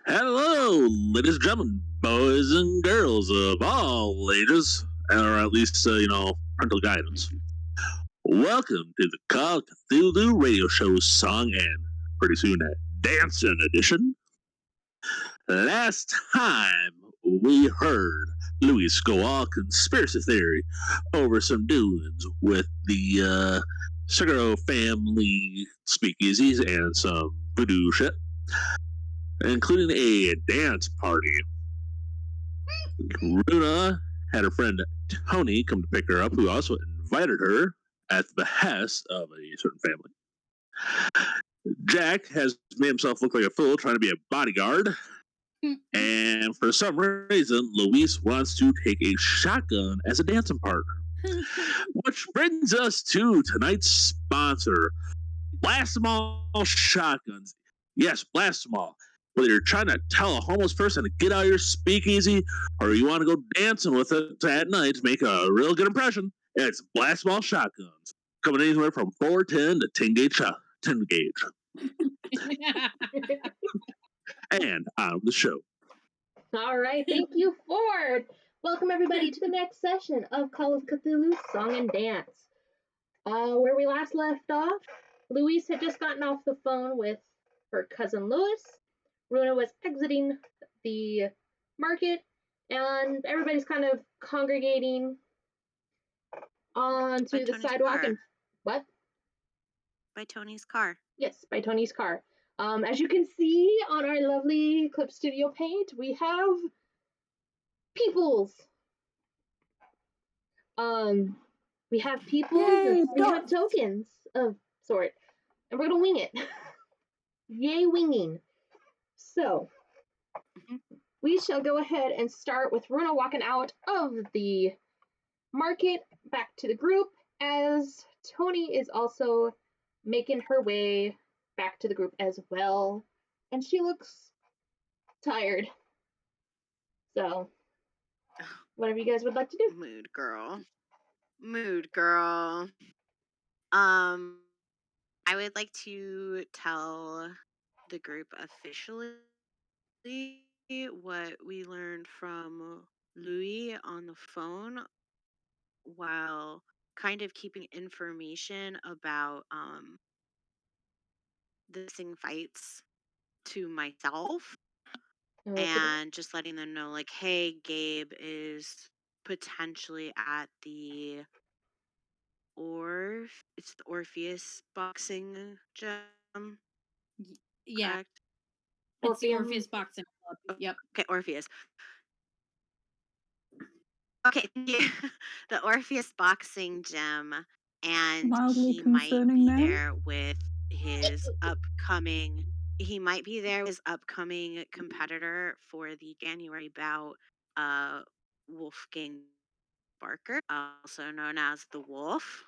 Hello, ladies and gentlemen, boys and girls of all ages, or at least, parental guidance. Welcome to the Call of Cthulhu radio show song and pretty soon dancing edition. Last time we heard Louis go all conspiracy theory over some doings with the Seguro family speakeasies and some voodoo shit, including a dance party. Runa had her friend Tony come to pick her up, who also invited her at the behest of a certain family. Jack has made himself look like a fool trying to be a bodyguard. And for some reason, Louise wants to take a shotgun as a dancing partner. Which brings us to tonight's sponsor, Blast 'em All Shotguns. Yes, blast 'em all. Whether you're trying to tell a homeless person to get out of your speakeasy or you want to go dancing with it at night to make a real good impression, it's Blast 'em All Shotguns. Coming anywhere from 410 to 10 gauge. 10 gauge. And on the show. All right, thank you, Ford. Welcome everybody to the next session of Call of Cthulhu Song and Dance. Where we last left off, Louise had just gotten off the phone with her cousin Louis. Runa was exiting the market, and everybody's kind of congregating onto the sidewalk. And what? By Tony's car. Yes, by Tony's car. As you can see on our lovely Clip Studio page, we have peoples. We have peoples and we have tokens of sort, and we're gonna wing it. Yay, winging! So we shall go ahead and start with Runa walking out of the market back to the group, as Tony is also making her way back to the group as well, and she looks tired. So, whatever you guys would like to do. Mood girl. I would like to tell the group officially what we learned from Louis on the phone, while kind of keeping information about the missing fights to myself. And just letting them know, like, hey, Gabe is potentially at the it's the Orpheus boxing gym. Yeah. Correct? It's the Orpheus boxing club. Yep. Okay, Orpheus. Okay, the Orpheus boxing gym, and Mildly he might concerning be now. there with his upcoming. He might be there with his upcoming competitor for the January bout, Wolfgang Barker, also known as the Wolf.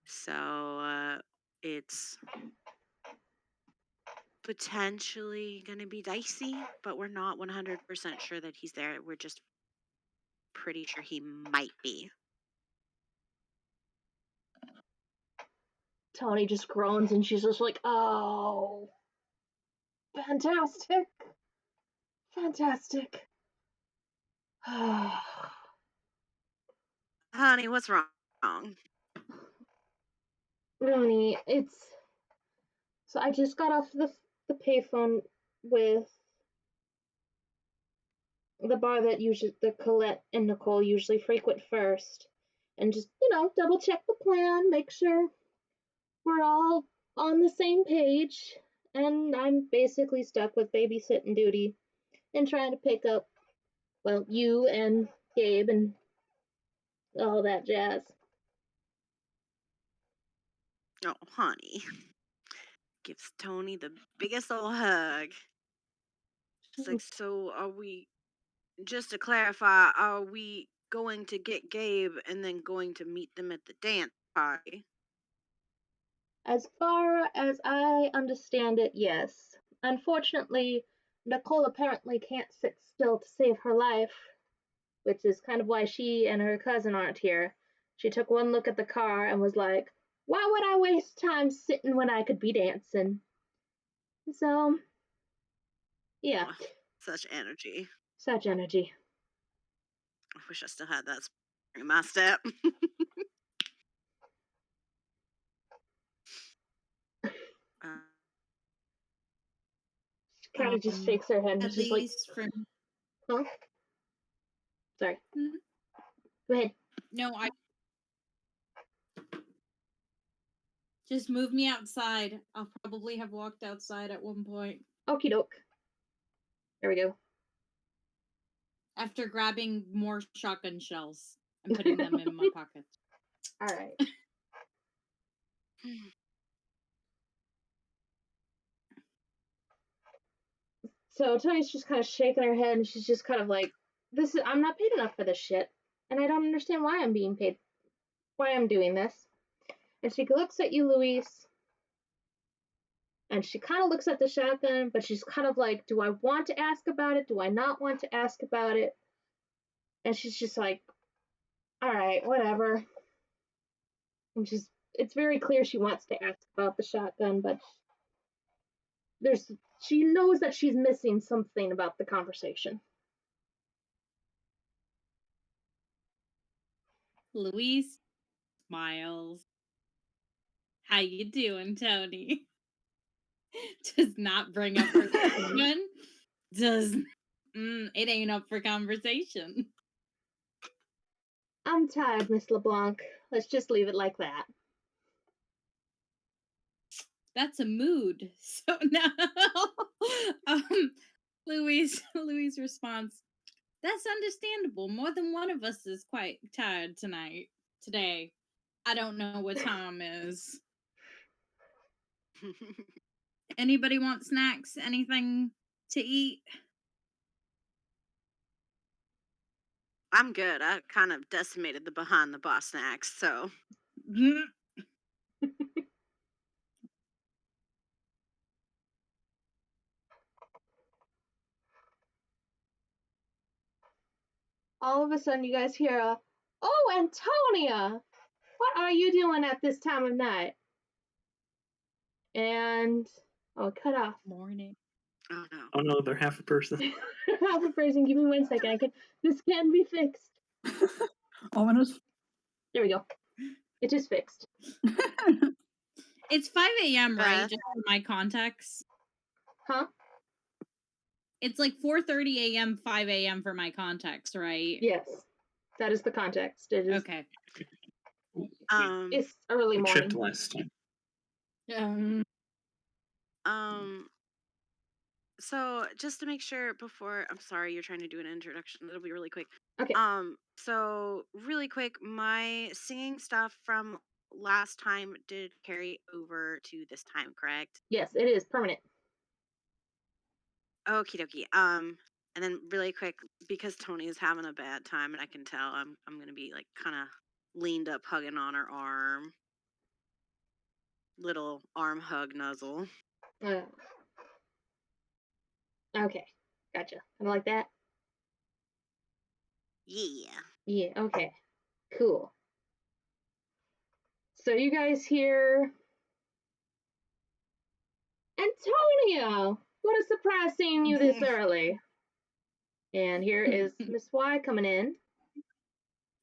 So it's potentially going to be dicey, but we're not 100% sure that he's there. We're just pretty sure he might be. Tony just groans and she's just like, oh, fantastic. Fantastic. Honey, what's wrong? Rooney, so I just got off the payphone with the bar that Colette and Nicole usually frequent first, and just, double check the plan, make sure we're all on the same page, and I'm basically stuck with babysitting duty and trying to pick up, well, you and Gabe and all that jazz. Oh, honey. Gives Tony the biggest old hug. She's like, so are we, just to clarify, are we going to get Gabe and then going to meet them at the dance party? As far as I understand it, yes. Unfortunately, Nicole apparently can't sit still to save her life, which is kind of why she and her cousin aren't here. She took one look at the car and was like, why would I waste time sitting when I could be dancing? So, Yeah. Oh, such energy. Such energy. I wish I still had that in my step. She kind of just shakes her head and At she's like, least from huh? Sorry. Mhm. Go ahead. No, I just move me outside. I'll probably have walked outside at one point. Okie doke. There we go. After grabbing more shotgun shells and putting them in my pocket. All right. So Tony's just kind of shaking her head and she's just kind of like, I'm not paid enough for this shit. And I don't understand why I'm being paid, why I'm doing this. And she looks at you, Louise, and she kind of looks at the shotgun, but she's kind of like, do I want to ask about it? Do I not want to ask about it? And she's just like, all right, whatever. And it's very clear she wants to ask about the shotgun, but she knows that she's missing something about the conversation. Louise smiles. How you doing, Tony? Does not bring up her one. It ain't up for conversation. I'm tired, Miss LeBlanc. Let's just leave it like that. That's a mood. So now, Louise responds, "That's understandable. More than one of us is quite tired today. I don't know what time is. Anybody want snacks? Anything to eat?" I'm good. I kind of decimated the behind the bar snacks, so. All of a sudden, you guys hear "Oh, Antonia! What are you doing at this time of night?" And cut off. Morning. Oh no. Oh no, they're half a person. Half a person. Give me 1 second. This can be fixed. Ominous. There we go. It is fixed. It's 5 a.m., right? Beth? Just for my context. Huh? It's like 4:30 a.m., 5 a.m. for my context, right? Yes. That is the context. It is. Okay. It's early We morning. tripped last time. So just to make sure before, I'm sorry, you're trying to do an introduction. It'll be really quick. Okay. So really quick, my singing stuff from last time did carry over to this time, correct? Yes, it is permanent. Okie dokie. And then really quick, because Tony is having a bad time, and I can tell, I'm gonna be like kind of leaned up, hugging on her arm. Little arm hug nuzzle. Okay. Gotcha. Kind of like that? Yeah. Yeah, okay. Cool. So you guys hear Antonia! What a surprise seeing you this early. And here is Miss Y coming in.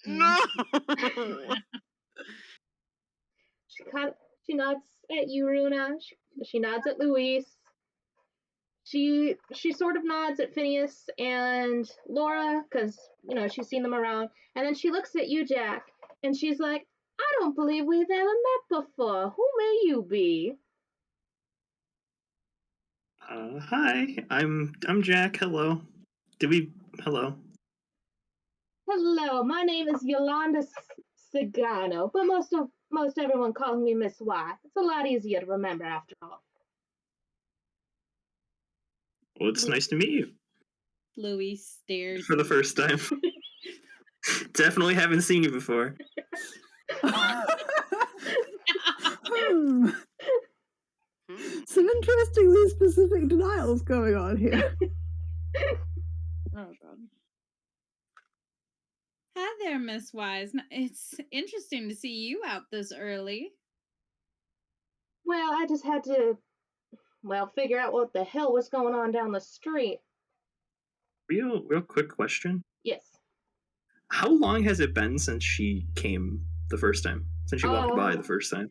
No. She nods at you, Runa. She nods at Louise. She sort of nods at Phineas and Laura because she's seen them around, and then she looks at you, Jack, and she's like, "I don't believe we've ever met before. Who may you be?" Hi, I'm Jack. Hello. Hello. Hello, my name is Yolanda Sagano, but most everyone calls me Miss Y. It's a lot easier to remember after all. Well, it's nice to meet you. Louise stares For the first time. Definitely haven't seen you before. Some interestingly specific denials going on here. Oh god. Hi there, Miss Wise. It's interesting to see you out this early. Well, I just had to well, figure out what the hell was going on down the street. Real quick question. Yes. How long has it been since she came the first time? Since she walked by the first time?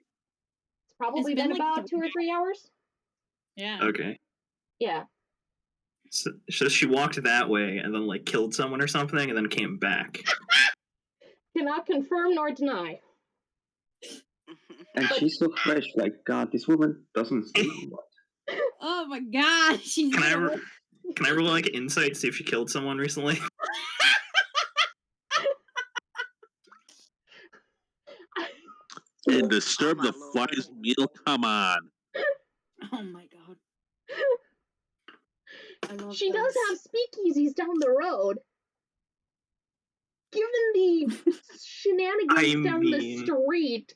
It's probably been like about 2 or 3 hours. Yeah. Okay. Yeah. So she walked that way and then like killed someone or something and then came back. Cannot confirm nor deny. And she's so fresh. Like, God, this woman doesn't smell what. Oh my God, she's. Can I roll like insight to see if she killed someone recently? And disturb the fly's meal. Come on. Oh my God. She does have speakeasies down the road. Given the shenanigans down the street,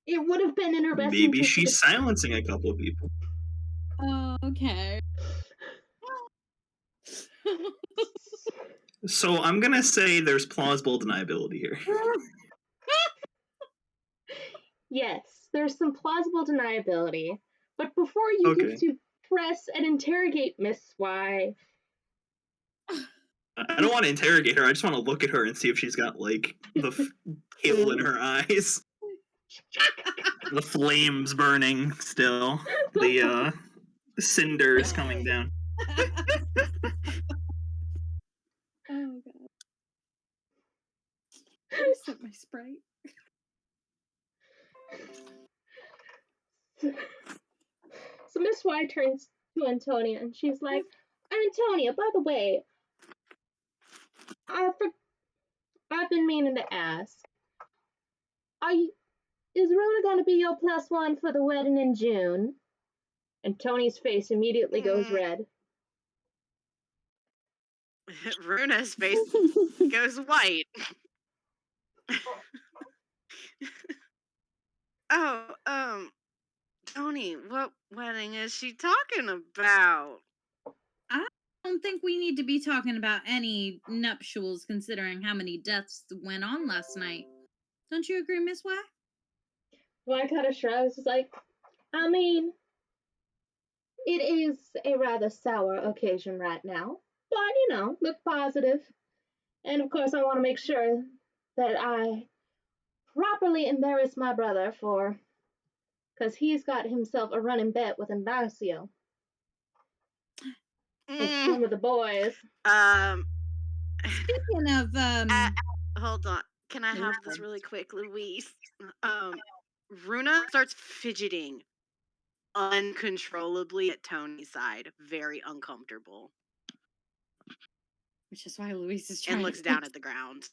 it would have been in her best Maybe interest. she's silencing a couple of people. Oh, okay. So I'm gonna say there's plausible deniability here. Yes, there's some plausible deniability. But before you get to press and interrogate Miss Y, I don't want to interrogate her. I just want to look at her and see if she's got like the kill in her eyes. The flames burning still. The cinders coming down. Oh God. I set my Sprite. So Miss Y turns to Antonia and she's like, Antonia, by the way, I've been meaning to ask, is Runa gonna be your +1 for the wedding in June? And Tony's face immediately goes red. Runa's face goes white. Oh, Tony, what wedding is she talking about? I don't think we need to be talking about any nuptials considering how many deaths went on last night. Don't you agree, Miss Y? Y kind of shrugs. It's like, I mean, it is a rather sour occasion right now, but, look positive. And of course, I want to make sure that I properly embarrass my brother because he's got himself a running bet with Imbarcio. And some of the boys. Speaking of, hold on. Can I have this really quick, Louise? Runa starts fidgeting uncontrollably at Tony's side, very uncomfortable. Which is why Louise is trying and looks down at the ground.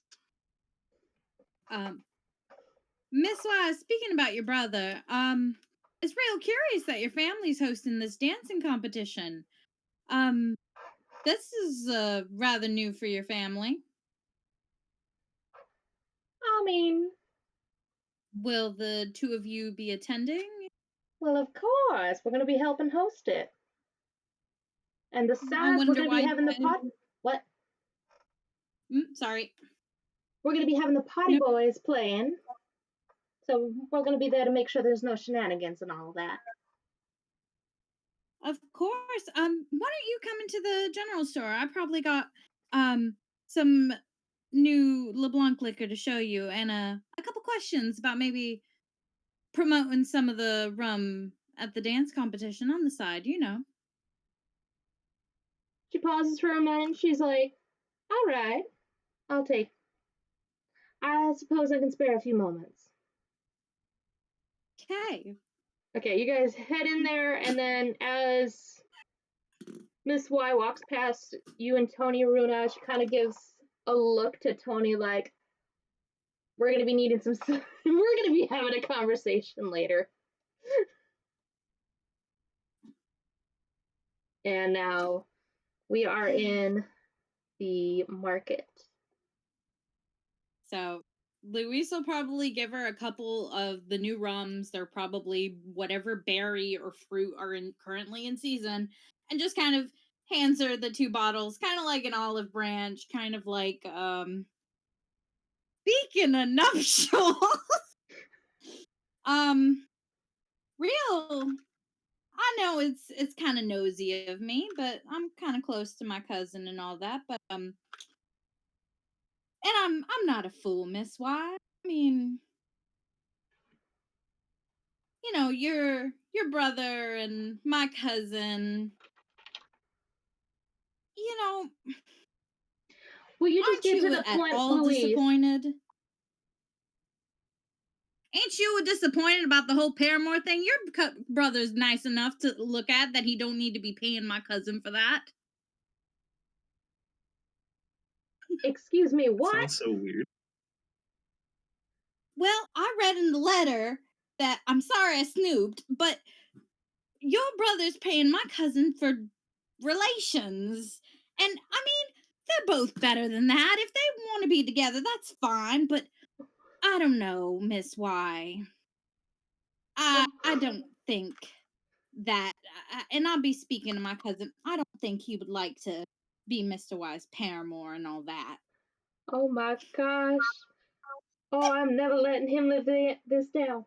Miss Y, speaking about your brother, it's real curious that your family's hosting this dancing competition. This is rather new for your family. I mean, will the two of you be attending? Well, of course. We're going to be helping host it. And besides, we're going to be having the pot. What? Sorry. We're going to be having the potty boys playing. So we're going to be there to make sure there's no shenanigans and all that. Of course. Why don't you come into the general store? I probably got some new LeBlanc liquor to show you and a couple questions about maybe promoting some of the rum at the dance competition on the side, She pauses for a minute. She's like, all right, I suppose I can spare a few moments. Okay, you guys head in there, and then as Miss Y walks past you and Tony Runa, she kind of gives a look to Tony like, we're going to be needing some, we're going to be having a conversation later. And now we are in the market. So Louise will probably give her a couple of the new rums. They're probably whatever berry or fruit are currently in season, and just kind of hands her the 2 bottles, kind of like an olive branch, kind of like speaking of nuptials. Real, I know it's kind of nosy of me, but I'm kind of close to my cousin and all that. But and I'm not a fool, Miss Y. I mean, your brother and my cousin. Will you just Aren't get to you the at point, all Louise? disappointed? Ain't you disappointed about the whole Paramore thing? Your brother's nice enough to look at that he don't need to be paying my cousin for that. Excuse me, what? Sounds so weird. Well, I read in the letter that I'm sorry I snooped, but your brother's paying my cousin for relations. And I mean, they're both better than that. If they want to be together, that's fine. But I don't know, Miss Y. I don't think that, and I'll be speaking to my cousin. I don't think he would like to be Mr. Y's paramour and all that. Oh my gosh. Oh, I'm never letting him live this down.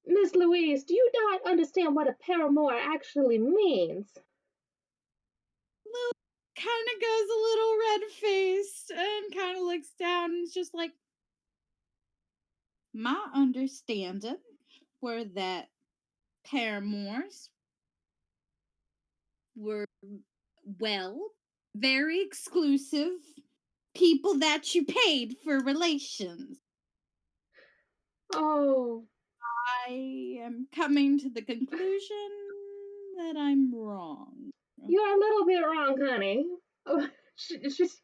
Miss Louise, do you not understand what a paramour actually means? Lou kind of goes a little red-faced and kind of looks down and is just like, my understanding were that paramours were, well, very exclusive people that you paid for relations. Oh. I am coming to the conclusion that I'm wrong. You're a little bit wrong, honey. Oh, she's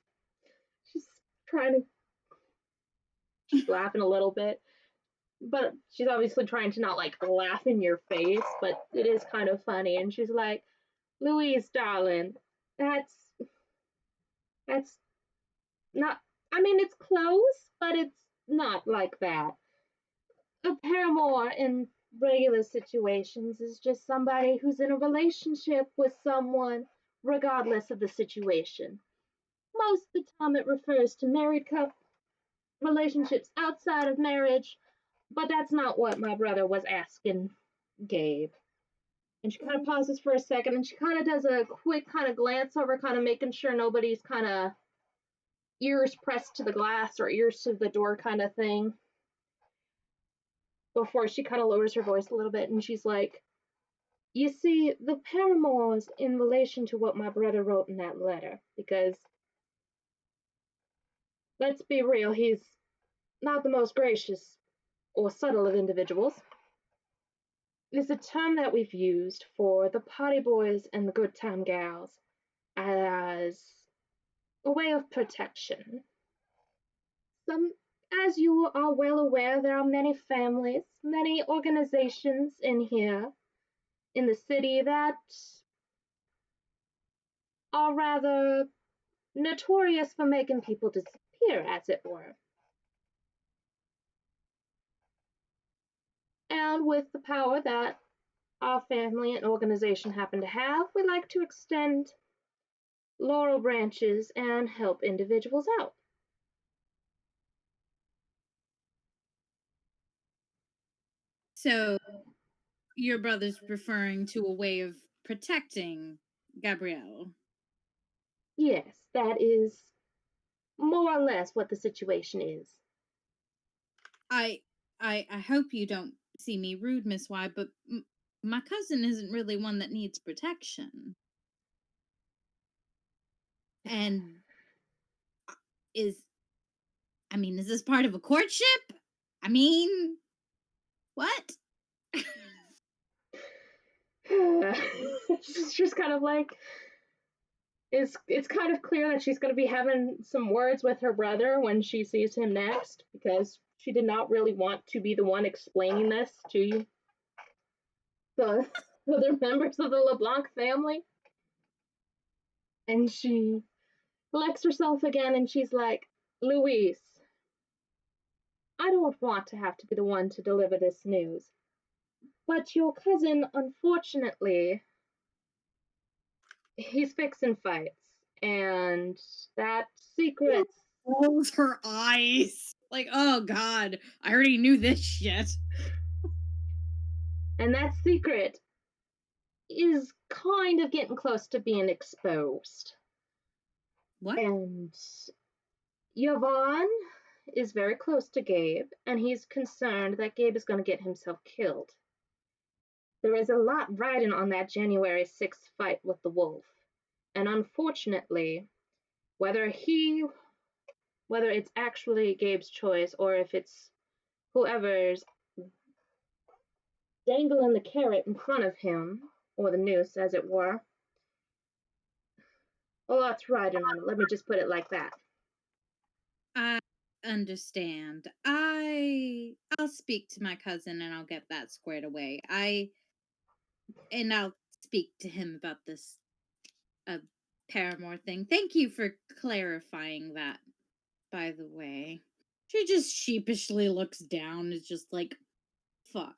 trying to. She's laughing a little bit, but she's obviously trying to not like laugh in your face, but it is kind of funny. And she's like, Louise, darling, that's not. I mean, it's close, but it's not like that. A paramour in regular situations is just somebody who's in a relationship with someone, regardless of the situation. Most of the time, it refers to married couple relationships outside of marriage, but that's not what my brother was asking Gabe. And she kind of pauses for a second, and she kind of does a quick kind of glance over, kind of making sure nobody's kind of ears pressed to the glass or ears to the door kind of thing, before she kind of lowers her voice a little bit, and she's like, you see, the paramours in relation to what my brother wrote in that letter, because let's be real, he's not the most gracious or subtle of individuals. It's a term that we've used for the party boys and the good time gals as a way of protection. As you are well aware, there are many families, many organizations in here, in the city, that are rather notorious for making people disappear, as it were. And with the power that our family and organization happen to have, we like to extend laurel branches and help individuals out. So, your brother's referring to a way of protecting Gabrielle. Yes, that is more or less what the situation is. I hope you don't see me rude, Miss Y, but my cousin isn't really one that needs protection. And is this part of a courtship? I mean, what? She's kind of like, it's kind of clear that she's going to be having some words with her brother when she sees him next, because she did not really want to be the one explaining this to the other members of the LeBlanc family. And she collects herself again, and she's like, Louise, I don't want to have to be the one to deliver this news, but your cousin, unfortunately, he's fixing fights, and that secret. Rolls her eyes. Like, oh God, I already knew this shit. And that secret is kind of getting close to being exposed. What? And Yvonne is very close to Gabe, and he's concerned that Gabe is going to get himself killed. There is a lot riding on that January 6th fight with the wolf. And unfortunately, whether it's actually Gabe's choice or if it's whoever's dangling the carrot in front of him, or the noose, as it were, a lot's riding on it. Let me just put it like that. I understand. I'll speak to my cousin and I'll get that squared away. I'll speak to him about this paramour thing. Thank you for clarifying that, by the way. She just sheepishly looks down, is just like, fuck.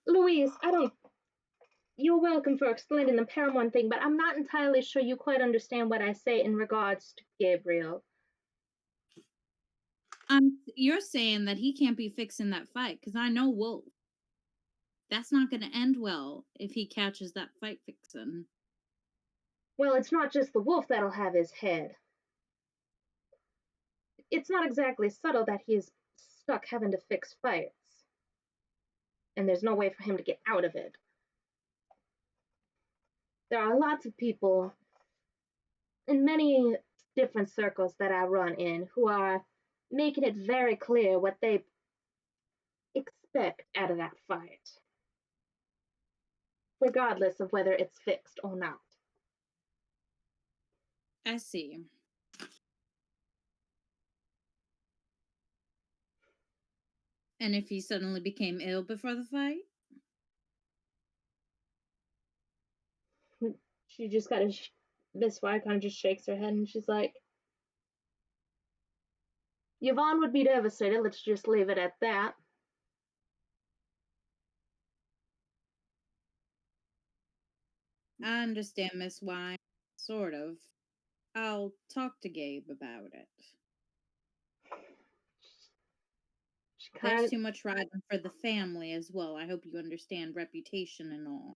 Louise, you're welcome for explaining the paramour thing, but I'm not entirely sure you quite understand what I say in regards to Gabriel. You're saying that he can't be fixing that fight, because I know Wolf. That's not going to end well if he catches that fight fixing. Well, it's not just the wolf that'll have his head. It's not exactly subtle that he's stuck having to fix fights. And there's no way for him to get out of it. There are lots of people in many different circles that I run in who are making it very clear what they expect out of that fight, regardless of whether it's fixed or not. I see. And if he suddenly became ill before the fight? She just kind of, Miss Y kind of just shakes her head and she's like, Yvonne would be devastated, let's just leave it at that. I understand, Miss Y. Sort of. I'll talk to Gabe about it. There's too much riding for the family as well. I hope you understand reputation and all.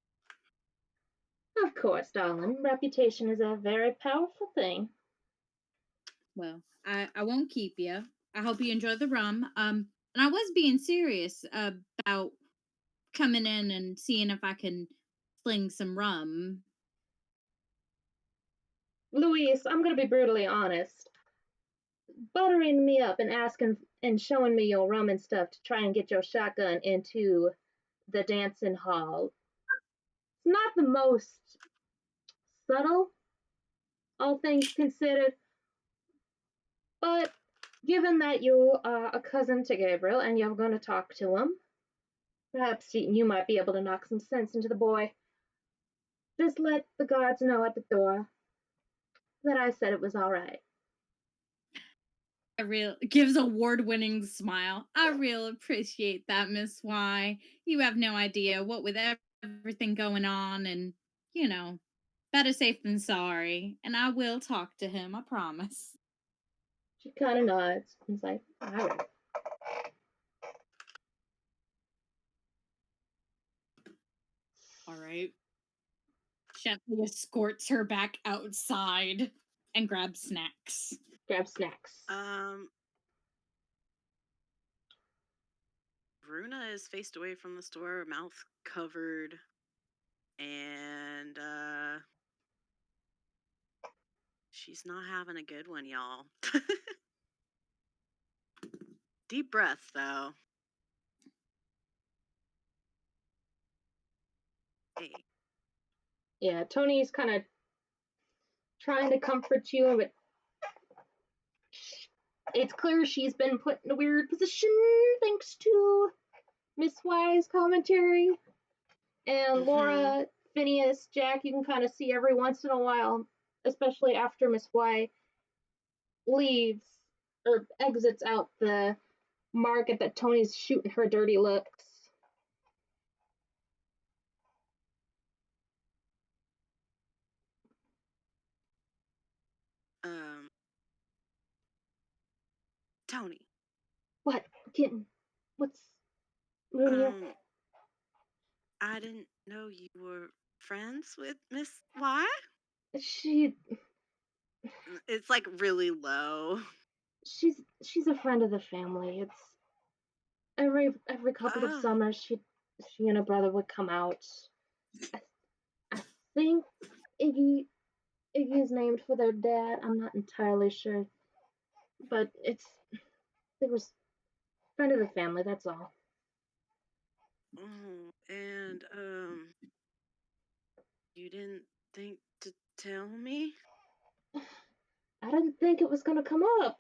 Of course, darling. Reputation is a very powerful thing. Well, I won't keep you. I hope you enjoy the rum. And I was being serious about coming in and seeing if I can sling some rum. Louise, I'm gonna be brutally honest. Buttering me up and asking and showing me your rum and stuff to try and get your shotgun into the dancing hall. It's not the most subtle, all things considered, but given that you are a cousin to Gabriel and you're going to talk to him, perhaps you might be able to knock some sense into the boy. Just let the guards know at the door that I said it was all right. Gives award-winning smile. I really appreciate that, Miss Y. You have no idea what with everything going on, and better safe than sorry. And I will talk to him, I promise. She kind of nods and is like, all right. All right. Gently escorts her back outside and grabs snacks. Runa is faced away from the store, mouth covered, and she's not having a good one, y'all. Deep breath, though. Hey. Yeah, Tony's kind of trying to comfort you, but it's clear she's been put in a weird position thanks to Miss Y's commentary. And Laura, Phineas, Jack, you can kind of see every once in a while, especially after Miss Y leaves or exits out the market, that Tony's shooting her dirty looks. Tony. What? Kitten? What's Rudy? I didn't know you were friends with Miss Y. It's like really low. She's a friend of the family. It's every couple of summers she and her brother would come out. I think Iggy's named for their dad. I'm not entirely sure, but it was friend of the family. That's all. Oh, and you didn't think to tell me? I didn't think it was gonna come up.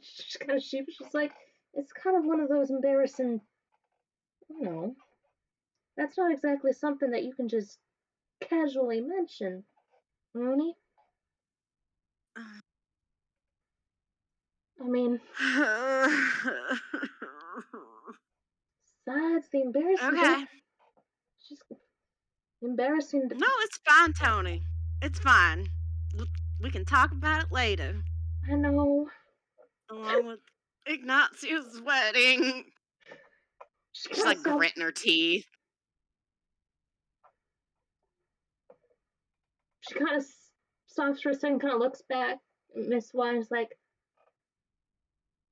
She's kind of sheepish. She's like, it's kind of one of those embarrassing. That's not exactly something that you can just casually mention, Rooney. I mean, besides the embarrassing. Okay. Just embarrassing. No, it's fine, Tony. It's fine. We can talk about it later. I know. Along with Ignacio's wedding. She's like gritting her teeth. She kind of stops for a second, kind of looks back. Miss Wine's like,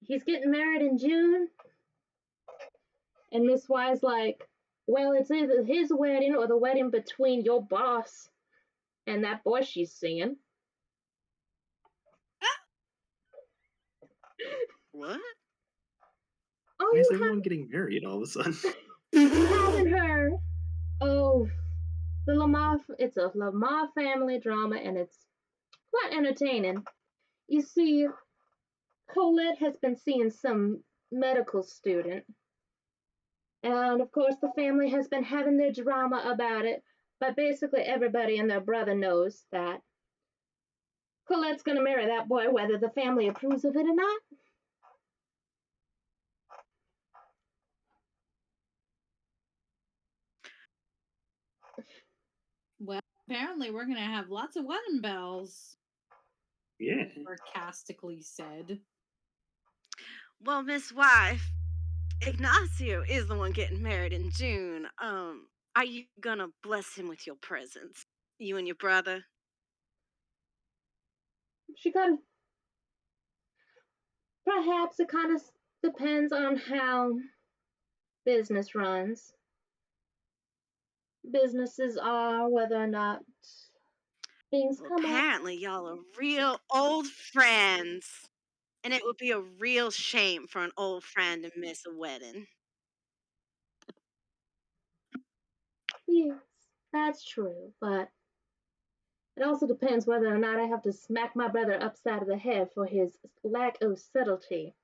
he's getting married in June. And Miss Wine's like, well, it's either his wedding or the wedding between your boss and that boy she's seeing. What? Oh, why is everyone getting married all of a sudden? Having her. Oh, the Lamar. It's a Lamar family drama, and it's quite entertaining. You see, Colette has been seeing some medical student, and of course, the family has been having their drama about it. But basically, everybody and their brother knows that Colette's gonna marry that boy, whether the family approves of it or not. Well, apparently we're gonna have lots of wedding bells. Yeah. Sarcastically said. Well, Miss Wife, Ignacio is the one getting married in June. Are you gonna bless him with your presents? You and your brother? She kind of. Perhaps it kind of depends on how business runs. Businesses are, whether or not things come up. Apparently, y'all are real old friends. And it would be a real shame for an old friend to miss a wedding. Yes, that's true, but it also depends whether or not I have to smack my brother upside of the head for his lack of subtlety.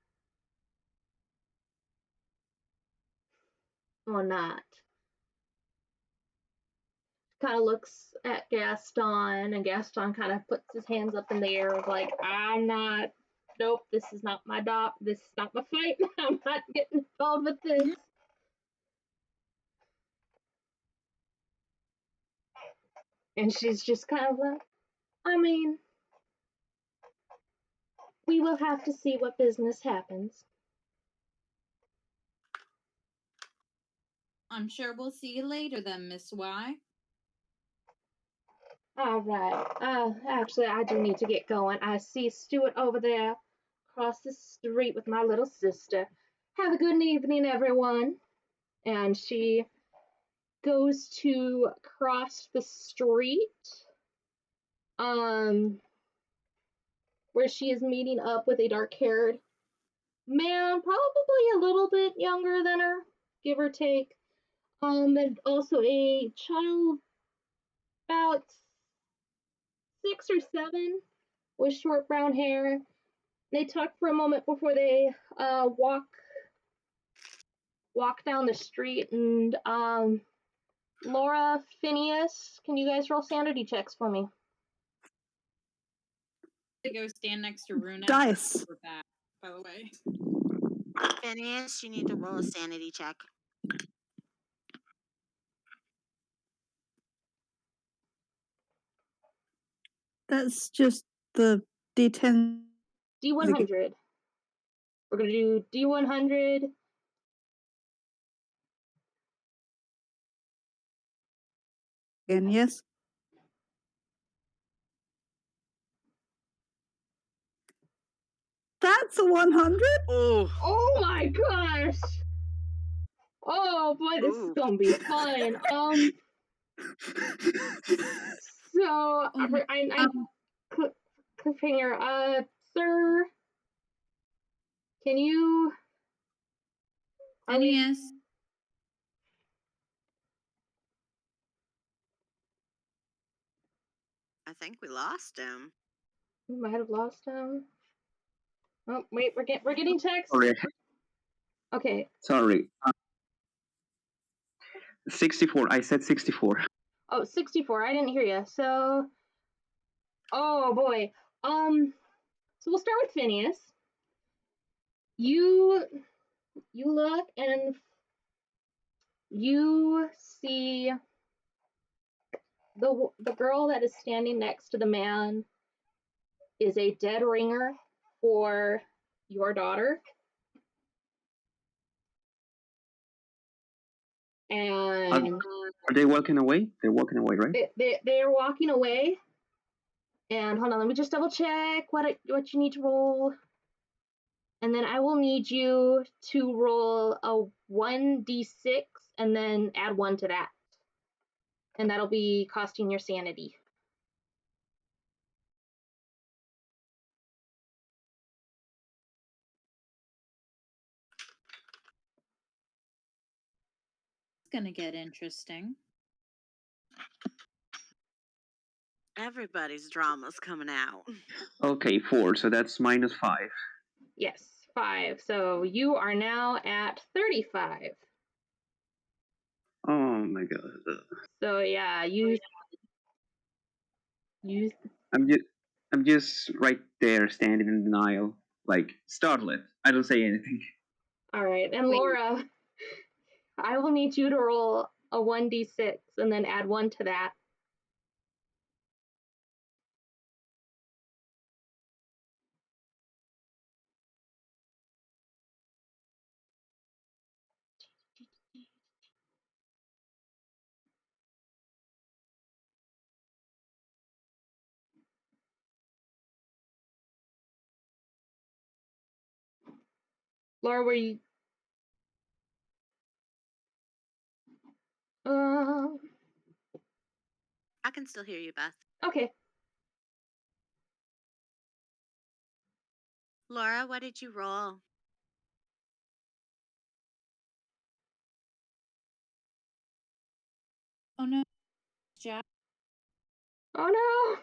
Or not. Kind of looks at Gaston, and Gaston kind of puts his hands up in the air of like, I'm not, nope, this is not my this is not my fight. I'm not getting involved with this. And she's just kind of like, I mean, we will have to see what business happens. I'm sure we'll see you later then, Miss Y. All right. Actually, I do need to get going. I see Stuart over there across the street with my little sister. Have a good evening, everyone. And she goes to cross the street, where she is meeting up with a dark-haired man, probably a little bit younger than her, give or take. And also a child about 6 or 7 with short brown hair. They talk for a moment before they walk down the street. And Laura, Phineas, can you guys roll sanity checks for me? To go stand next to Runa. Dice. Back, by the way. Phineas, you need to roll a sanity check. That's just the D10. D100. We're going to do D100. again, yes? That's a 100? Oh. Oh my gosh! Oh boy, this is Ooh. gonna be fun. So I'm cliffhanger. Sir, can you? Are we? Phineas. I think we lost him. We might have lost him. Oh wait, we're getting text. Sorry. Okay. Sorry. 64. I said 64. Oh, 64. I didn't hear you. So, oh boy. So we'll start with Phineas. You look and you see the girl that is standing next to the man is a dead ringer for your daughter. And Are they walking away? They're walking away, right? they're walking away. And hold on, let me just double check what you need to roll. And then I will need you to roll a 1d6 and then add 1 to that. And that'll be costing your sanity. It's gonna get interesting. Everybody's drama's coming out. Okay, 4. So that's -5. Yes, 5. So you are now at 35. Oh my god. So yeah, you. I'm just right there standing in denial, like startled. I don't say anything. All right, and Laura, I will need you to roll a 1d6 and then add 1 to that. Laura, were you? I can still hear you, Beth. Okay. Laura, what did you roll? Oh no, Jack. Oh no.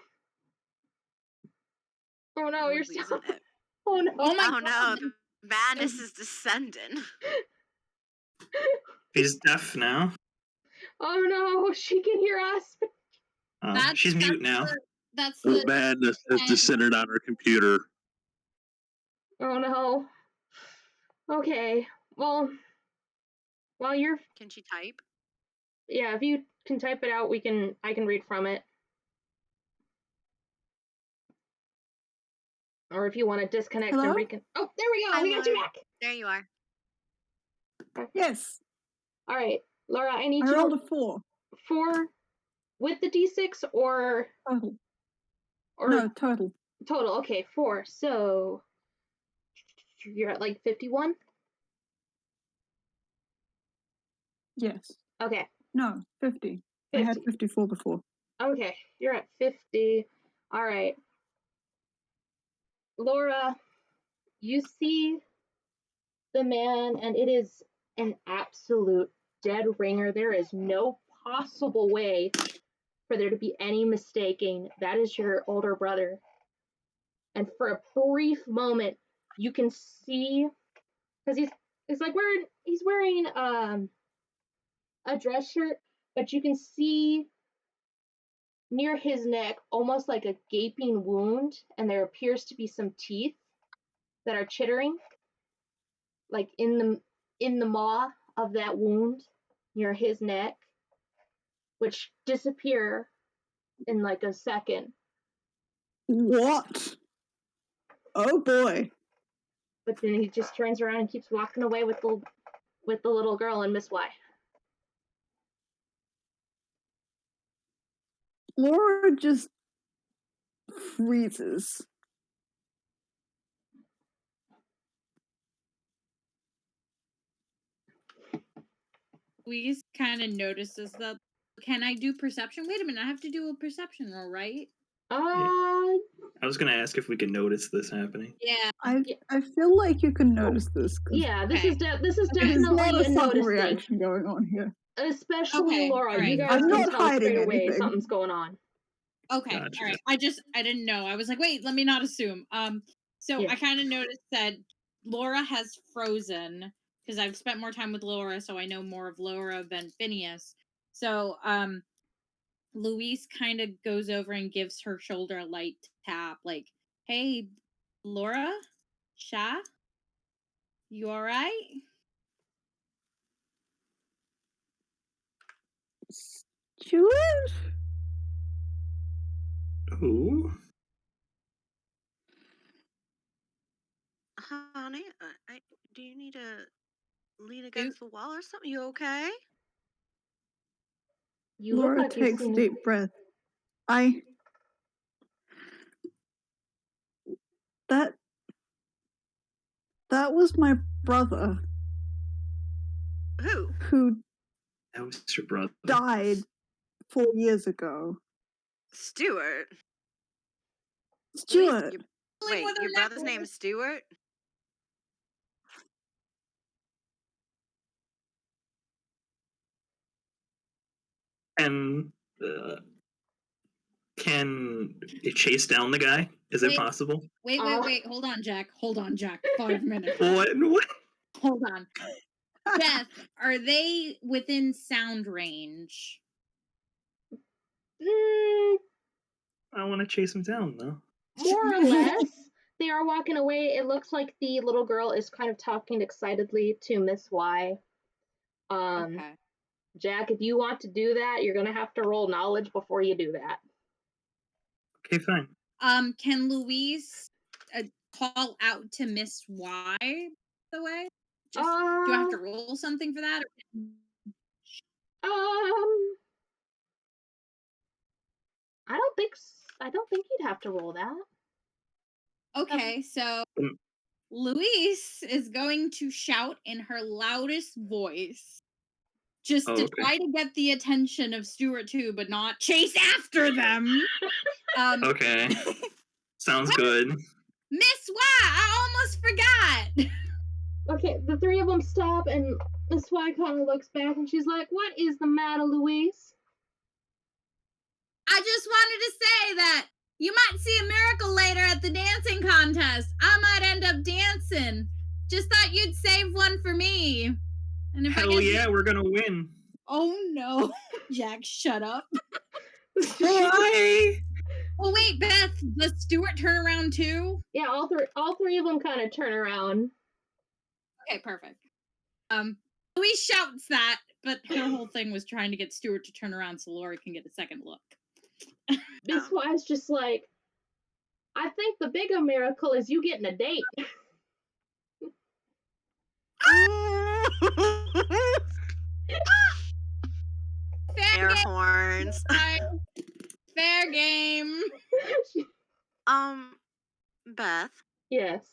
Oh no, We're you're losing still. it. Oh no. Oh my Oh god. no, the madness is descending. She's deaf now. Oh no, she can hear us. She's mute now. That's The the madness has descended on her computer. Oh no. Okay. Well, while you're. Can she type? Yeah, if you can type it out, I can read from it. Or if you want to disconnect Hello? and reconnect. Oh, there we go. Hi, We got you Laura. back. There you are. Yes. All right, Laura, I need I you rolled to a 4. 4 with the d6 or Total. No, total. total. Okay, 4. So you're at like 51. Yes. Okay. No, 50. 50. I had 54 before. Okay, you're at 50. All right. Laura, you see the man, and it is an absolute dead ringer. There is no possible way for there to be any mistaking. That is your older brother. And for a brief moment, you can see, because he's wearing a dress shirt, but you can see near his neck almost like a gaping wound, and there appears to be some teeth that are chittering, like in the maw of that wound near his neck, which disappear in like a second. What? Oh boy. But then he just turns around and keeps walking away with the little girl and Miss Y. Laura just freezes. Louise kind of notices that. Can I do perception? Wait a minute, I have to do a perception roll, right? I was gonna ask if we can notice this happening. Yeah. I feel like you can notice this. Yeah, this is There's definitely not a a sudden notice thing. reaction going on here. Especially Laura, all you right. guys I'm can not tell hiding straight away anything. something's going on. Okay, Gotcha. all right. I didn't know. I was like, wait, let me not assume. So Yeah. I kind of noticed that Laura has frozen because I've spent more time with Laura, so I know more of Laura than Phineas. So Louise kind of goes over and gives her shoulder a light tap, like, "Hey, Laura, Sha, you all right?" Stuart? Who? Honey, do you need to lean against the wall or something? You okay? You look Laura like you've takes a seen deep breath. That was my brother. Who That was your brother. died 4 years ago. Stuart. Stuart. Wait, your brother's name is Stuart? And can it chase down the guy? Is it possible? Wait. Hold on, Jack. 5 minutes. What? Hold on. Beth, are they within sound range? I want to chase him down, though. More or less. They are walking away. It looks like the little girl is kind of talking excitedly to Miss Y. Okay. Jack, if you want to do that, you're gonna have to roll knowledge before you do that. Okay, fine. Can Louise call out to Miss Y, by the way? Do I have to roll something for that? I don't think you'd have to roll that. Okay, so Louise is going to shout in her loudest voice just to try to get the attention of Stuart too, but not chase after them. Okay. Sounds good. Miss Y, I almost forgot. Okay, the three of them stop, and Miss Y kind of looks back, and she's like, "What is the matter, Louise?" I just wanted to say that you might see a miracle later at the dancing contest. I might end up dancing. Just thought you'd save one for me. And if Hell yeah, we're gonna win. Oh no. Jack, shut up. Why? Oh wait, Beth, does Stuart turn around too? Yeah, all three of them kind of turn around. Okay, perfect. Louise shouts that, but her whole thing was trying to get Stuart to turn around so Laura can get a second look. Miss Y's just like, I think the bigger miracle is you getting a date. Air horns. Fair game. Beth. Yes.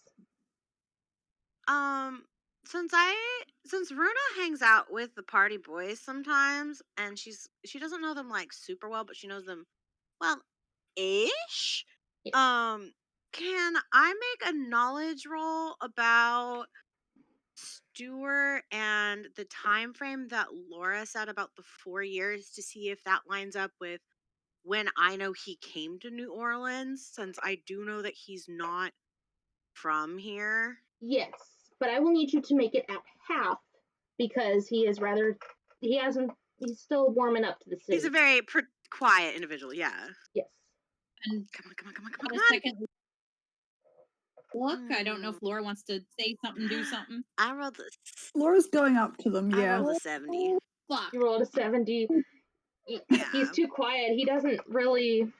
Since Runa hangs out with the party boys sometimes, and she doesn't know them like super well, but she knows them well ish. Can I make a knowledge roll about Stuart and the time frame that Laura said about the 4 years to see if that lines up with when I know he came to New Orleans, since I do know that he's not from here? Yes, but I will need you to make it at half because he's still warming up to the city. He's a very quiet individual, yeah. Yes. And come on. Second look, I don't know if Laura wants to say something, do something. I rolled this. Laura's going up to them, I rolled a 70. Fuck. You rolled a 70. He's too quiet. He doesn't really.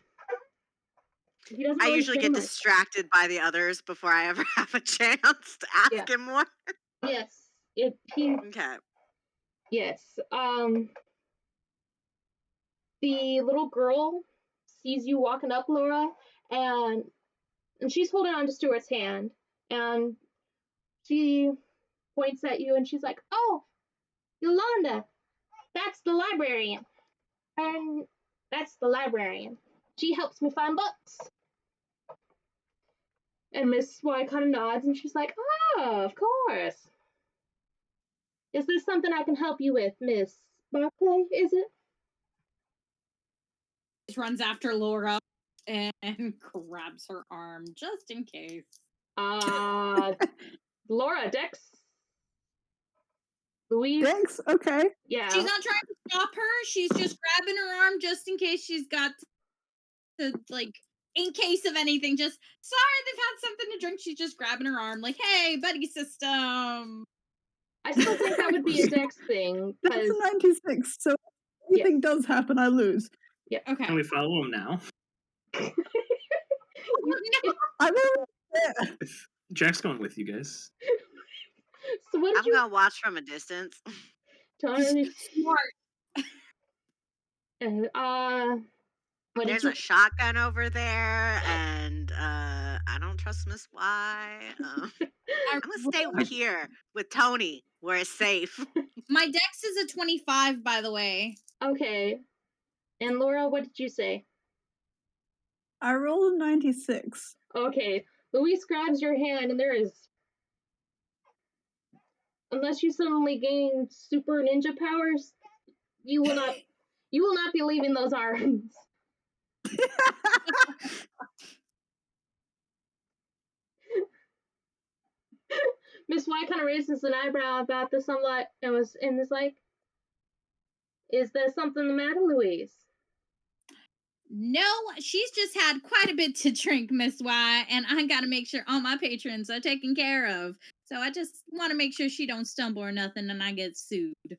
I usually get distracted by the others before I ever have a chance to ask him more. Yes. Okay. Yes. The little girl sees you walking up, Laura, and she's holding on to Stuart's hand, and she points at you, and she's like, "Oh, Yolanda, that's the librarian, and that's the librarian. She helps me find books." And Miss Y kind of nods, and she's like, "Oh, of course. Is this something I can help you with, Miss Barclay, is it?" Just runs after Laura and grabs her arm just in case. Laura, Dex, Louise. Dex, okay. Yeah. She's not trying to stop her. She's just grabbing her arm just in case she's got to, like, in case of anything. Just, sorry, they've had something to drink. She's just grabbing her arm, like, hey, buddy system. I still think that would be a Dex thing. That's a 96, so if anything does happen, I lose. Yeah. Okay. Can we follow him now? I'm over there. Jack's going with you guys. So what did I'm gonna watch from a distance. Tony? Smart. What There's did a shotgun over there, and I don't trust Miss Y. I'm gonna stay over here with Tony, where it's safe. My dex is a 25, by the way. Okay. And Laura, what did you say? I rolled a 96. Okay. Louise grabs your hand, and there is, unless you suddenly gain super ninja powers, you will not be leaving those arms. Miss White kind of raises an eyebrow about this somewhat and is like, "Is there something the matter, Louise?" No, she's just had quite a bit to drink, Miss Y, and I gotta make sure all my patrons are taken care of. So I just want to make sure she don't stumble or nothing and I get sued.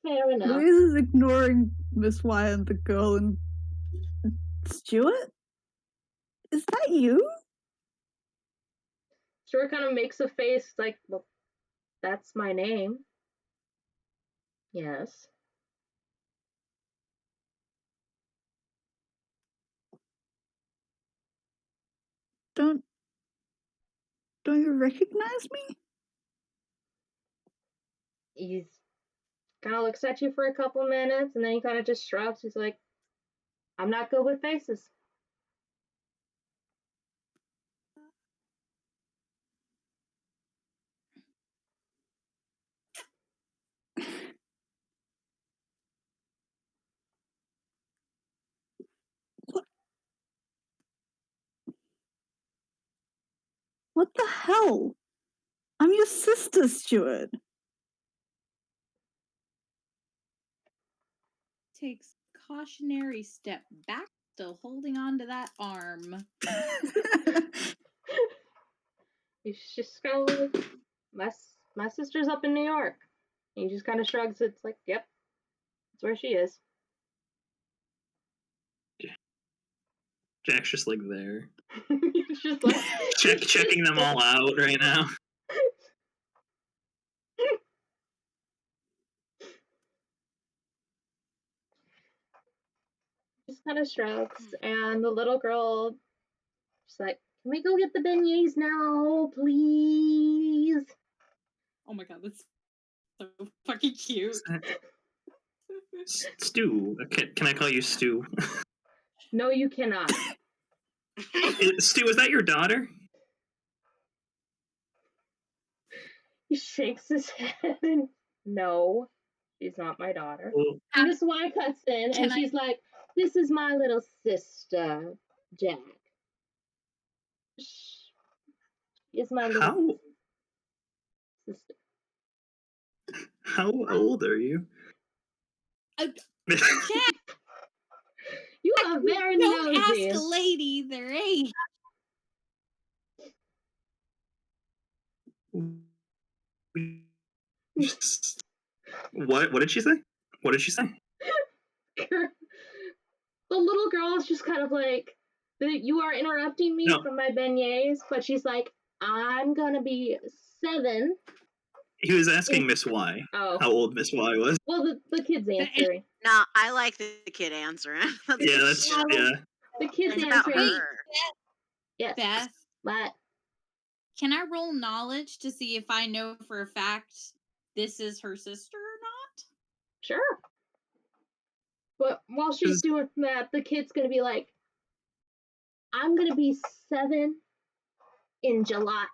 Fair enough. Louise is ignoring Miss Y and the girl and Stuart? Is that you? Stuart kind of makes a face like, "Well, that's my name." Yes. Don't you recognize me? He kind of looks at you for a couple minutes, and then he kind of just shrugs. He's like, "I'm not good with faces." What the hell? I'm your sister, Stuart. Takes cautionary step back, still holding on to that arm. He's just kind of like, my sister's up in New York. And he just kind of shrugs. It's like, "Yep, that's where she is." Jack's just like there. He's just like Checking them all out right now. just kind of shrugs, and the little girl just like, "Can we go get the beignets now, please?" Oh my god, that's so fucking cute. Stu. Can I call you Stu? No, you cannot. Stu, is that your daughter? He shakes his head and, "No, she's not my daughter." Well, And Miss Y cuts in, and she's like, "This is my little sister, Jack. She is my little sister." How old are you? Jack, You are very don't nosy. ask a lady their age. What did she say? What did she say? The little girl is just kind of like, "You are interrupting me No. from my beignets," but she's like, "I'm gonna be 7 He was asking Miss Y Oh. how old Miss Y was. Well, the kid's answering. No, I like the kid answering. Yeah, that's yeah. The kid's It's about answering. her. Yes. Beth, What? can I roll knowledge to see if I know for a fact this is her sister or not? Sure. But while she's doing that, the kid's gonna be like, I'm gonna be 7 in July.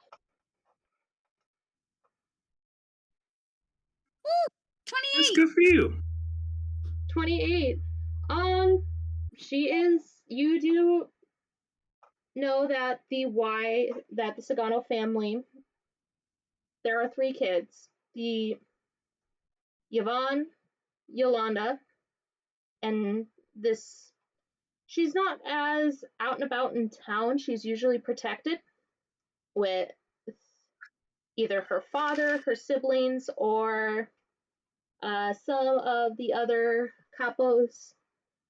28. That's good for you. 28. She is. You do know that the Sagano family. There are 3 kids. The Yvonne, Yolanda, and this. She's not as out and about in town. She's usually protected with either her father, her siblings, or some of the other capos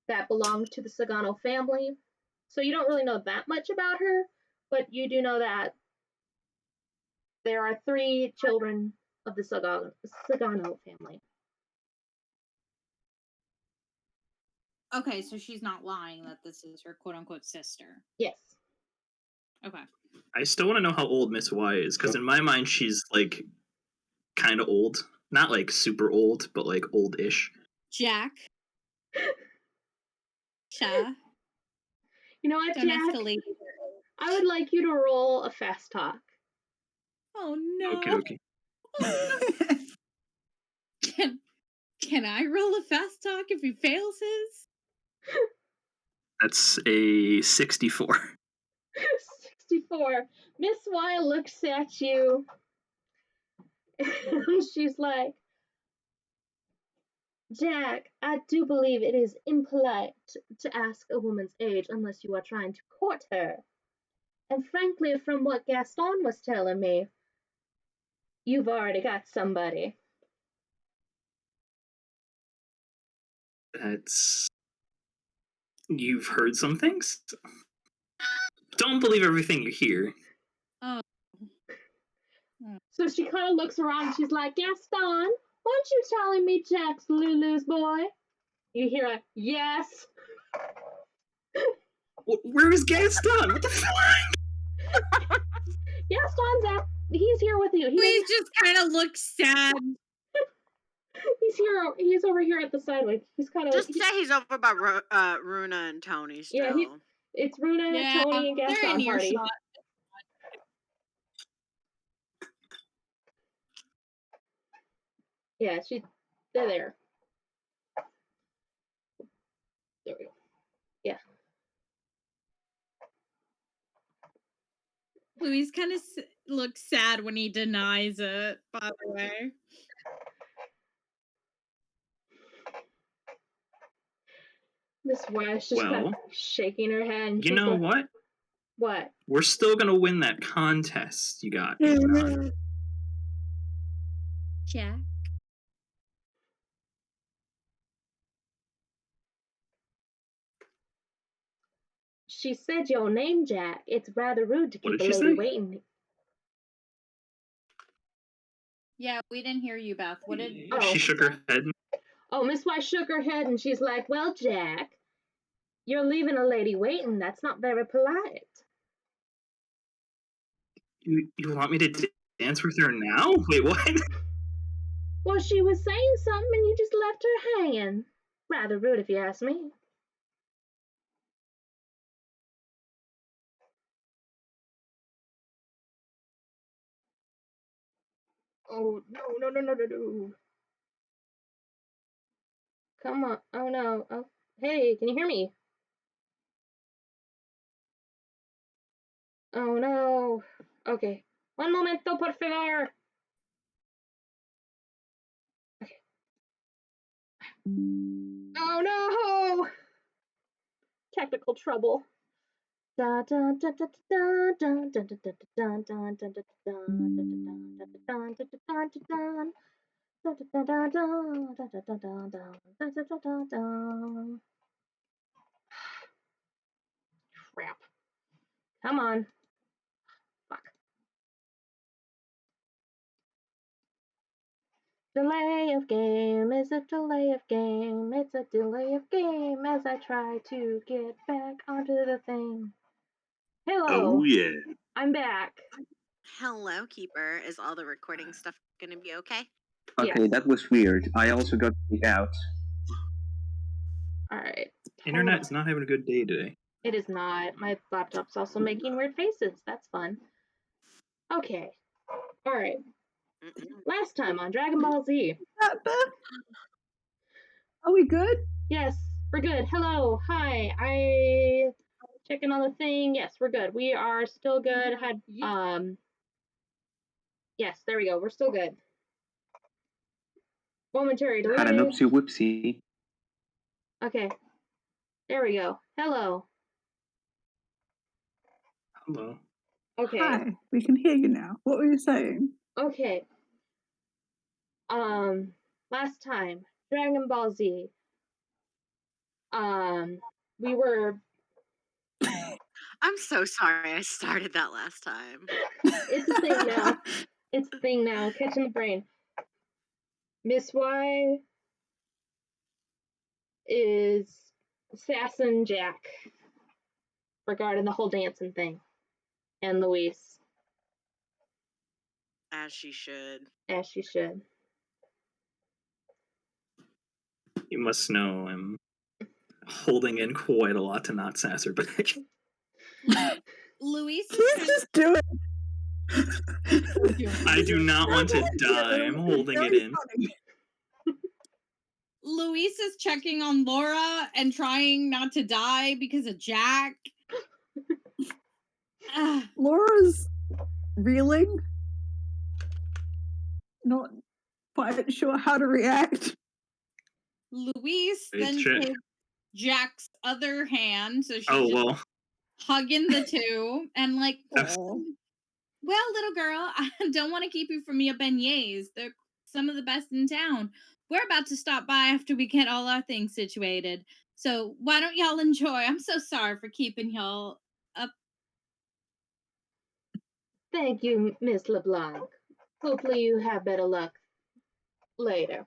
that belong to the Sagano family. So you don't really know that much about her, but you do know that there are 3 children of the Sagano family. Okay, so she's not lying that this is her quote-unquote sister. Yes. Okay. I still want to know how old Miss Y is, because in my mind she's like kind of old, not like super old, but like old-ish. Jack. Cha. You know what, Don't Jack? escalate. I would like you to roll a fast talk. Oh no. Okay. Oh, no. Can I roll a fast talk if he fails his? That's a 64. 64. Miss Y looks at you. She's like, Jack, I do believe it is impolite to ask a woman's age unless you are trying to court her. And frankly, from what Gaston was telling me, you've already got somebody. You've heard some things? Don't believe everything you hear. Oh. So she kind of looks around and she's like, Gaston, aren't you telling me Jack's Lulu's boy? You hear a yes. Where is Gaston? What the fuck? Gaston's out. He's here with you. Please just kind of look sad. He's here. He's over here at the sideway. He's kind of just say he's over by Runa and Tony still. Yeah, it's Runa, Tony, and Gaston party. Yeah, they're there. There we go. Yeah. Louise kind of looks sad when he denies it, by the way. Miss West just kind of shaking her head. And you know like, what? What? We're still gonna win that contest you got. Jack. She said your name, Jack. It's rather rude to keep a lady waiting. Yeah, we didn't hear you, Beth. What did... She shook her head. Oh, Miss White shook her head and she's like, well, Jack, you're leaving a lady waiting. That's not very polite. You want me to dance with her now? Wait, what? Well, she was saying something and you just left her hanging. Rather rude if you ask me. Oh, no. Come on. Oh, no. Oh, hey, can you hear me? Oh, no. Okay. Un momento, por favor. Okay. Oh, no. Technical trouble. Crap. Come on. Fuck. Delay of game is a delay of game. It's a delay of game as I try to get back onto the thing. Hello. Oh yeah. I'm back. Hello, Keeper. Is all the recording stuff gonna be okay? Okay, Yes. that was weird. I also got kicked out. Alright. Internet is not having a good day today. It is not. My laptop's also making weird faces. That's fun. Okay. Alright. Last time on Dragon Ball Z. That Beth? Are we good? Yes, we're good. Hello. Hi. I checking on the thing. Yes, we're good. We are still good. Yes, there we go. We're still good. Momentary delay. Had an oopsie whoopsie. Okay. There we go. Hello. Hello. Okay. Hi, we can hear you now. What were you saying? Okay. Last time, Dragon Ball Z. We were. I'm so sorry I started that last time. It's a thing now. It's a thing now. Catching the brain. Miss Y is sassing Jack regarding the whole dancing thing, and Louise, As she should. as she should. You must know I'm holding in quite a lot to not sass her back. Louise Please is just do it. I do not want to die. I'm holding it in. Louise is checking on Laura and trying not to die because of Jack. Laura's reeling. Not quite sure how to react. Louise Great then shit. takes Jack's other hand, so she's Oh, just well. hugging the two and like, That's- "Oh, well, little girl, I don't want to keep you from your beignets. They're some of the best in town. We're about to stop by after we get all our things situated. So why don't y'all enjoy? I'm so sorry for keeping y'all up." Thank you, Miss LeBlanc. Hopefully you have better luck later.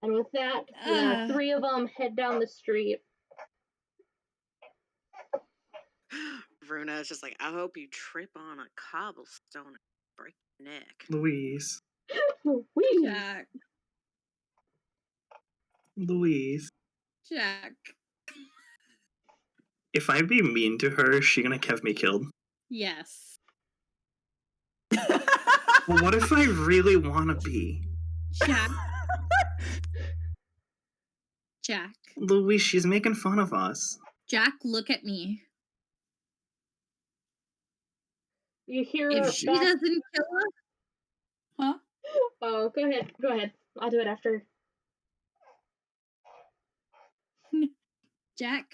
And with that, the three of them head down the street. Runa is just like, I hope you trip on a cobblestone and break your neck. Louise. Louise. Jack. Louise. Jack. If I be mean to her, is she gonna have me killed? Yes. Well, what if I really want to be? Jack. Jack. Louise, she's making fun of us. Jack, look at me. You hear If she doesn't kill us, huh? Oh, go ahead. Go ahead. I'll do it after. Jack,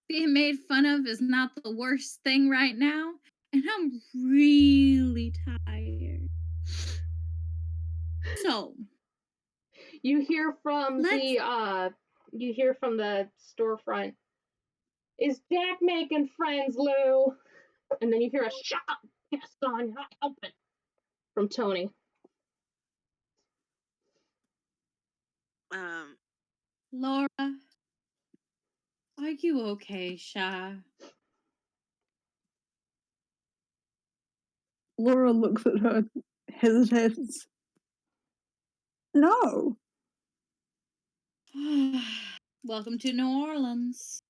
being made fun of is not the worst thing right now, and I'm really tired. So, you hear from the storefront. Is Jack making friends, Lou? And then you hear a shut up, Gaston, not helping from Tony. Laura, are you okay, Sha? Laura looks at her, hesitates. No. Welcome to New Orleans.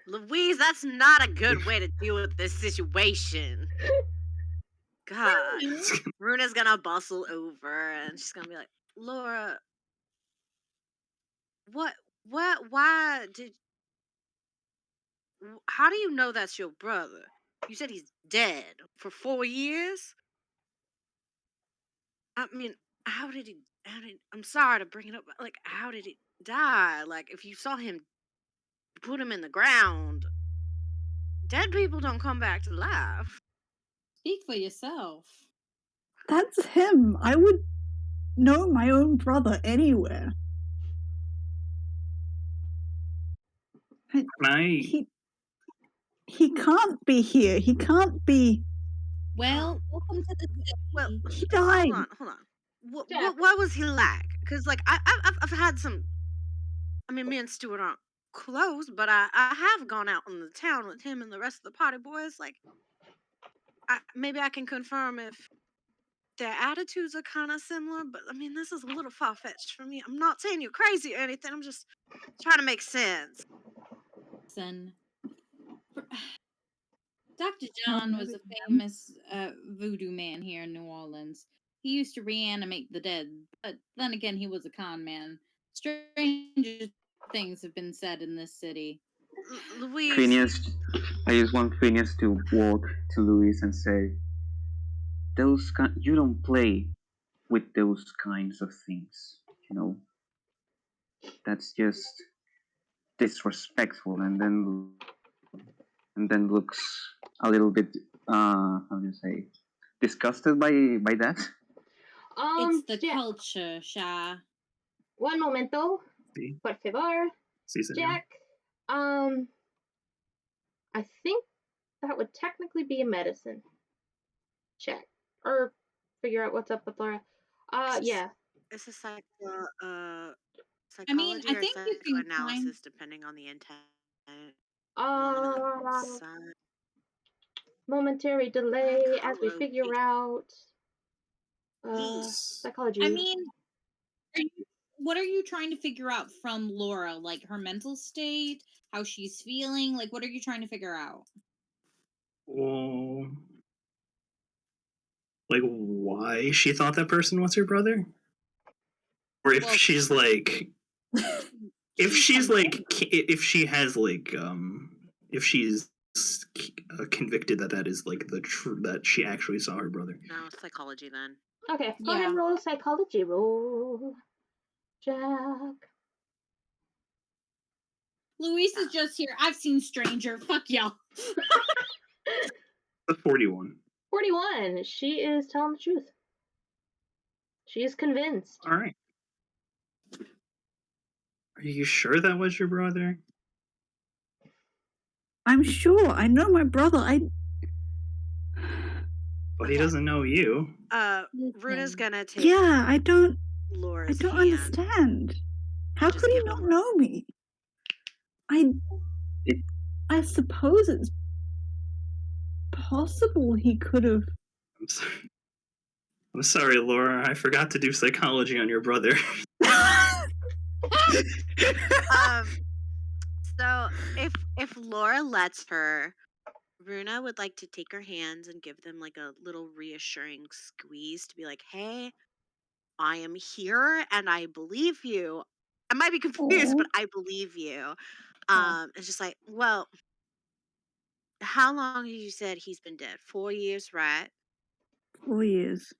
Louise, that's not a good way to deal with this situation. God. Runa's gonna bustle over and she's gonna be like, Laura, how do you know that's your brother? You said he's dead for 4 years? I mean, I'm sorry to bring it up, but like, how did he die? Like, if you saw him put him in the ground, dead people don't come back to life. Speak for yourself. That's him. I would know my own brother anywhere. He can't be here. He can't be Well, welcome to the Well, city. He died. hold on. Jack. What was he like? Because like I've had some. I mean, me and Stuart aren't close, but I have gone out in the town with him and the rest of the party boys. Like, maybe I can confirm if their attitudes are kind of similar. But I mean, this is a little far fetched for me. I'm not saying you're crazy or anything. I'm just trying to make sense. Son. Dr. John was a famous voodoo man here in New Orleans. He used to reanimate the dead, but then again, he was a con man. Stranger things have been said in this city. Louise. Phineas, I just want Phineas to walk to Louise and say, you don't play with those kinds of things, you know. That's just disrespectful, and then looks a little bit how do you say, disgusted by that. It's the Jack. culture, Sha. One momento, Sí. por favor. Sí, señor. Jack, I think that would technically be a medicine check, or figure out what's up with Laura. Yeah. It's a I psychology mean, I or think you can find. psychoanalysis, depending on the intent. Momentary delay as we Hello, figure Pete. out Yes. psychology. I mean, what are you trying to figure out from Laura? Like her mental state, how she's feeling? Like, what are you trying to figure out? Well, like why she thought that person was her brother, or if Well, she's like, if she's like, if she has like, if she's convicted that is like the true, that she actually saw her brother. No, psychology then. Okay, go ahead and roll a psychology roll, Jack. Louise is just here. I've seen Stranger. Fuck y'all. The 41. 41. She is telling the truth. She is convinced. All right. Are you sure that was your brother? I'm sure. I know my brother. But he doesn't know you. Runa's gonna take. Yeah, I don't Laura's hand. Understand. How could he not know me? I suppose it's possible he could have. I'm sorry, Laura. I forgot to do psychology on your brother. So if Laura lets her, Runa would like to take her hands and give them like a little reassuring squeeze to be like, "Hey, I am here and I believe you. I might be confused, but I believe you." It's just like, well, how long have you said he's been dead? 4 years, right? 4 years.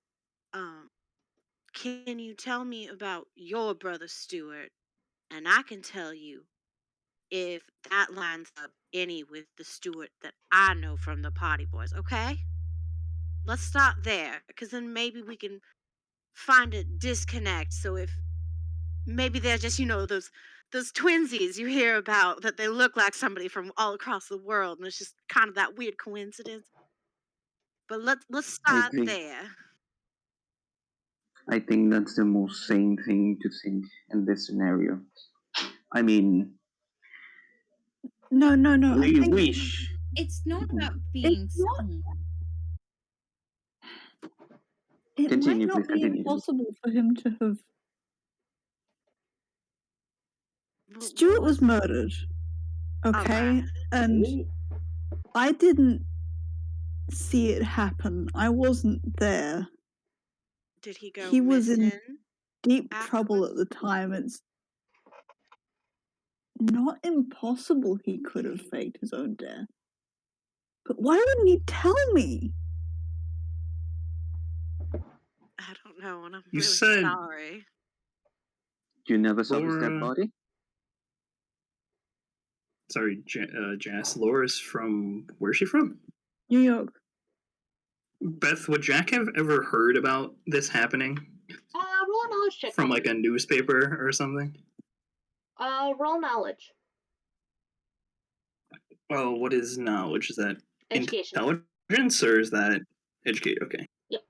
Can you tell me about your brother Stuart? And I can tell you if that lines up any with the Stuart that I know from the Party Boys, okay? Let's start there, because then maybe we can find a disconnect. So if maybe they're just, those twinsies you hear about that they look like somebody from all across the world, and it's just kind of that weird coincidence. But let's start there. I think that's the most sane thing to think in this scenario. I mean, no. We wish. It's not about being sane. It Continue, might not please be continue. impossible for him to have. Stuart was murdered. Okay, and I didn't see it happen. I wasn't there. Did he go He was in missing deep trouble at the time. It's not impossible he could have faked his own death. But why wouldn't he tell me? I don't know, and I'm You really said- sorry. You never saw his dead Laura- body? Sorry, Jess. Laura's from... Where's she from? New York. Beth, would Jack have ever heard about this happening? Roll knowledge check. From like a newspaper or something? Roll knowledge. Well, what is knowledge? Is that Education. intelligence, or is that Educate, okay. Yep.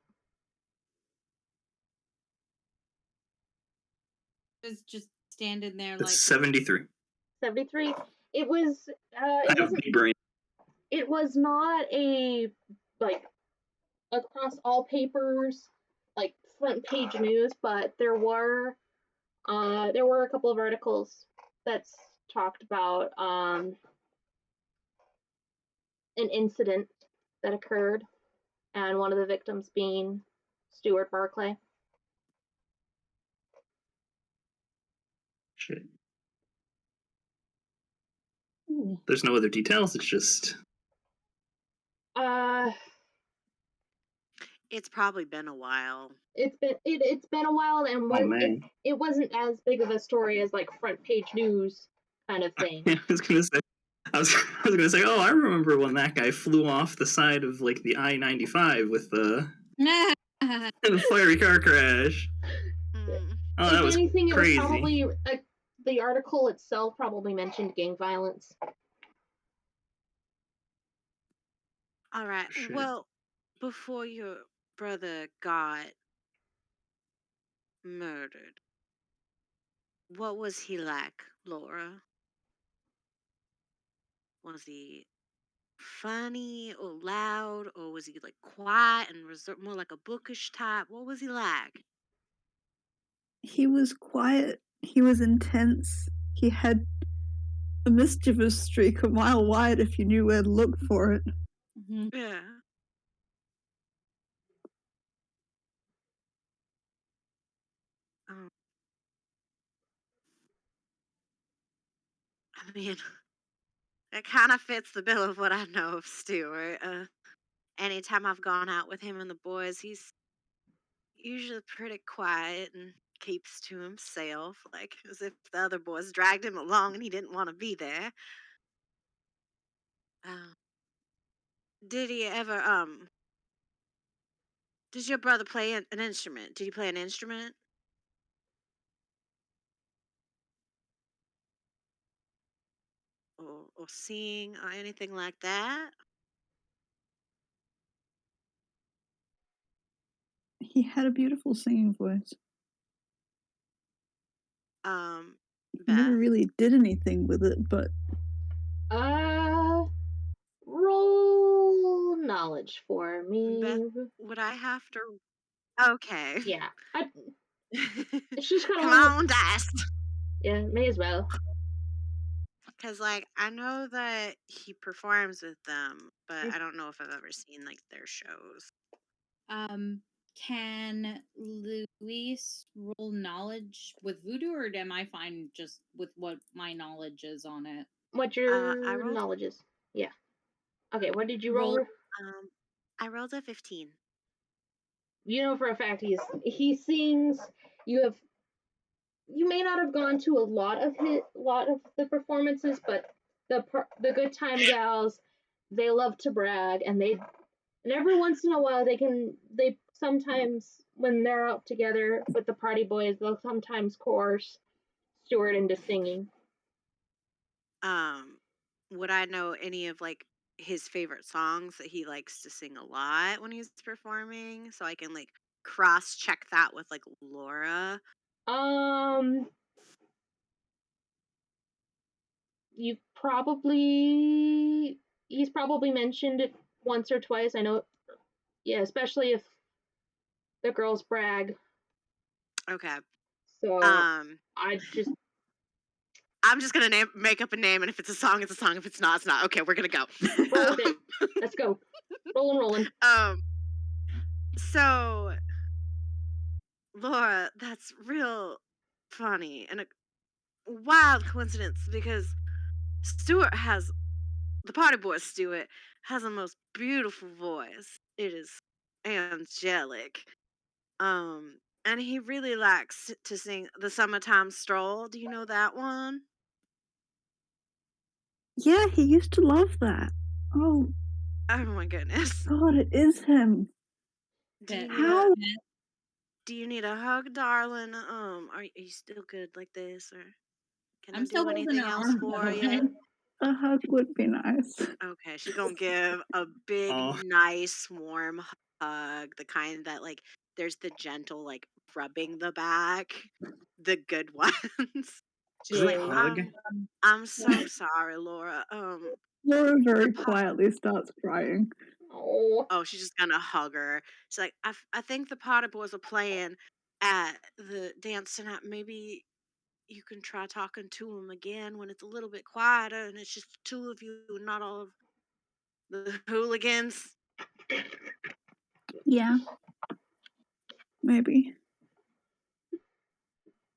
It was just standing there It's like 73. 73. It was. I It have wasn't. big brain. It was not a like across all papers, like front page news, but there were a couple of articles that's talked about an incident that occurred, and one of the victims being Stuart Barclay. Shit. There's no other details. It's just It's probably been a while. It's been a while, and it wasn't as big of a story as like front page news kind of thing. I was gonna say, oh, I remember when that guy flew off the side of like the I-95 with the fiery car crash. Oh, that was anything, crazy. It was probably the article itself probably mentioned gang violence. All right. Shit. Well, before your brother got murdered, what was he like, Laura? Was he funny or loud, or was he like quiet and reserved, more like a bookish type? What was he like? He was quiet. He was intense. He had a mischievous streak a mile wide if you knew where to look for it. Mm-hmm. Yeah. I mean, it kind of fits the bill of what I know of Stuart. Anytime I've gone out with him and the boys, he's usually pretty quiet and keeps to himself, like as if the other boys dragged him along and he didn't want to be there. Did he ever Did your brother play an instrument? Did he play an instrument? Or sing or anything like that? He had a beautiful singing voice. He never Beth? really did anything with it, but Roll knowledge for me. Beth, would I have to? Okay. Yeah. She's kind of Come on, dice. Yeah, may as well. Because, like, I know that he performs with them, but I don't know if I've ever seen, like, their shows. Can Louise roll knowledge with voodoo, or am I fine just with what my knowledge is on it? What your knowledge is? Yeah. Okay, what did you roll? I rolled a 15. You know for a fact he sings. You may not have gone to a lot of the performances, but the Good Time Gals, they love to brag, and every once in a while they sometimes, when they're out together with the party boys, they'll sometimes coerce Stuart into singing. Would I know any of like his favorite songs that he likes to sing a lot when he's performing, so I can like cross check that with like Laura? He's probably mentioned it once or twice. I know. Yeah, especially if the girls brag. Okay. So I'm just gonna make up a name, and if it's a song, it's a song. If it's not, it's not. Okay, we're gonna go. Roll with it. Let's go. Rolling. So, Laura, that's real funny and a wild coincidence because the party boy Stuart has the most beautiful voice. It is angelic. And he really likes to sing the Summertime Stroll. Do you know that one? yeah, he used to love that. Oh my goodness. God, it is him. Do you need a hug, darling? Are you still good like this, or can I do anything else for you? A hug would be nice. Okay, she's gonna give a big, nice, warm hug, the kind that like there's the gentle like rubbing the back, the good ones. She's like, Jay. Hug. I'm so sorry, Laura. Laura very po- quietly starts crying. Oh. she's just gonna hug her. She's like, I think the Potter Boys are playing at the dance tonight. Maybe you can try talking to them again when it's a little bit quieter and it's just the two of you and not all of the hooligans. Yeah. Maybe.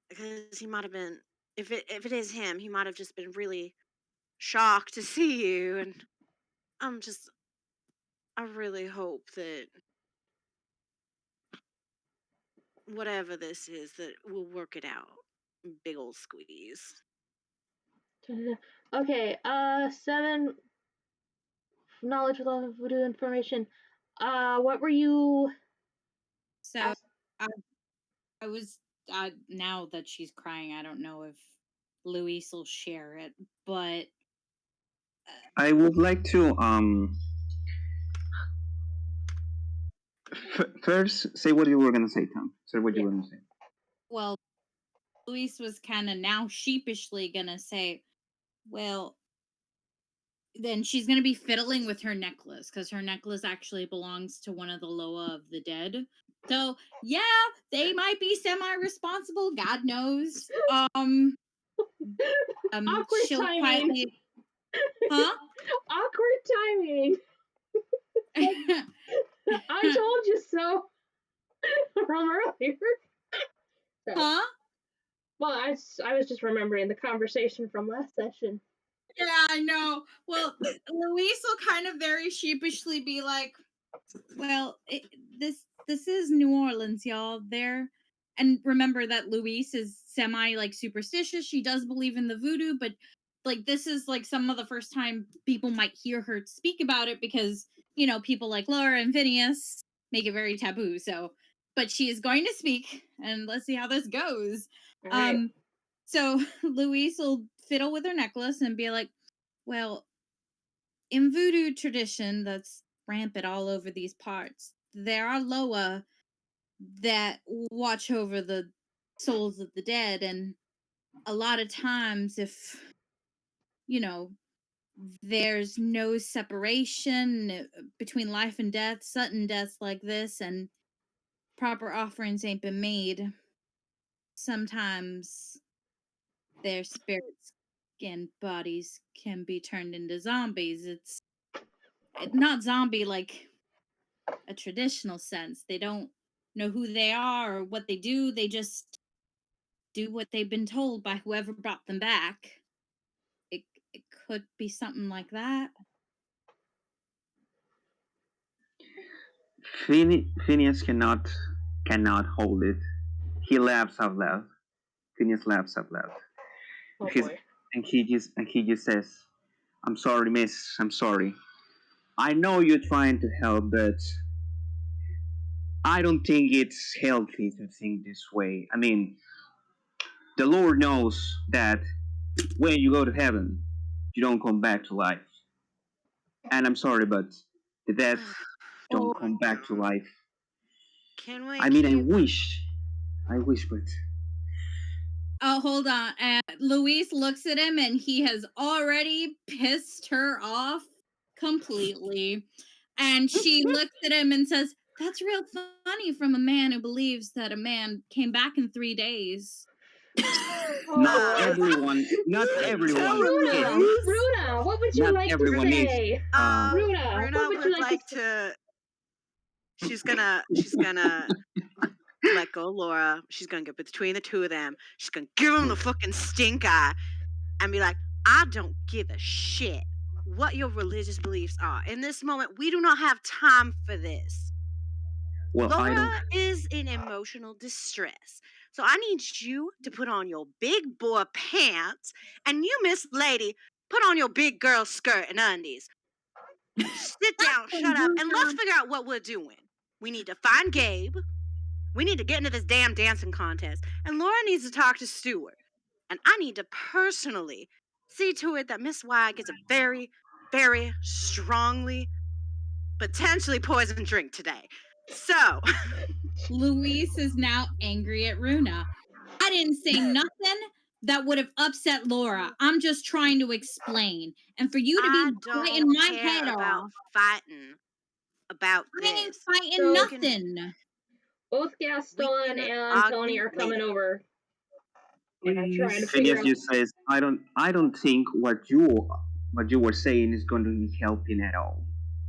Because he might have been, if it is him, he might have just been really shocked to see you. And I really hope that whatever this is, that we'll work it out. Big old squeeze. Okay, 7 knowledge with all of voodoo information. What were you? So I was now that she's crying, I don't know if Louise will share it, but I would like to first say what you were gonna say, Tom. Say what you were gonna say. well, Louise was kind of now sheepishly gonna say, well, then she's gonna be fiddling with her necklace because her necklace actually belongs to one of the Loa of the dead. So yeah, they might be semi-responsible. God knows. Awkward She'll timing. quietly, huh? Awkward timing. I told you so. From earlier. So, Huh? well, I was just remembering the conversation from last session. Yeah, I know. Well, Louise will kind of very sheepishly be like, "Well, this is New Orleans, y'all. There." And remember that Louise is semi like superstitious. She does believe in the voodoo, but like this is like some of the first time people might hear her speak about it because people like Laura and Phineas make it very taboo. So, but she is going to speak, and let's see how this goes. All right. So Louise will fiddle with her necklace and be like, well, in voodoo tradition that's rampant all over these parts, there are Loa that watch over the souls of the dead. And a lot of times, if, there's no separation between life and death, sudden deaths like this, and proper offerings ain't been made, sometimes their spirits and bodies can be turned into zombies. It's not zombie like a traditional sense. They don't know who they are or what they do. They just do what they've been told by whoever brought them back. It could be something like that. Phineas cannot hold it. He laughs out loud. Phineas laughs out loud. Oh He's- boy. and he just says, "I'm sorry, miss. I'm sorry. I know you're trying to help, but I don't think it's healthy to think this way. I mean, the Lord knows that when you go to heaven, you don't come back to life. And I'm sorry, but the dead don't come back to life. Can we? I mean, I wish, but Oh, hold on. Luis looks at him and he has already pissed her off completely. And she looks at him and says, "That's real funny from a man who believes that a man came back in 3 days." not everyone. Runa, what would you Not like to everyone needs, say? Runa, what would you like to say? She's gonna let go of Laura. She's gonna get between the two of them. She's gonna give them the fucking stink eye and be like, I don't give a shit what your religious beliefs are. In this moment, we do not have time for this. Well, Laura is in emotional distress. So I need you to put on your big boy pants, and you, Miss Lady, put on your big girl skirt and undies. Sit down, shut up, and let's figure out what we're doing. We need to find Gabe. We need to get into this damn dancing contest. And Laura needs to talk to Stuart. And I need to personally see to it that Miss Y gets a very, very strongly, potentially poisoned drink today. So, Louise is now angry at Runa. I didn't say nothing that would have upset Laura. I'm just trying to explain. And for you to I be biting don't my care head about off, fighting about I ain't this. fighting So- nothing. Both Gaston can and Tony argue are coming later. over. And I'm trying to figure Phineas out. just says, I don't think what you were saying is going to be helping at all.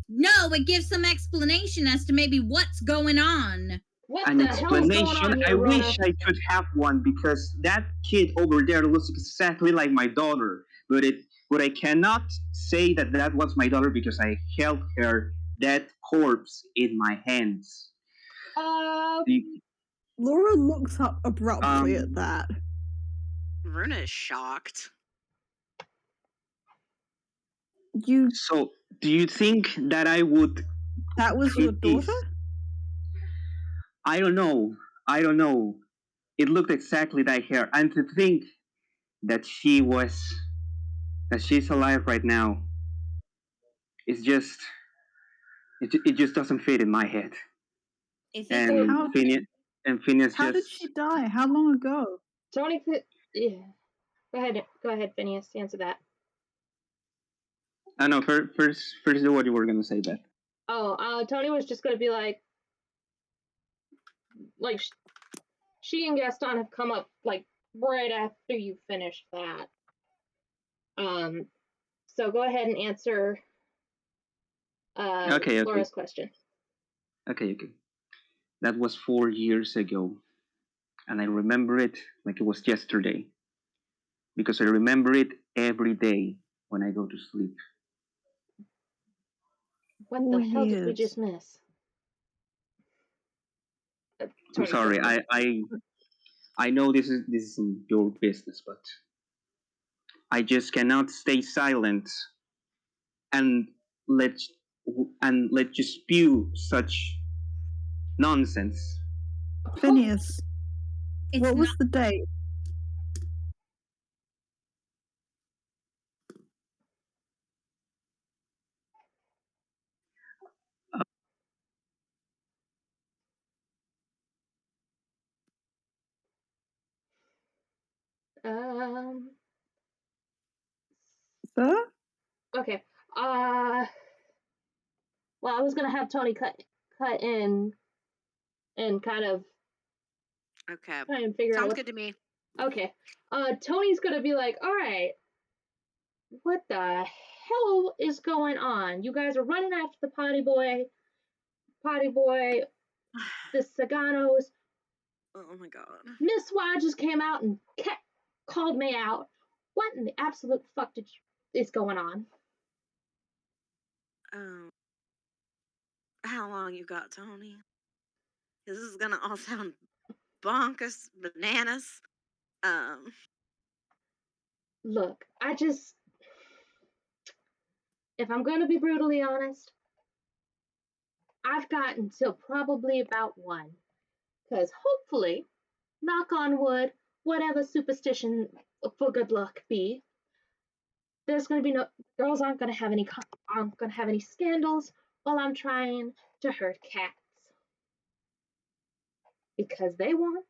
No, it gives some explanation as to maybe what's going on. What An the hell's going explanation? on I here, Runa? wish I could have one because that kid over there looks exactly like my daughter. But I cannot say that was my daughter because I held her dead corpse in my hands. Laura looks up abruptly at Um, that. Runa is shocked. You So, do you think that I would? that was your treat this- daughter? I don't know. It looked exactly like her, and to think that she's alive right now. It's just it just doesn't fit in my head. If And How- Phineas How did just she die? How long ago? Tony could. Yeah. Go ahead, Phineas. Answer that. I know. First do what you were gonna say, Beth. Oh, Tony was just gonna be like she and Gaston have come up like right after you finished that. So go ahead and answer Okay. Laura's question. Okay. That was 4 years ago, and I remember it like it was yesterday, because I remember it every day when I go to sleep. What 4 the hell did we years. just miss? I'm Tony, sorry. go ahead. I know this isn't your business, but I just cannot stay silent and let you spew such nonsense. Phineas, it's what was not the date? Sir? Okay. Well, I was gonna have Tony cut in and kind of Okay. try and figure out Sounds what. good to me. Okay. Tony's gonna be like, all right, what the hell is going on? You guys are running after the potty boy, the Saganos. Oh my god. Miss Y just came out and called me out. What in the absolute fuck is going on? How long you got, Tony? This is gonna all sound bonkers, bananas. Look, if I'm going to be brutally honest, I've got until probably about 1. Because hopefully, knock on wood, whatever superstition for good luck be, there's going to be girls aren't going to have any scandals while I'm trying to herd cats. Because they want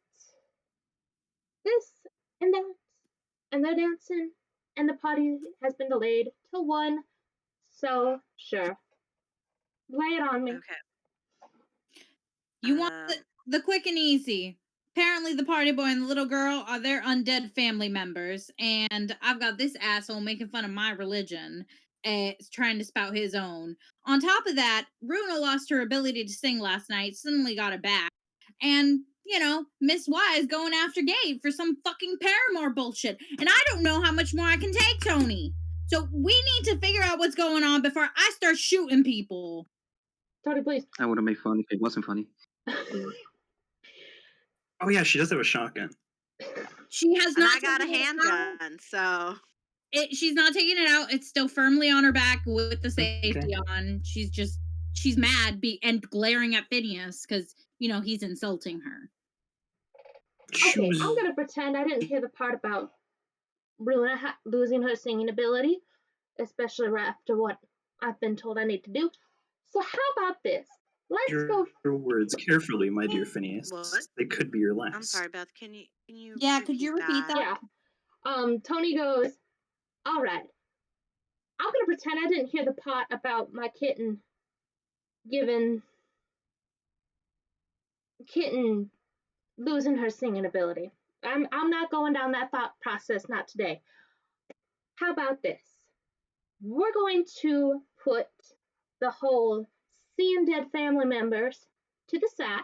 this and that, and they're dancing, and the party has been delayed till 1. So, sure. Lay it on me. Okay. you want the quick and easy. Apparently the party boy and the little girl are their undead family members, and I've got this asshole making fun of my religion, trying to spout his own. On top of that, Runa lost her ability to sing last night, suddenly got it back, and Miss Y is going after Gabe for some fucking Paramore bullshit, and I don't know how much more I can take, Tony. So we need to figure out what's going on before I start shooting people. Tony, please. I would have made fun if it wasn't funny. Oh yeah, she does have a shotgun. She has And not. I got a taken it out. handgun, so She's not taking it out. It's still firmly on her back with the safety on. She's mad and glaring at Phineas because he's insulting her. Okay, I'm gonna pretend I didn't hear the part about Runa losing her singing ability, especially right after what I've been told I need to do. So how about this? Let's Your go. words carefully, my dear Phineas. What? They could be your last. I'm sorry, Beth. Can you? Yeah, could you repeat that? Yeah. Tony goes, all right. I'm going to pretend I didn't hear the part about my kitten losing her singing ability. I'm not going down that thought process, not today. How about this? We're going to put the whole seeing dead family members to the side.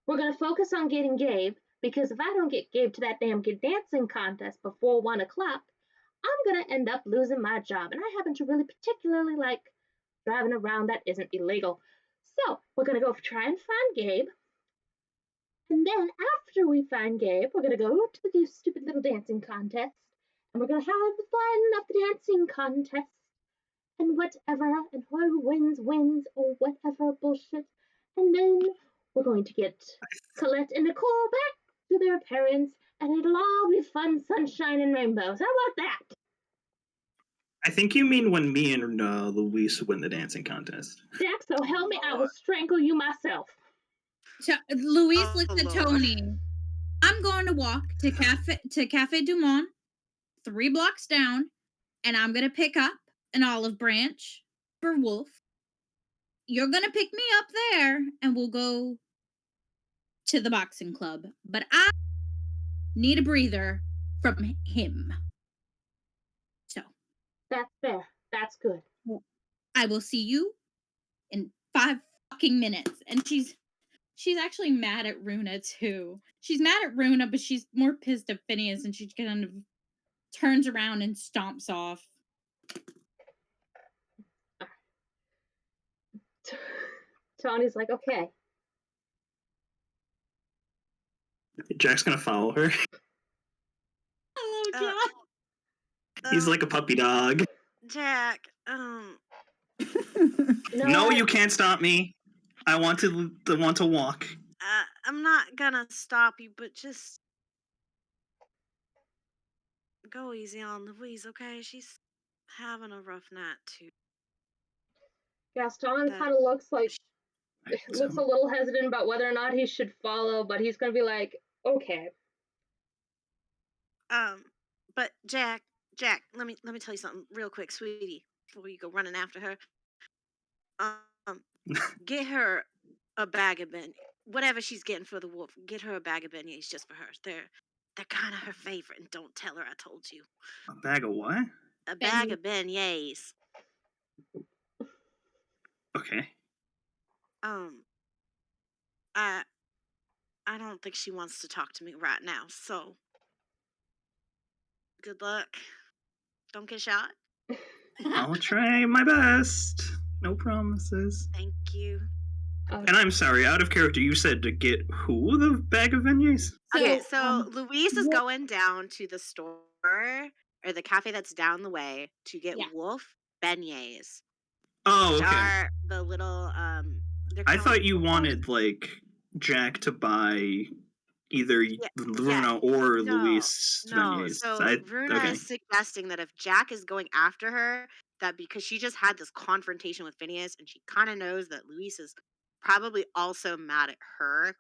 We're going to focus on getting Gabe, because if I don't get Gabe to that damn dancing contest before 1 o'clock, I'm going to end up losing my job. And I happen to really particularly like driving around that isn't illegal. So we're going to go try and find Gabe. And then after we find Gabe, we're going to go to the stupid little dancing contest. And we're going to have the fun of the dancing contest. And whatever, and whoever wins, wins, or whatever bullshit. And then we're going to get Colette and Nicole back to their parents. And it'll all be fun, sunshine, and rainbows. How about that? I think you mean when me and Louise win the dancing contest. Jack, so help me, I will strangle you myself. Louise looks at Tony. I'm going to walk to Cafe Du Monde, 3 blocks down, and I'm going to pick up an olive branch for Wolf. You're going to pick me up there, and we'll go to the boxing club. But I need a breather from him. So. That's fair. That's good. I will see you in 5 fucking minutes. And she's actually mad at Runa, too. She's mad at Runa, but she's more pissed at Phineas, and she kind of turns around and stomps off. Tony's like, okay. Jack's gonna follow her. Hello, Jack. He's like a puppy dog. Jack, No, you can't stop me. I want to walk. I'm not gonna stop you, but just go easy on Louise, okay? She's having a rough night too. Gaston kind of looks a little hesitant about whether or not he should follow, but he's gonna be like, okay. But Jack, let me tell you something real quick, sweetie, before you go running after her. Get her a bag of beignets. Whatever she's getting for the wolf, get her a bag of beignets just for her. They're kind of her favorite, and don't tell her I told you. A bag of what? A bag of beignets. Okay. I don't think she wants to talk to me right now, so good luck. Don't get shot. I'll try my best. No promises. Thank you. And I'm sorry, out of character, you said to get who the bag of beignets? Okay, so Louise is going down to the store or the cafe that's down the way to get Wolf beignets. Oh, which okay. are the little I thought you wanted like Jack to buy either Runa or Louise beignets. So Runa is suggesting that if Jack is going after her, that because she just had this confrontation with Phineas and she kind of knows that Louise is probably also mad at her,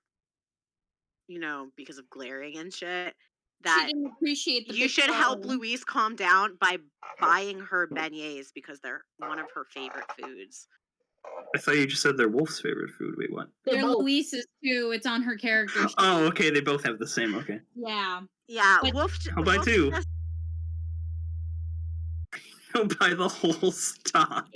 because of glaring and shit, that she didn't appreciate you should help Louise calm down by buying her beignets because they're one of her favorite foods. I thought you just said they're Wolf's favorite food. Wait, what? They're Louise's too. It's on her character sheet. Oh, okay. They both have the same. Okay. Yeah. Yeah. Wolf. I'll buy 2. He'll buy the whole stock.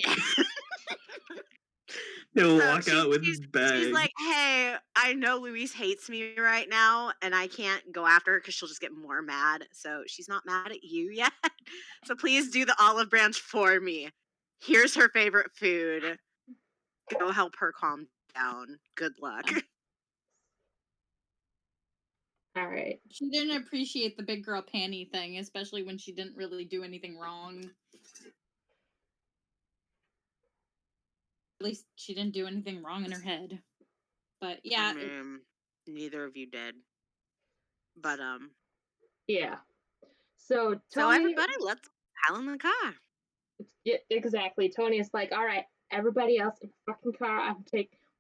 He'll walk out with his bag. She's like, hey, I know Louise hates me right now, and I can't go after her because she'll just get more mad. So she's not mad at you yet. So please do the olive branch for me. Here's her favorite food. Go help her calm down. Good luck. All right. She didn't appreciate the big girl panty thing, especially when she didn't really do anything wrong. At least she didn't do anything wrong in her head. But yeah. Neither of you did. But yeah. So everybody, let's pile in the car. Yeah, exactly. Tony is like, all right, everybody else in the fucking car.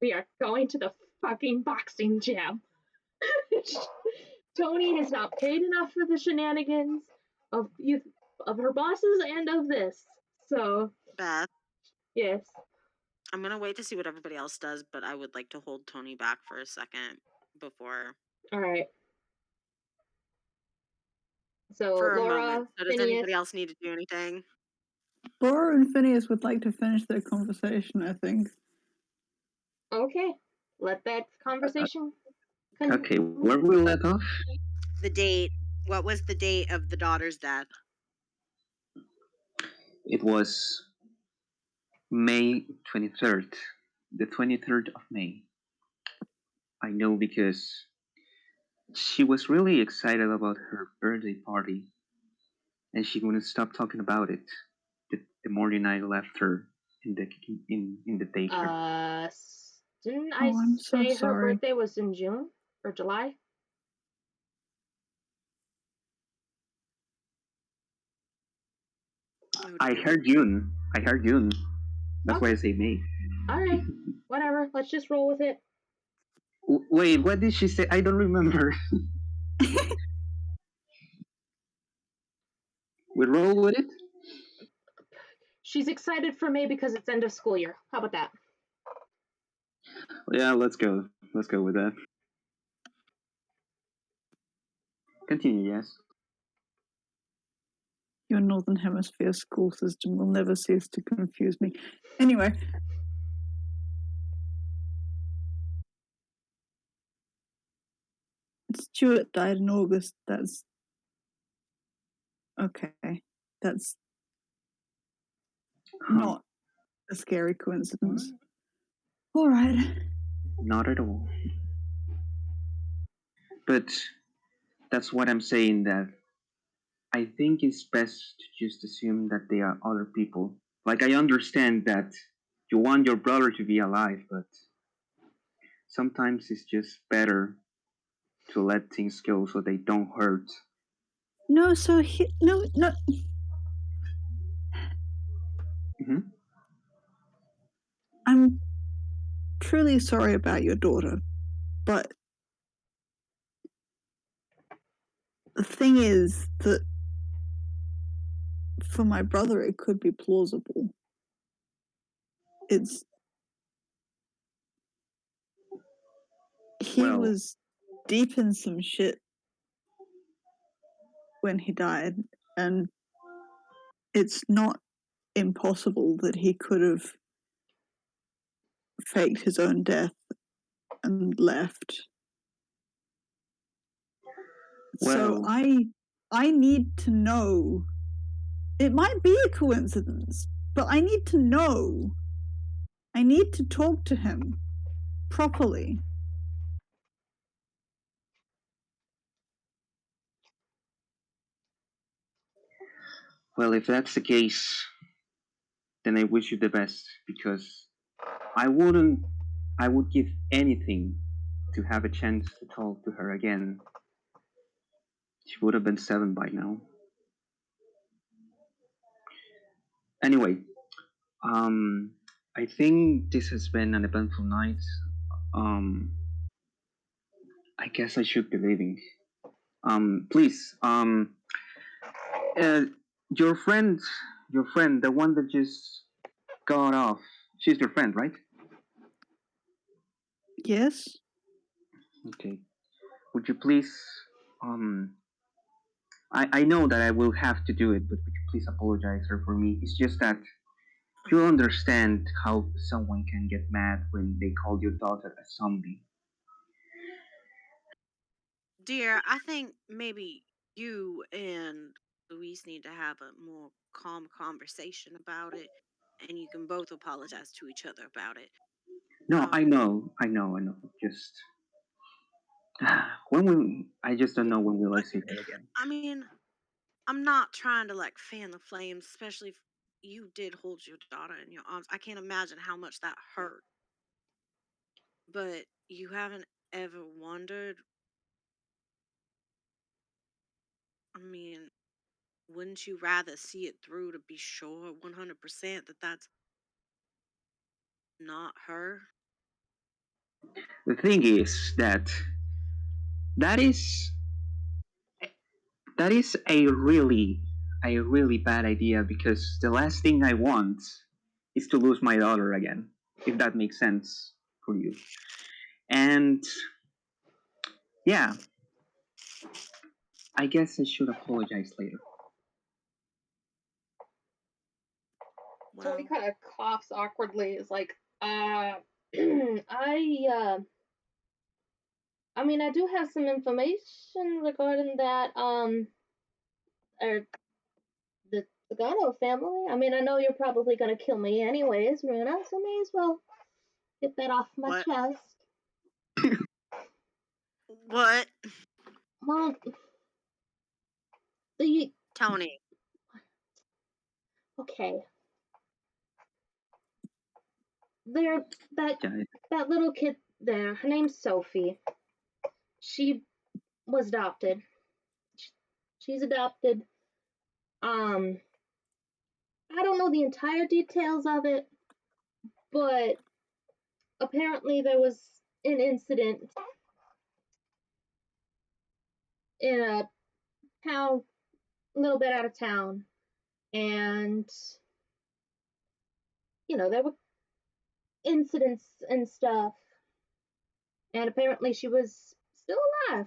We are going to the fucking boxing gym. Tony has not paid enough for the shenanigans of her bosses and of this. So, Beth, yes. I'm gonna wait to see what everybody else does, but I would like to hold Tony back for a second before. All right. So, For a Laura, moment. So does Phineas. anybody else need to do anything? Laura and Phineas would like to finish their conversation, I think. Okay. Let that conversation Okay, where we let off? The date. What was the date of the daughter's death? It was May 23rd. The 23rd of May. I know because she was really excited about her birthday party, and she wouldn't stop talking about it the morning I left her in the daycare. Didn't I Oh, I'm so say her sorry. birthday was in June or July? I heard June. That's why I say May. All right. Whatever. Let's just roll with it. Wait, what did she say? I don't remember. We roll with it? She's excited for May because it's end of school year. How about that? Yeah, let's go. Let's go with that. Continue, yes. Your Northern Hemisphere school system will never cease to confuse me. Anyway. Stuart died in August. That's okay. That's not a scary coincidence. All right. Not at all. But that's what I'm saying, that I think it's best to just assume that they are other people. Like, I understand that you want your brother to be alive, but sometimes it's just better to let things go so they don't hurt. No, so no. Mm-hmm. I'm truly sorry about your daughter, but the thing is that for my brother, it could be plausible. He was deep in some shit when he died, and it's not impossible that he could have faked his own death and left. So I need to know. It might be a coincidence, but I need to know. I need to talk to him properly. Well, if that's the case, then I wish you the best, because I would give anything to have a chance to talk to her again. She would have been 7 by now. Anyway, I think this has been an eventful night. I guess I should be leaving. Please, your friend, the one that just got off, she's your friend, right? Yes. Okay. Would you please, I know that I will have to do it, but would you please apologize her for me? It's just that you understand how someone can get mad when they call your daughter a zombie. Dear, I think maybe you and Louise need to have a more calm conversation about it, and you can both apologize to each other about it. No, I know. Just I just don't know when we'll see her again. I mean, I'm not trying to like fan the flames, especially if you did hold your daughter in your arms. I can't imagine how much that hurt. But you haven't ever wondered, I mean, wouldn't you rather see it through to be sure 100% that that's not her? The thing is that that is that is a really bad idea, because the last thing I want is to lose my daughter again, if that makes sense for you. And yeah, I guess I should apologize later. Tony kind of coughs awkwardly. Is like, I mean, I do have some information regarding that, or the Sagano family. I mean, I know you're probably gonna kill me anyways, Runa, so may as well get that off my What? chest. What? Well, Tony. Okay. There, that little kid there, her name's Sophie. She was adopted. She's adopted. I don't know the entire details of it, but apparently there was an incident in a town, a little bit out of town, and there were incidents and stuff, and apparently she was still alive.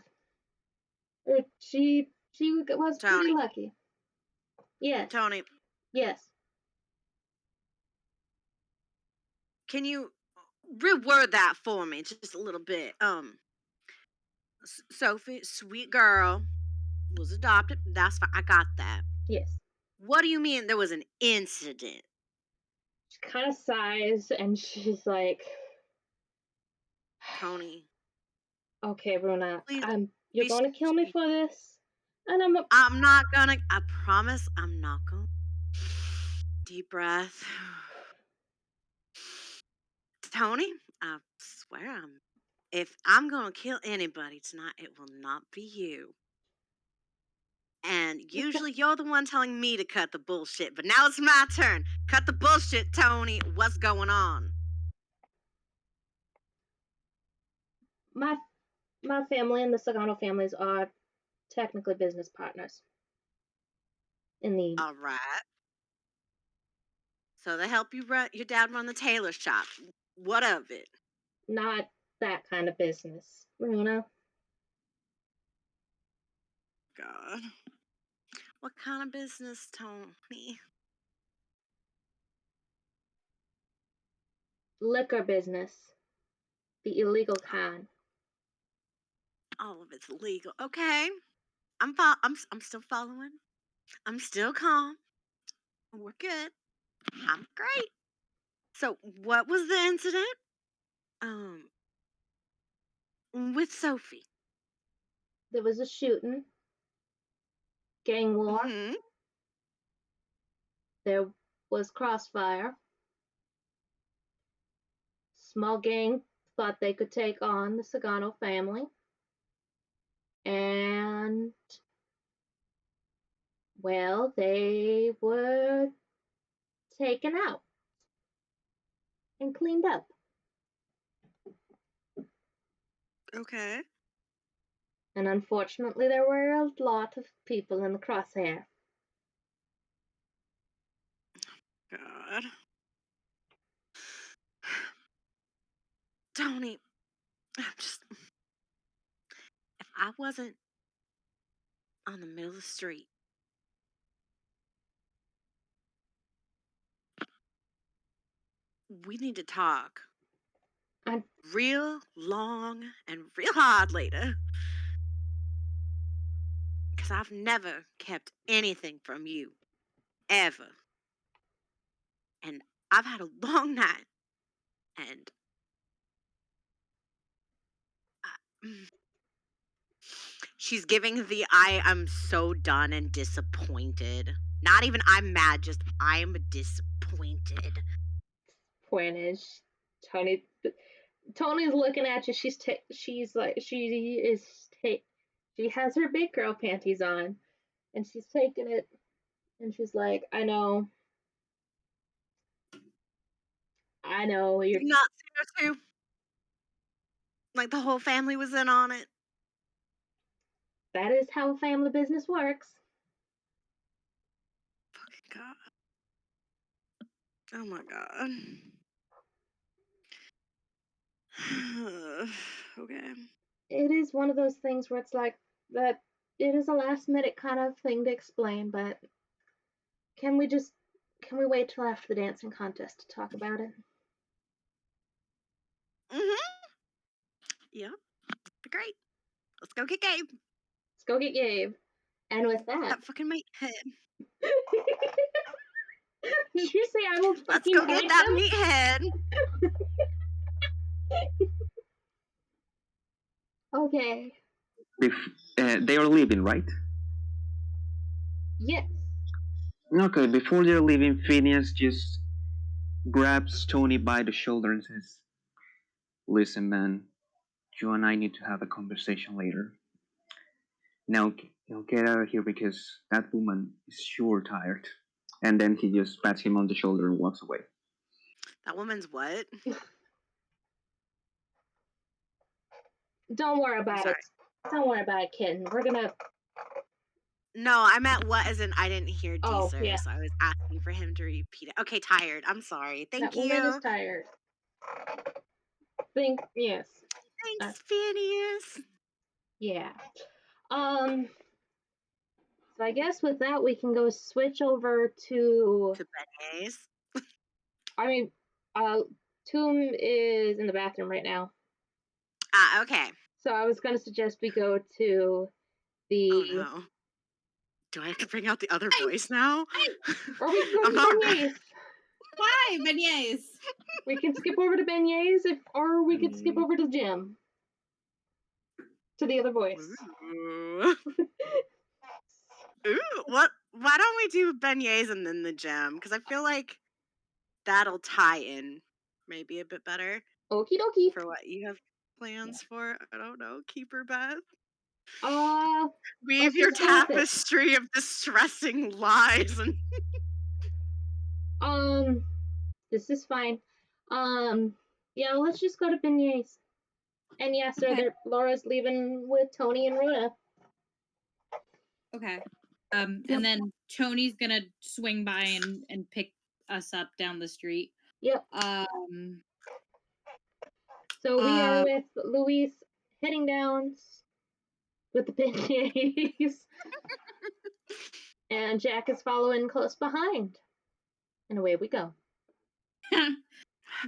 She was Tony. pretty lucky. Yes. Tony. Yes. Can you reword that for me just a little bit? Sophie, sweet girl, was adopted. That's fine. I got that. Yes. What do you mean there was an incident? She kind of sighs and she's like, Tony. Okay, Runa, Please, you're going to kill me for this? And I'm not gonna, I promise I'm not gonna. Deep breath. Tony, I swear if I'm gonna kill anybody tonight, it will not be you. And usually you're the one telling me to cut the bullshit, but now it's my turn. Cut the bullshit, Tony. What's going on? My family and the Sagano families are technically business partners. All right. So they help you your dad run the tailor shop. What of it? Not that kind of business, Runa. God. What kind of business, Tony? Liquor business. The illegal kind. All of it's illegal. Okay. I'm still following. I'm still calm. We're good. I'm great. So what was the incident? With Sophie. There was a shooting. Gang war. Mm-hmm. There was crossfire. Small gang thought they could take on the Sagano family. And, well, they were taken out and cleaned up. Okay. And unfortunately, there were a lot of people in the crosshair. God. Tony, if I wasn't on the middle of the street, we need to talk. Real long and real hard later. Because I've never kept anything from you. Ever. And I've had a long night. And she's giving the I'm so done and disappointed. Not even I'm mad, just I'm disappointed. Tony's looking at you. She has her big girl panties on, and she's taking it, and she's like, I know you're not scared too. Like the whole family was in on it. That is how family business works. Fucking God. Oh my God. Okay. It is one of those things where it's like that. It is a last minute kind of thing to explain, but can we wait till after the dancing contest to talk about it? Yeah. Great. Let's go get Gabe. Let's go get Gabe. And with that fucking meathead. Did you say I will Let's fucking go get fight that him? meathead. Okay. They are leaving, right? Yes. Okay, before they're leaving, Phineas just grabs Tony by the shoulder and says, "Listen, man, you and I need to have a conversation later. Now, get out of here because that woman is sure tired." And then he just pats him on the shoulder and walks away. That woman's what? Don't worry about it. Don't worry about it, kid. We're gonna... No, I meant what as in I didn't hear D Ser, yeah. so I was asking for him to repeat it. Okay, tired. I'm sorry. Thank that you. That woman is tired. Yes. Thanks, Phineas. Yeah. So I guess with that we can go switch over to beignets. I mean, Tomb is in the bathroom right now. Okay. So I was gonna suggest we go to the... Oh no. Do I have to bring out the other voice now? Or we can go to beignets. Why beignets? We can skip over to beignets, or we could skip over to the gym. To the other voice. Ooh. Ooh, what? Why don't we do beignets and then the gym? Because I feel like that'll tie in maybe a bit better. Okie dokie. For what you have plans for. I don't know. Keeper Beth. Weave your tapestry of distressing lies and this is fine. Yeah, let's just go to beignets. And yes, Okay. Laura's leaving with Tony and Runa. Okay. And then Tony's gonna swing by and pick us up down the street. Yep. So we are with Louise heading down with the beignets. And Jack is following close behind. And away we go.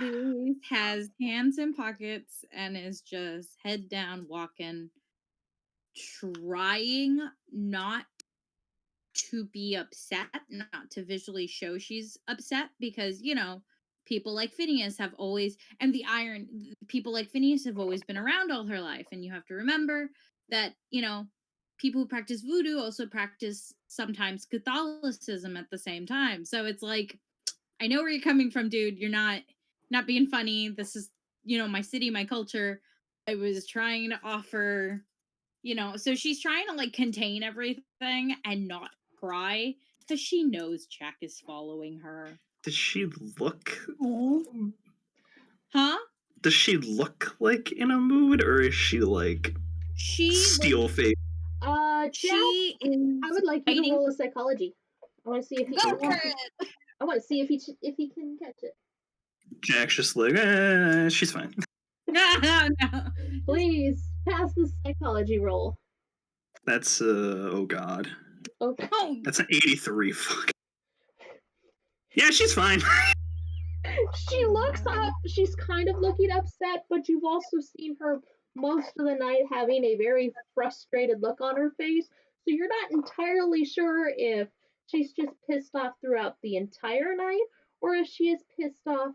Louise has hands in pockets and is just head down walking, trying not to be upset, not to visually show she's upset, because, you know, people like Phineas have always, and people like Phineas have always been around all her life. And you have to remember that, you know, people who practice voodoo also practice sometimes Catholicism at the same time. So it's like, I know where you're coming from, dude. You're not being funny. This is, you know, my city, my culture. I was trying to offer, you know, so she's trying to like contain everything and not cry because she knows Jack is following her. Does she look? Huh? Does she look like in a mood, or is she like steel face? Jack, I would like you to roll a psychology. I want to see if he can. I want to see if he can catch it. Jack's just like, she's fine. No. Please pass the psychology roll. That's oh god. Okay. That's an 83. Fuck. Yeah, she's fine. She looks up. She's kind of looking upset, but you've also seen her most of the night having a very frustrated look on her face. So you're not entirely sure if she's just pissed off throughout the entire night or if she is pissed off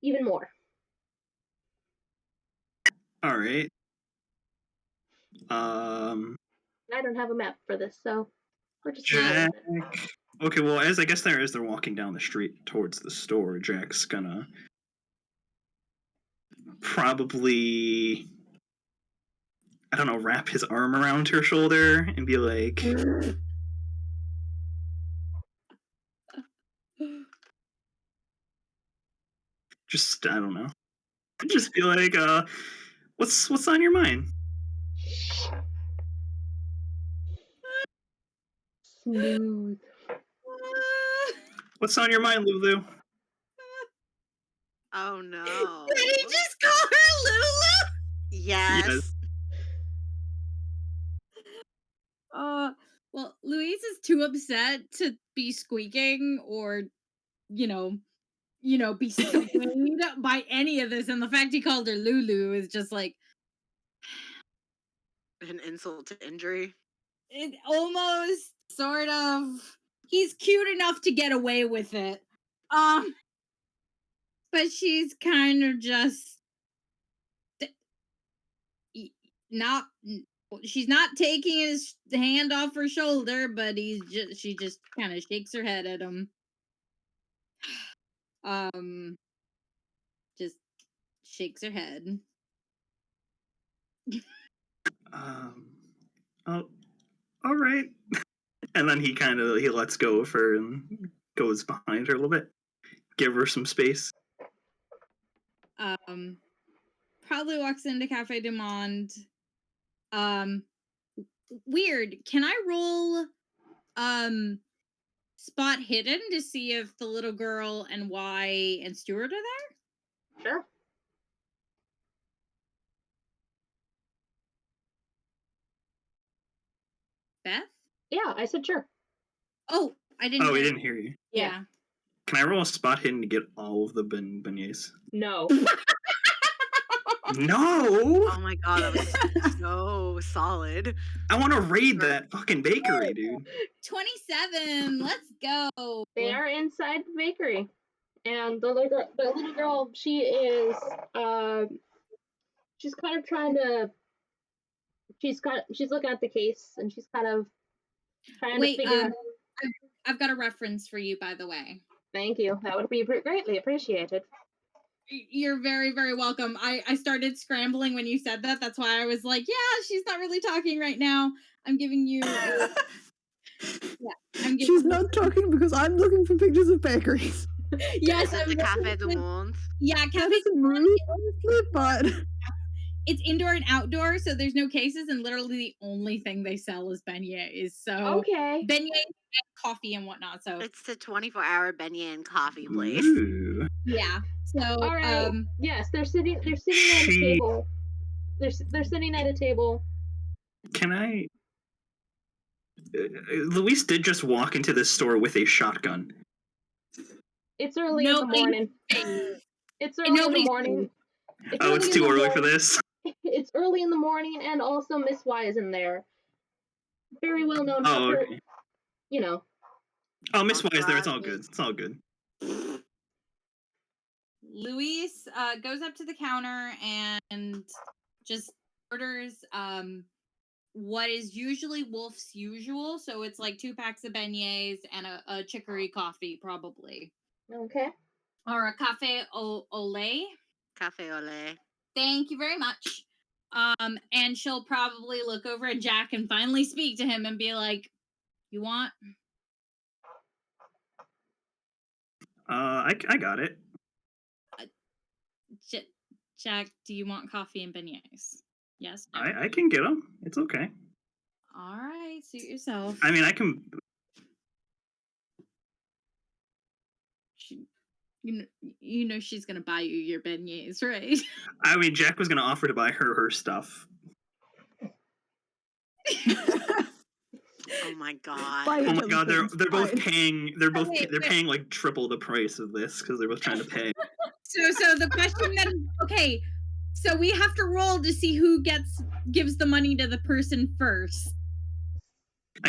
even more. All right. I don't have a map for this, so we're just Jack. Okay, well, as they're walking down the street towards the store, Jack's gonna probably, I don't know, wrap his arm around her shoulder and be like, just, I don't know. Just be like, What's on your mind? Smooth. What's on your mind, Lulu? Oh no. Did he just call her Lulu? Yes. Well, Louise is too upset to be squeaking or, be swayed by any of this, and the fact he called her Lulu is just like An insult to injury. it almost sort of. He's cute enough to get away with it, but she's kind of just not. She's not taking his hand off her shoulder, but she just kind of shakes her head at him. Just shakes her head. Oh, all right. And then he lets go of her and goes behind her a little bit. Give her some space. Probably walks into Cafe du Monde. Weird. Can I roll spot hidden to see if the little girl and Y and Stuart are there? Sure. Beth? Yeah, I said sure. Oh, I didn't. Oh, we didn't hear you. Yeah. Can I roll a spot hidden to get all of the beignets? No. No! Oh my god, that was so solid. I want to raid that fucking bakery, dude. 27. Let's go. They are inside the bakery, and the little girl, she is she's kind of trying to. She's looking at the case, and she's kind of trying to figure. I've got a reference for you, by the way. Thank you. That would be greatly appreciated. You're very, very welcome. I started scrambling when you said that. That's why I was like, yeah, she's not really talking right now. I'm giving you... She's not talking because I'm looking for pictures of bakeries. Yes, it's the Cafe du Monde. Yeah, Cafe du Monde. Honestly, but... It's indoor and outdoor, so there's no cases, and literally the only thing they sell is beignets. So okay, beignets and coffee and whatnot. So it's the 24-hour beignet and coffee place. Ooh. Yeah. So all right. Yes, they're sitting at a table. They're sitting at a table. Can I? Louise did just walk into this store with a shotgun. It's early in the morning. It's early in the morning. It's too early for this. It's early in the morning, and also Miss Y is in there. Very well known. Okay. You know. Oh, Miss Y is there. It's all good. It's all good. Louise goes up to the counter and just orders what is usually Wolf's usual. So it's like 2 packs of beignets and a chicory coffee, probably. Okay. Or a cafe au lait. Cafe au lait. Thank you very much. And she'll probably look over at Jack and finally speak to him and be like, "You want?" I got it. Jack, do you want coffee and beignets? Yes. No? I can get them. It's okay. All right, suit yourself. I mean, I can. You know she's gonna buy you your beignets, right? I mean, Jack was gonna offer to buy her stuff. Oh my god! Oh my god! They're both paying. They're paying like triple the price of this because they're both trying to pay. So the question then, okay, so we have to roll to see who gives the money to the person first.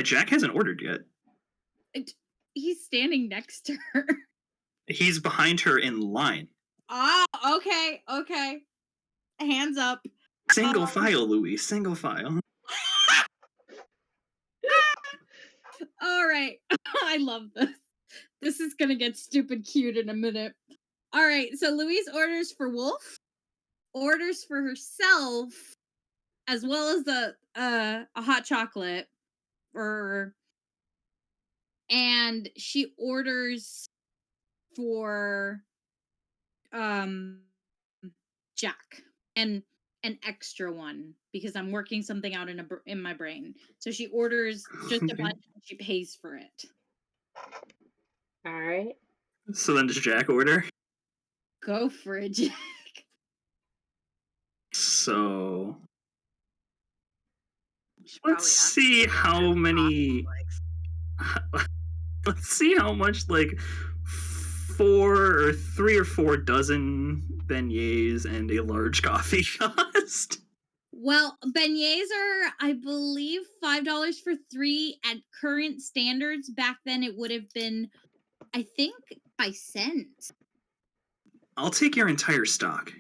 Jack hasn't ordered yet. He's standing next to her. He's behind her in line. Ah, okay. Hands up. Single file, Louise. Single file. All right. I love this. This is gonna get stupid cute in a minute. All right, so Louise orders for Wolf, orders for herself, as well as a hot chocolate, and she orders for Jack. And an extra one because I'm working something out in my brain. So she orders just a bunch and she pays for it. All right. So then does Jack order? Go for it, Jack. So Let's see how many. Let's see how much like 3 or 4 dozen beignets and a large coffee cost. Well, beignets are, I believe, $5 for 3 at current standards. Back then, it would have been, I think, by cents. I'll take your entire stock.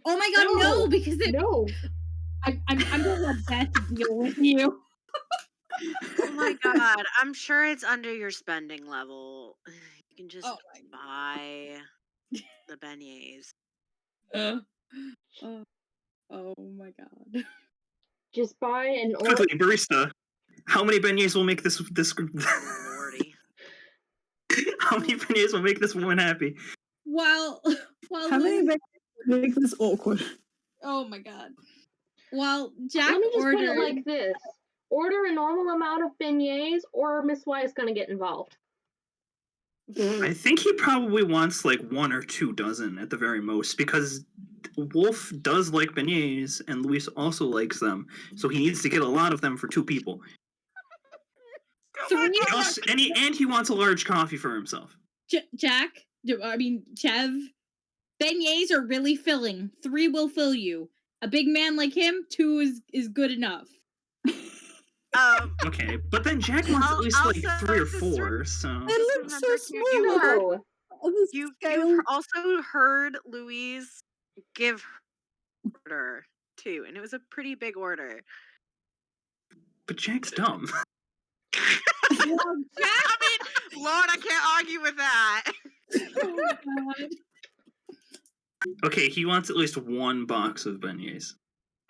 Oh my god, no, because no. I'm going to bet to deal with you. Oh my god, I'm sure it's under your spending level. You can just buy the beignets. Oh my god. Just buy an Quickly, barista. How many beignets will make this Lordy. How many beignets will make this woman happy? Well, how many beignets make this awkward? Oh my god. Well, Jack Let me just ordered... put it like this. Order a normal amount of beignets or Miss Y is going to get involved. I think he probably wants like 1 or 2 dozen at the very most because Wolf does like beignets and Luis also likes them, so he needs to get a lot of them for 2 people. And he wants a large coffee for himself. Chev, beignets are really filling. 3 will fill you. A big man like him, 2 is good enough. Okay, but then Jack wants at least like 3 or 4, so... It looks so small! You also heard Louise give her order, too, and it was a pretty big order. But Jack's dumb. I mean, Lord, I can't argue with that. Oh, God. Okay, he wants at least 1 box of beignets.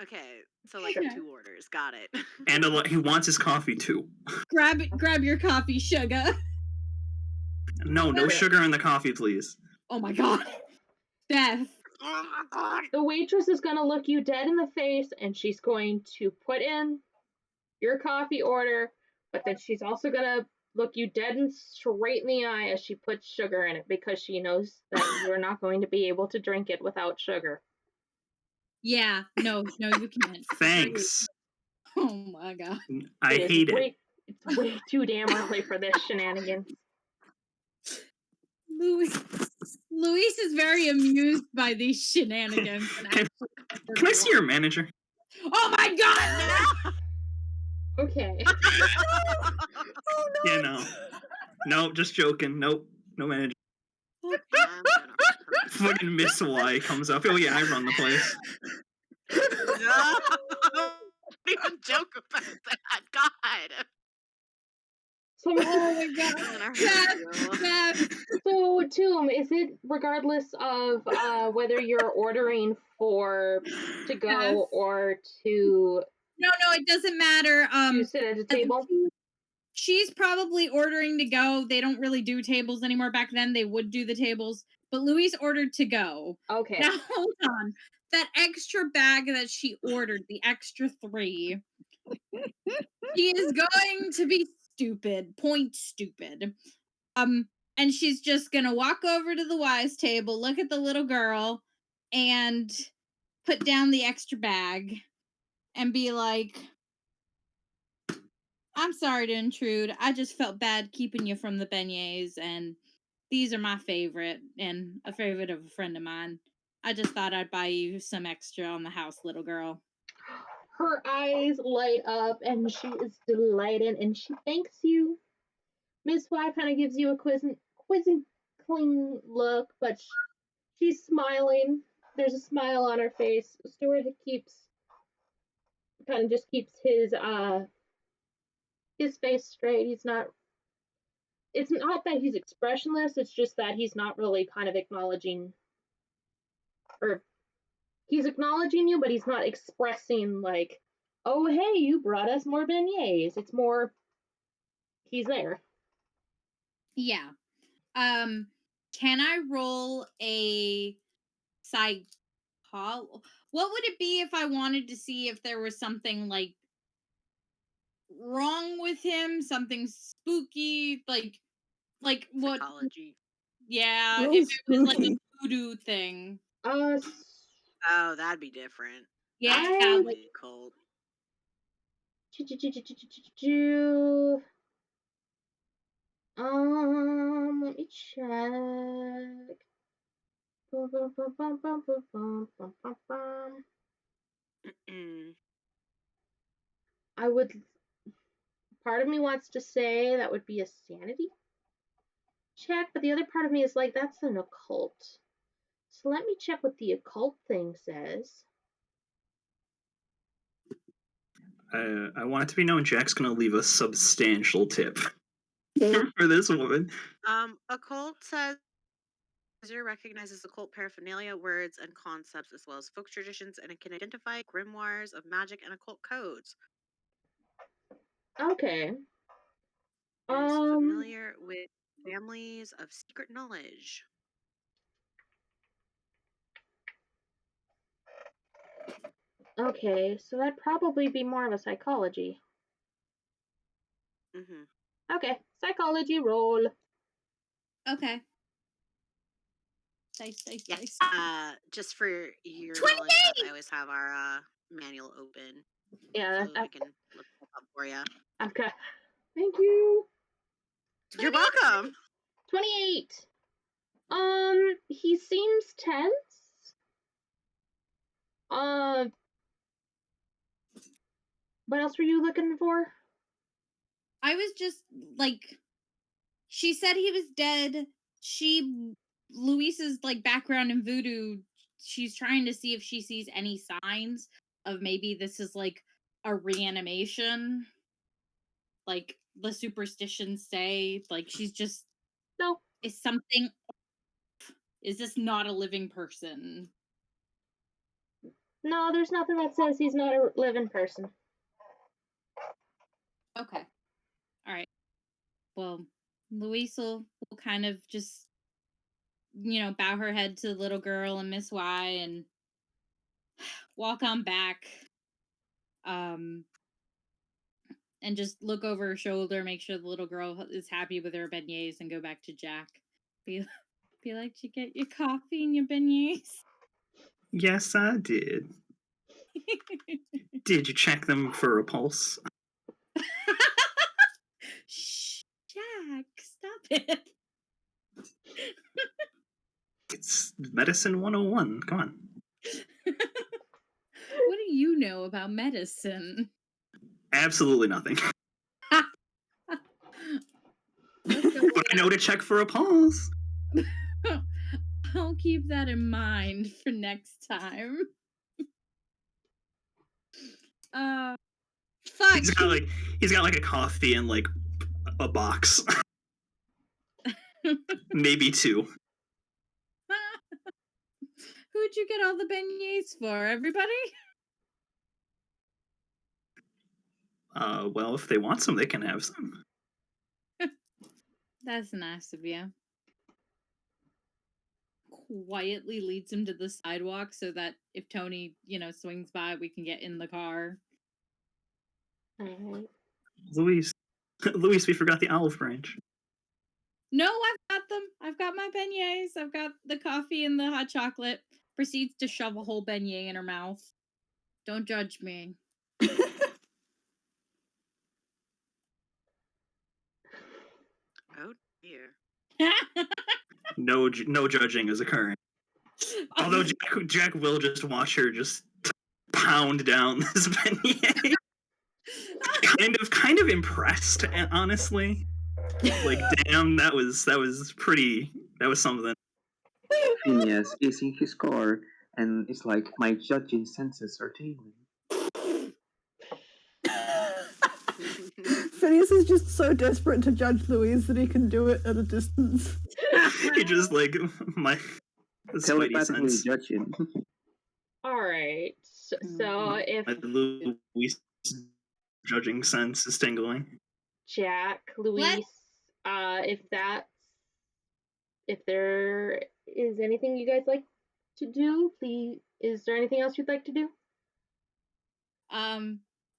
Okay, so like 2 orders. Got it. And he wants his coffee too. Grab your coffee, sugar. No sugar in the coffee, please. Oh my god. Beth. Oh my god. The waitress is going to look you dead in the face and she's going to put in your coffee order, but then she's also going to look you dead and straight in the eye as she puts sugar in it because she knows that you're not going to be able to drink it without sugar. Yeah, no, you can't. Thanks. Oh my god. I hate it. It's way too damn early for this shenanigans. Louise is very amused by these shenanigans. Can I see your manager? Oh my god! Okay. Oh, no. Yeah, no. No, just joking. Nope. No manager. Fucking Miss Y comes up. Oh yeah, I run the place. No! Don't even joke about that. God. So, oh my god. So, Tomb, is it regardless of whether you're ordering to go or to... No, it doesn't matter. To sit at a table? She's probably ordering to go. They don't really do tables anymore. Back then, they would do the tables. But Louise ordered to go. Okay. Now, hold on. That extra bag that she ordered, the extra 3, she is going to be stupid. Point stupid. And she's just going to walk over to the Y's table, look at the little girl, and put down the extra bag and be like, I'm sorry to intrude. I just felt bad keeping you from the beignets, and these are my favorite, and a favorite of a friend of mine. I just thought I'd buy you some extra on the house, little girl. Her eyes light up, and she is delighted, and she thanks you. Miss Y kind of gives you a quizzing look, but she's smiling. There's a smile on her face. Stuart just keeps his face straight. It's not that he's expressionless, it's just that he's not really kind of acknowledging, or he's acknowledging you, but he's not expressing like, oh, hey, you brought us more beignets. It's more, he's there. Yeah. Can I roll a What would it be if I wanted to see if there was something like wrong with him, something spooky, like what? Psychology. Yeah, Oh, if it was like a spooky. voodoo thing. Oh, that'd be different. Yeah, That's I- probably a cult. Let me check. Bum, bum, bum, bum, bum, bum, bum, bum, bum, bum. Mm-mm. I would. Part of me wants to say that would be a sanity check, but the other part of me is like, that's an occult. So let me check what the occult thing says. I want it to be known Jack's gonna leave a substantial tip for this woman. Occult says user recognizes occult paraphernalia, words, and concepts, as well as folk traditions, and it can identify grimoires of magic and occult codes. Okay. It is familiar with families of secret knowledge. Okay, so that'd probably be more of a psychology. Mm-hmm. Okay, psychology roll. Okay. Dice. Just for your 28! knowledge, Beth, I always have our manual open. Yeah, so I can look it up for you. I've got. Thank you. You're welcome. 28. He seems tense. What else were you looking for? I was just like, she said he was dead. Luis's like background in voodoo, she's trying to see if she sees any signs of maybe this is like a reanimation. Like the superstitions say, like she's just No. Is something is this not a living person? No, there's nothing that says he's not a living person. Okay. All right. Well, Louise will kind of just, bow her head to the little girl and Miss Y and walk on back. And just look over her shoulder, make sure the little girl is happy with her beignets, and go back to Jack. Be like, did you get your coffee and your beignets? Yes, I did. Did you check them for a pulse? Shh, Jack, stop it. It's medicine 101. Come on. What do you know about medicine? Absolutely nothing. But I know to check for a pulse. I'll keep that in mind for next time. Fuck. He's got like a coffee and like a box. Maybe two. Who'd you get all the beignets for? Everybody? Well, if they want some, they can have some. That's nice of you. Quietly leads him to the sidewalk so that if Tony, swings by, we can get in the car. Alright. Louise, we forgot the olive branch. No, I've got them. I've got my beignets. I've got the coffee and the hot chocolate. Proceeds to shove a whole beignet in her mouth. Don't judge me. Oh dear. No judging is occurring. Although Jack will just watch her just pound down this beignet. kind of impressed, honestly. Like, damn, that was something. Phineas is in his car, and it's like my judging senses are tingling. Phineas is just so desperate to judge Louise that he can do it at a distance. He just like my Telepathically sense. judging. Alright. So if Louise judging sense is tingling. Jack, Louise, if there is anything you guys like to do, please Is there anything else you'd like to do?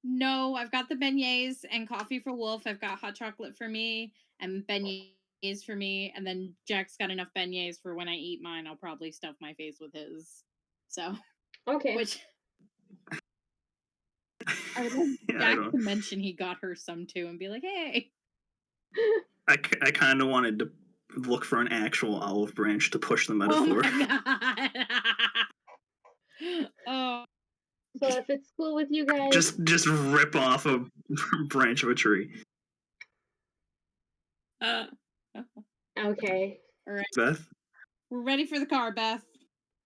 No, I've got the beignets and coffee for Wolf. I've got hot chocolate for me and beignets for me. And then Jack's got enough beignets for when I eat mine. I'll probably stuff my face with his. So, okay. Which I would like Jack to mention he got her some too and be like, hey. I kind of wanted to look for an actual olive branch to push the metaphor. Oh my god. Oh. So if it's cool with you guys, just rip off a branch of a tree. Okay. All right. Beth? We're ready for the car, Beth.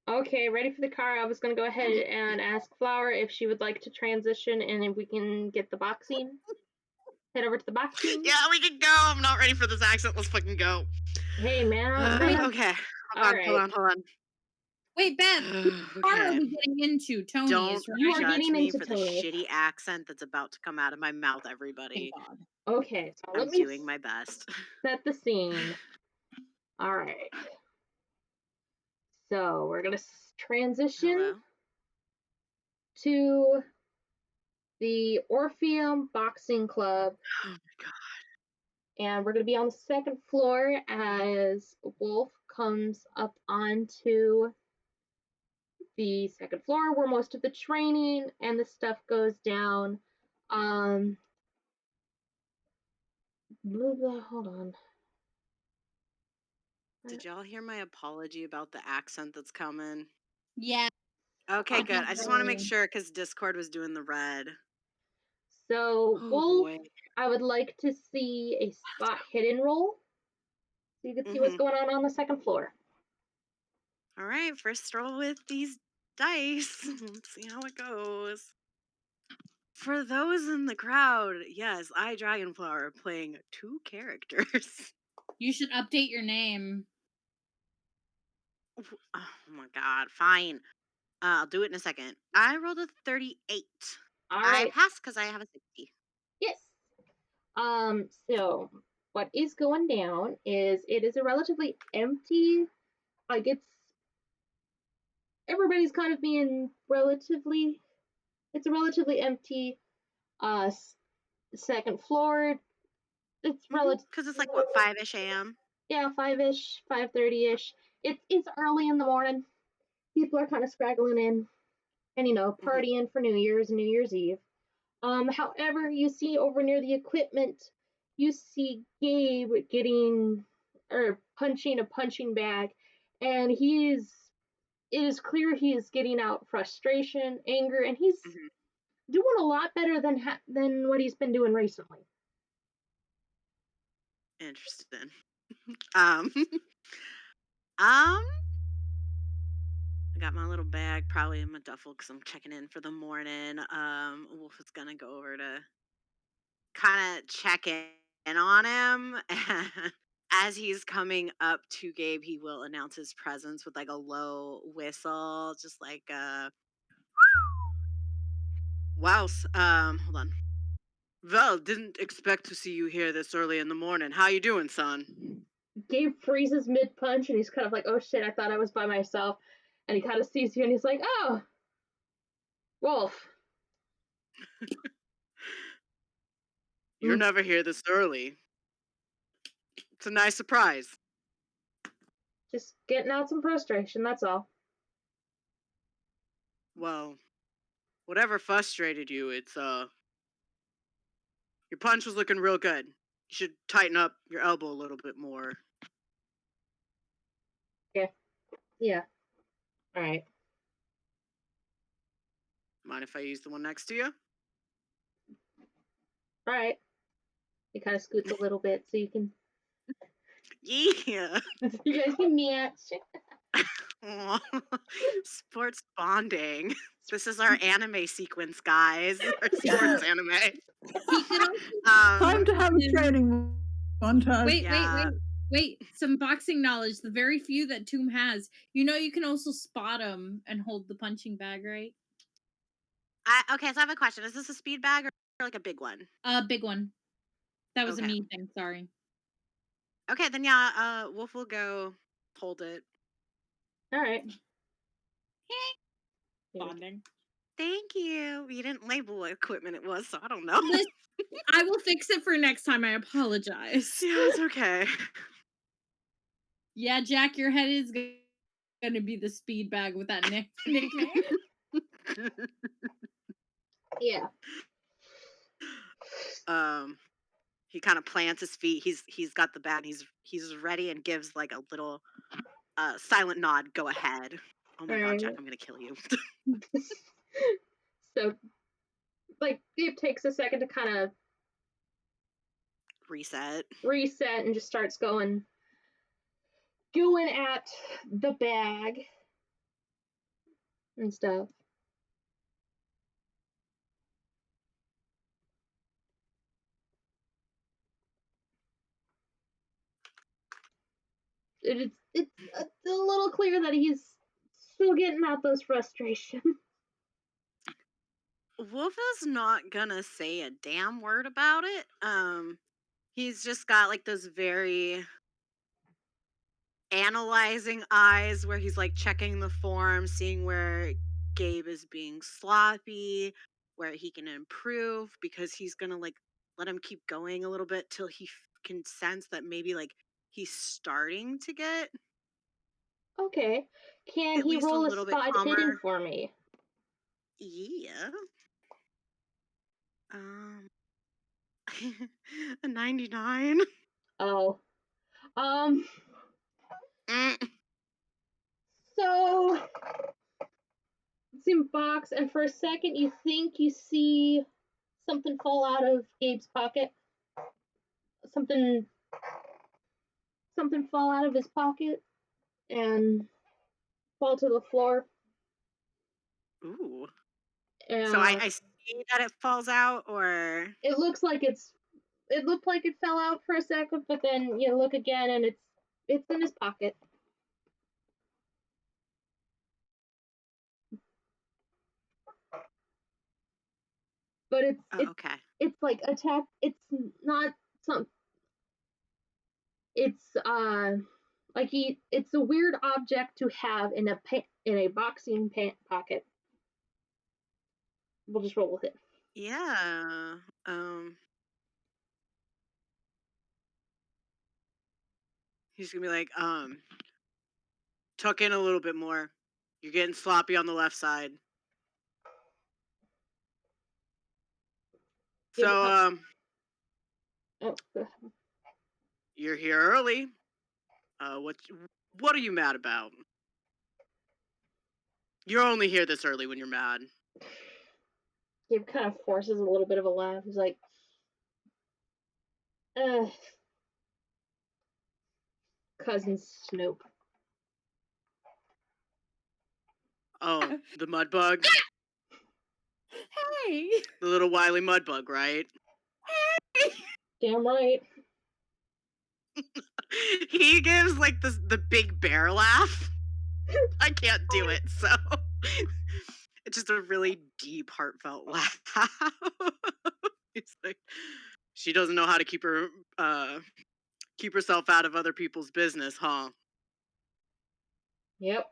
Okay, ready for the car. I was going to go ahead and ask Flower if she would like to transition and if we can get the boxing. Head over to the boxing. Yeah, we can go. I'm not ready for this accent. Let's fucking go. Hey, man. Okay. Hold on. Wait, Beth, what car are we getting into? Tony's, Don't You are judge getting me into for the Tony's. shitty accent that's about to come out of my mouth, everybody. Thank God. Okay, so I'm doing my best. Set the scene. All right. So we're going to transition to the Orpheum Boxing Club. Oh my God. And we're going to be on the second floor as Wolf comes up onto the second floor where most of the training and the stuff goes down. Hold on. Did y'all hear my apology about the accent that's coming? Yeah. Okay, good. I just want to make sure because Discord was doing the red. So, Wolf, I would like to see a spot hidden roll so you can see what's going on the second floor. All right, first roll with these dice. Let's see how it goes. For those in the crowd, yes, I, Dragonflower, playing 2 characters. You should update your name. Oh my God, fine. I'll do it in a second. I rolled a 38. All right. I passed because I have a 60. Yes. So what is going down is it is a relatively empty, like everybody's kind of being it's a relatively empty second floor. It's relative because it's like what, 5-ish a.m. Yeah, 5-ish, 5:30-ish. It's early in the morning. People are kind of scraggling in and partying for New Year's and New Year's Eve. However, you see over near the equipment, you see Gabe punching a punching bag, and it is clear he is getting out frustration, anger, and he's doing a lot better than what he's been doing recently. Interesting. I got my little bag probably in my duffel because I'm checking in for the morning. Wolf is gonna go over to kind of check in on him. And as he's coming up to Gabe, he will announce his presence with like a low whistle, just like wow. Hold on. Well, didn't expect to see you here this early in the morning. How you doing, son? Gabe freezes mid-punch, and he's kind of like, oh shit, I thought I was by myself. And he kind of sees you, and he's like, oh, Wolf. You're never here this early. It's a nice surprise. Just getting out some frustration, that's all. Well, whatever frustrated you, it's, your punch was looking real good. You should tighten up your elbow a little bit more. Yeah. All right. Mind if I use the one next to you? All right. He kind of scoots a little bit so you can. Yeah. You guys can match. Sports bonding. This is our anime sequence, guys. Our sports anime. Time to have a training montage. Wait. Some boxing knowledge. The very few that Tomb has. You can also spot him and hold the punching bag, right? Okay, so I have a question. Is this a speed bag or like a big one? Big one. That was a me thing. Sorry. Okay, then yeah. Wolf will go hold it. All right. Bonding. Thank you. You didn't label what equipment it was, so I don't know. Listen, I will fix it for next time. I apologize. Yeah, it's okay. Yeah, Jack, your head is gonna be the speed bag with that nickname. Yeah. He kind of plants his feet. He's got the bat. And he's ready and gives like a little silent nod. Go ahead. Oh my god, Jack, I'm gonna kill you. So, like, it takes a second to kind of reset and just starts going at the bag and stuff. It's a little clear that he's still getting out those frustrations. Wolf is not gonna say a damn word about it. He's just got like those very analyzing eyes where he's like checking the form, seeing where Gabe is being sloppy, where he can improve, because he's gonna like let him keep going a little bit till he can sense that maybe like he's starting to get Okay. Can at he least a roll a little bit spot hidden calmer. for me? Yeah. A 99. Oh. Mm. So it's in box, and for a second you think you see something fall out of Gabe's pocket. Something fall out of his pocket and fall to the floor. Ooh. So I see that it falls out, or it looks like it looked like it fell out for a second, but then you look again and it's in his pocket. But okay. It's like attack. It's not some. It's like it's a weird object to have in a boxing pant pocket. We'll just roll with it. Yeah. He's gonna be like, tuck in a little bit more. You're getting sloppy on the left side. So, you're here early. What are you mad about? You're only here this early when you're mad. He kind of forces a little bit of a laugh. He's like, Cousin Snoop. Oh, the mud bug? Hey! The little wily mud bug, right? Hey! Damn right. He gives like the big bear laugh. I can't do it, so it's just a really deep, heartfelt laugh. It's like, she doesn't know how to keep herself out of other people's business, huh? Yep.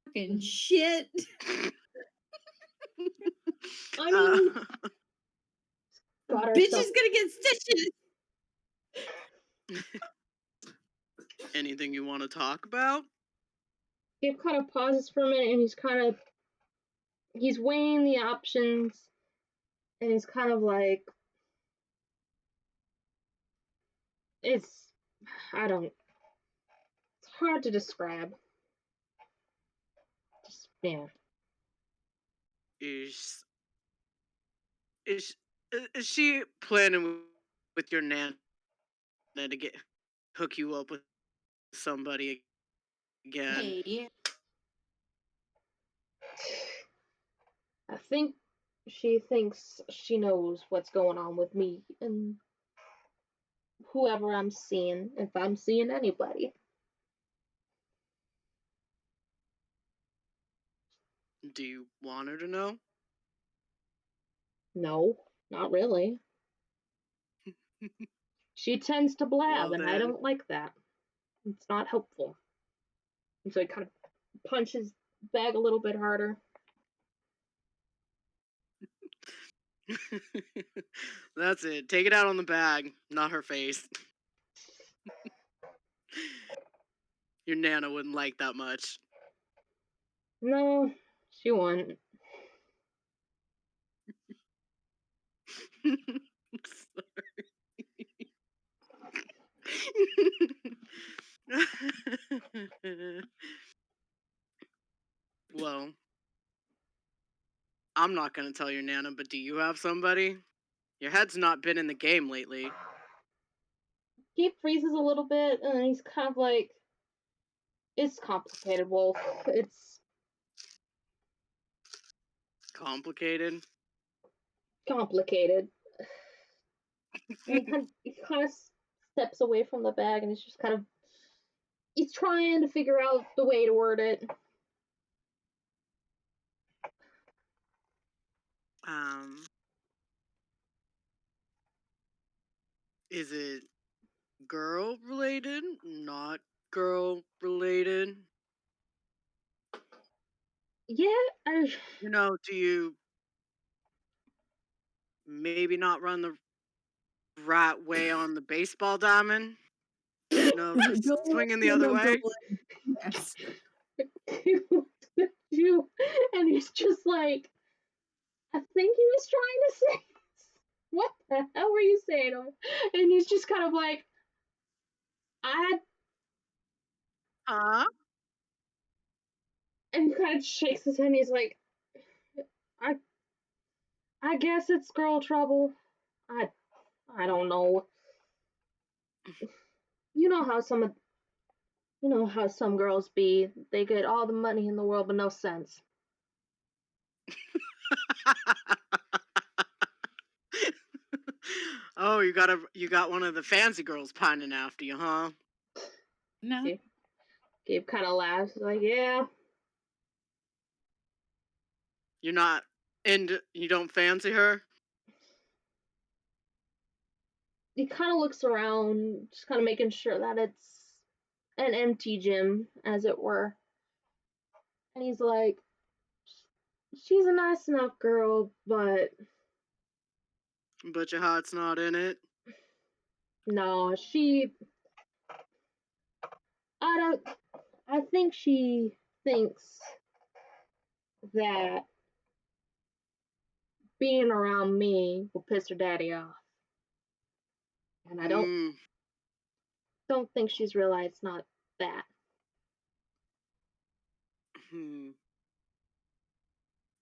Fucking shit. I mean, bitch is gonna get stitches. Anything you want to talk about? He kind of pauses for a minute and he's weighing the options and he's kind of like, it's hard to describe. Just, yeah. Is she planning with your Nana to hook you up with somebody again? Hey. I think she thinks she knows what's going on with me and whoever I'm seeing, if I'm seeing anybody. Do you want her to know? No, not really. She tends to blab, Well, and I don't like that. It's not helpful. And so he kind of punches bag a little bit harder. That's it. Take it out on the bag, not her face. Your Nana wouldn't like that much. No, she wouldn't. Well, I'm not gonna tell your Nana, but do you have somebody? Your head's not been in the game lately. He freezes a little bit, and he's kind of like, it's complicated, Wolf. It's Complicated? complicated. And he kind of steps away from the bag, and he's just kind of, he's trying to figure out the way to word it. Is it girl related? Not girl related? Yeah, Do you maybe not run the right way on the baseball diamond? No, swinging the other way? Yes. he looks at you, and he's just like, I think he was trying to say, what the hell were you saying? And he's just kind of like, Huh? and he kind of shakes his head, and he's like, I guess it's girl trouble. I don't know. You know how some girls be. They get all the money in the world but no sense. Oh, you got one of the fancy girls pining after you, huh? No. Gabe kind of laughs, like, yeah. You're not you don't fancy her? He kind of looks around, just kind of making sure that it's an empty gym, as it were. And he's like, she's a nice enough girl, but But your heart's not in it? no, I think she thinks that being around me will piss her daddy off. And I don't think she's realized it's not that.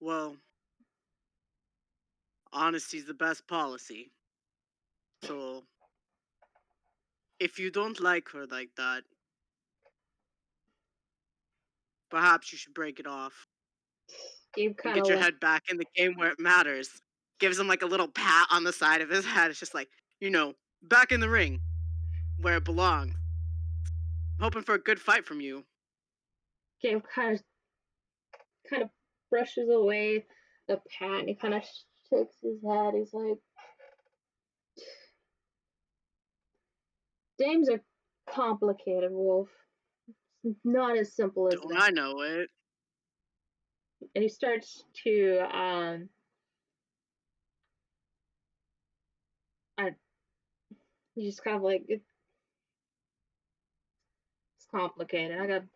Well, honesty's the best policy. So, if you don't like her like that, perhaps you should break it off. Gabe And get your head back in the game where it matters. Gives him like a little pat on the side of his head. It's just like, back in the ring where it belongs. Hoping for a good fight from you. Gabe kind of brushes away the pat, and he kind of shakes his head. He's like, dames are complicated, Wolf. It's not as simple as Don't that. I know it? And he starts to he's just kind of like, it's complicated.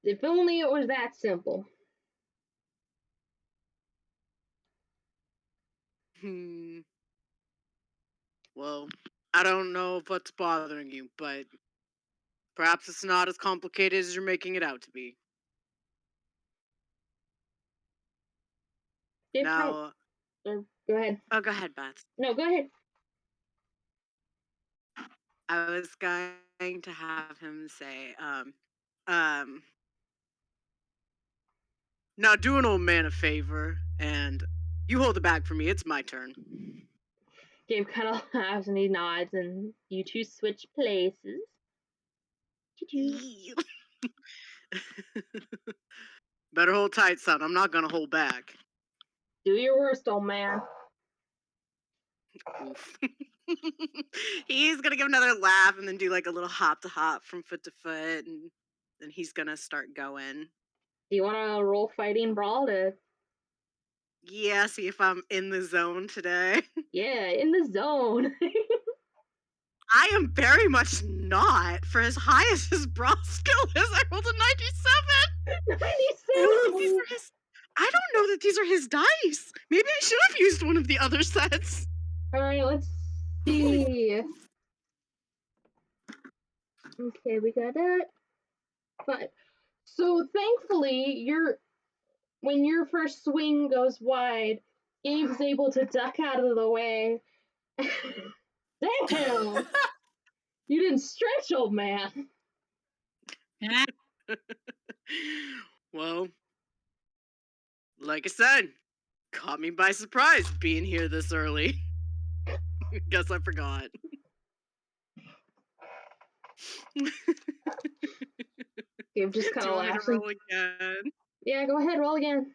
If only it was that simple. Well, I don't know what's bothering you, but perhaps it's not as complicated as you're making it out to be. Now, go ahead. Oh, go ahead, Beth. No, go ahead. I was going to have him say, now do an old man a favor, and you hold the bag for me. It's my turn. Gabe kind of laughs and he nods, and you two switch places. Better hold tight, son. I'm not gonna hold back. Do your worst, old man. Oof. He's gonna give another laugh and then do like a little hop to hop from foot to foot, and then he's gonna start going. Do you want to roll fighting brawl to? Yeah, see if I'm in the zone today. Yeah, in the zone. I am very much not. For as high as his brawl skill is, I rolled a 97. 97. I don't know that these are his dice. Maybe I should have used one of the other sets. All right, let's see. Okay, we got that. But so thankfully, when your first swing goes wide, Gabe's able to duck out of the way. Damn! You didn't stretch, old man. Well, like I said, caught me by surprise being here this early. Guess I forgot. Gabe just kind Do of you want me laughs. to roll again? Yeah, go ahead, roll again.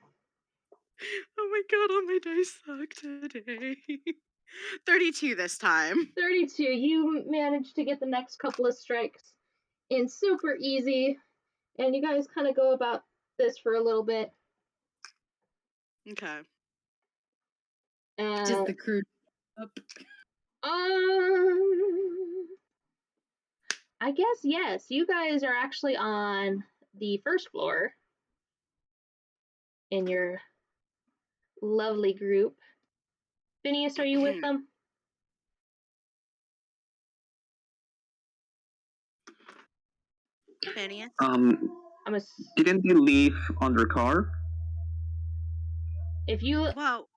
Oh my god, all my dice suck today. 32 this time. 32. You managed to get the next couple of strikes in super easy, and you guys kind of go about this for a little bit. Okay. Just the crew up. I guess yes. You guys are actually on the first floor in your lovely group. Phineas, are you with them? Phineas? Didn't they leave on their car? If you Well,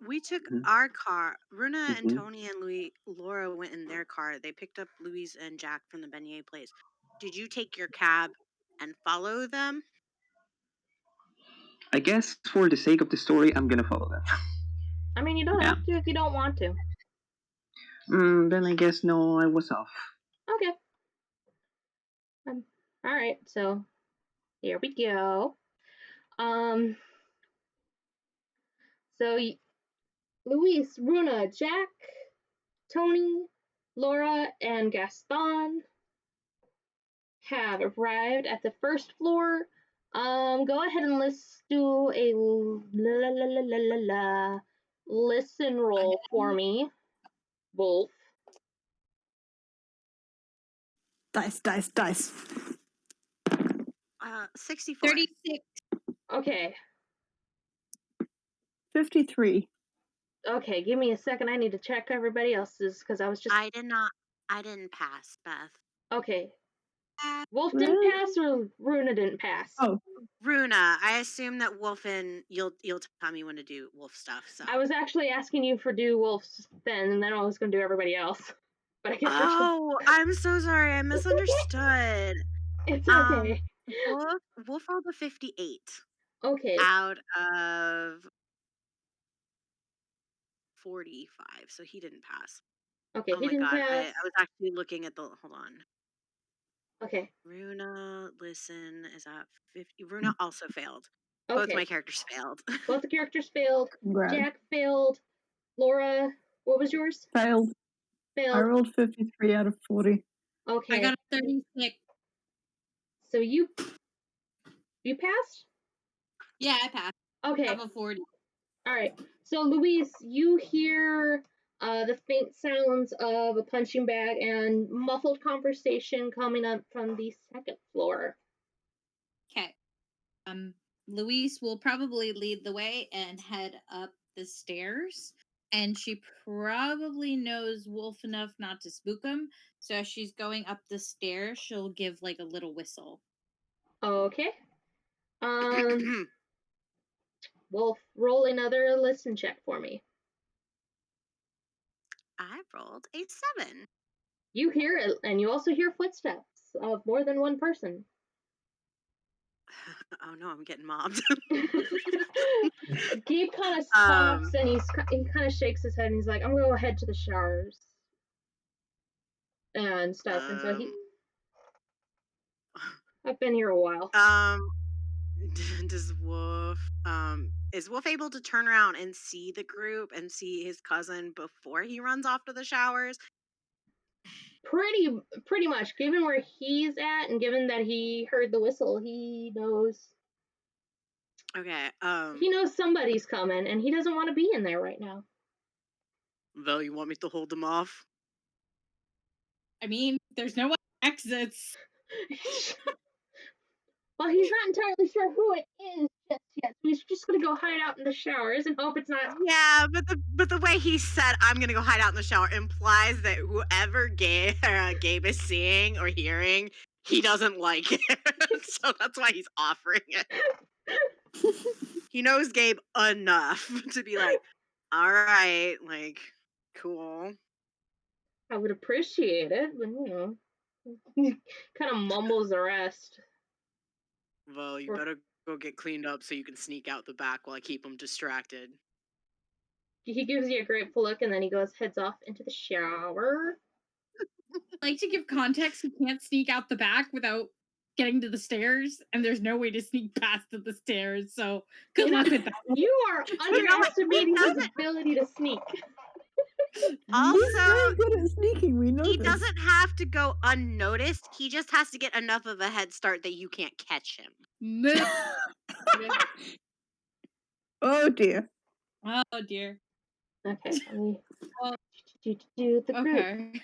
we took our car. Runa and Tony and Laura went in their car. They picked up Louise and Jack from the beignet place. Did you take your cab and follow them? I guess for the sake of the story, I'm gonna follow them. I mean, you don't have to if you don't want to. Then I guess no, I was off. Okay. All right, so here we go. So Luis, Runa, Jack, Tony, Laura, and Gaston have arrived at the first floor. Go ahead and let's do a listen roll for me, Wolf. Dice. 64. 36. Okay. 53. Okay, give me a second. I need to check everybody else's because I was just. I didn't pass, Beth. Okay. Wolf didn't pass or Runa didn't pass? Oh. Runa, I assume that Wolf and you'll tell me when to do Wolf stuff. So I was actually asking you for do Wolf's then, and then I was going to do everybody else. But I guess. Oh, I'm so sorry. I misunderstood. It's okay. Wolf rolled a 58. Okay. Out of 45, so he didn't pass. Okay, oh he my didn't god, pass. I was actually looking at the. Hold on. Okay. Runa, listen, is at 50. Runa also failed. Okay. Both my characters failed. Both the characters failed. Congrats. Jack failed. Laura, what was yours? Failed. I rolled 53 out of 40. Okay. I got a 36. So you passed? Yeah, I passed. Okay. I have a 40. All right. So Louise, you hear the faint sounds of a punching bag and muffled conversation coming up from the second floor. Okay. Louise will probably lead the way and head up the stairs. And she probably knows Wolf enough not to spook him. So as she's going up the stairs, she'll give like a little whistle. Okay. Wolf, roll another listen check for me. I rolled a 7. You hear it, and you also hear footsteps of more than one person. Oh no, I'm getting mobbed. Gabe kind of stops and he kind of shakes his head and he's like, I'm going to head to the showers and stuff. And so I've been here a while. Does Wolf, is Wolf able to turn around and see the group and see his cousin before he runs off to the showers? Pretty much. Given where he's at, and given that he heard the whistle, he knows. Okay. He knows somebody's coming, and he doesn't want to be in there right now. Though you want me to hold them off? I mean, there's no exits. Well, he's not entirely sure who it is just yet. So he's just gonna go hide out in the showers and hope it's not. Yeah, but the way he said I'm gonna go hide out in the shower implies that whoever Gabe is seeing or hearing, he doesn't like it. So that's why he's offering it. He knows Gabe enough to be like, all right, like, cool. I would appreciate it, but kind of mumbles the rest. Well, you better go get cleaned up so you can sneak out the back while I keep him distracted. He gives you a grateful look, and then he heads off into the shower. Like, to give context, he can't sneak out the back without getting to the stairs, and there's no way to sneak past the stairs, so good luck with that. You are underestimating his ability to sneak. Also, he's very good at sneaking. We know he this. doesn't have to go unnoticed. He just has to get enough of a head start that you can't catch him. Oh dear. Oh dear. Okay, let me Well, do the group. Okay.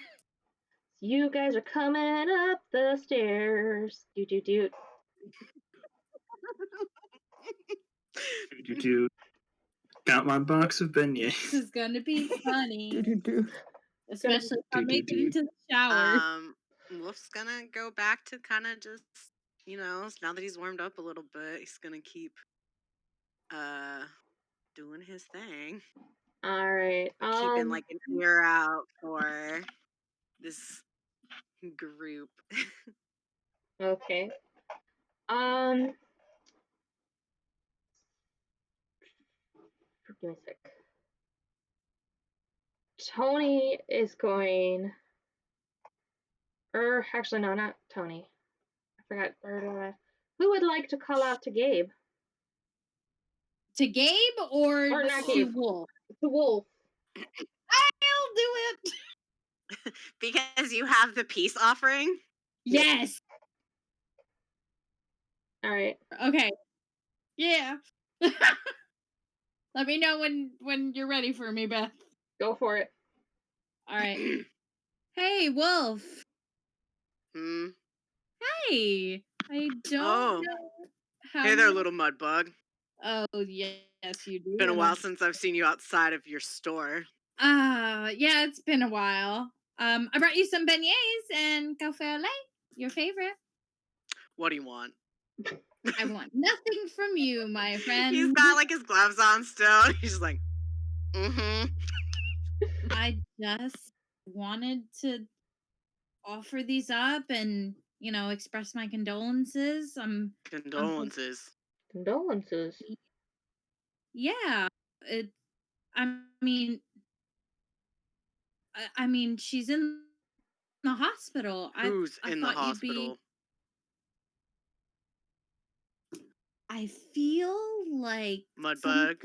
You guys are coming up the stairs. Do. Got my box of beignets. This is gonna be funny. Do. Especially if I make it into the shower. Wolf's gonna go back to kind of just, now that he's warmed up a little bit, he's gonna keep doing his thing. All right. Keeping like an ear out for this group. Okay. Give me a sec. Tony is going. Actually, no, not Tony. I forgot. Who would like to call out to Gabe? To Gabe or not to Gabe? Wolf? To Wolf. I'll do it. Because you have the peace offering? Yes. All right. Okay. Yeah. Let me know when you're ready for me, Beth. Go for it. All right. Hey, Wolf. Hey. I don't know how. Hey there, little mud bug. Oh, yes, you do. Been a while since I've seen you outside of your store. Yeah, it's been a while. I brought you some beignets and café au lait, your favorite. What do you want? I want nothing from you, my friend. He's got like his gloves on still. He's just like, I just wanted to offer these up and, express my condolences. Condolences. Condolences. Yeah. I mean, she's in the hospital. Who's I in the thought hospital? I feel like Mudbug.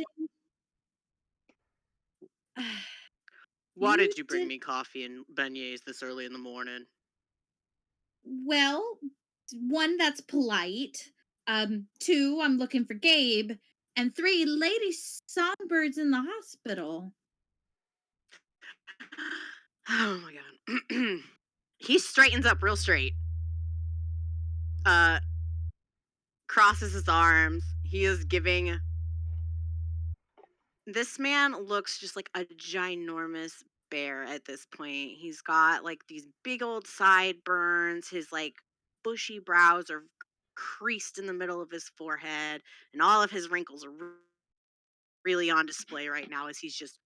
Why did you bring me coffee and beignets this early in the morning? Well, one, that's polite. 2, I'm looking for Gabe. And 3, Lady Songbirds in the hospital. Oh my god. He straightens up real straight. Crosses his arms. He is giving. This man looks just like a ginormous bear at this point. He's got like these big old sideburns. His like bushy brows are creased in the middle of his forehead, and all of his wrinkles are really on display right now as he's just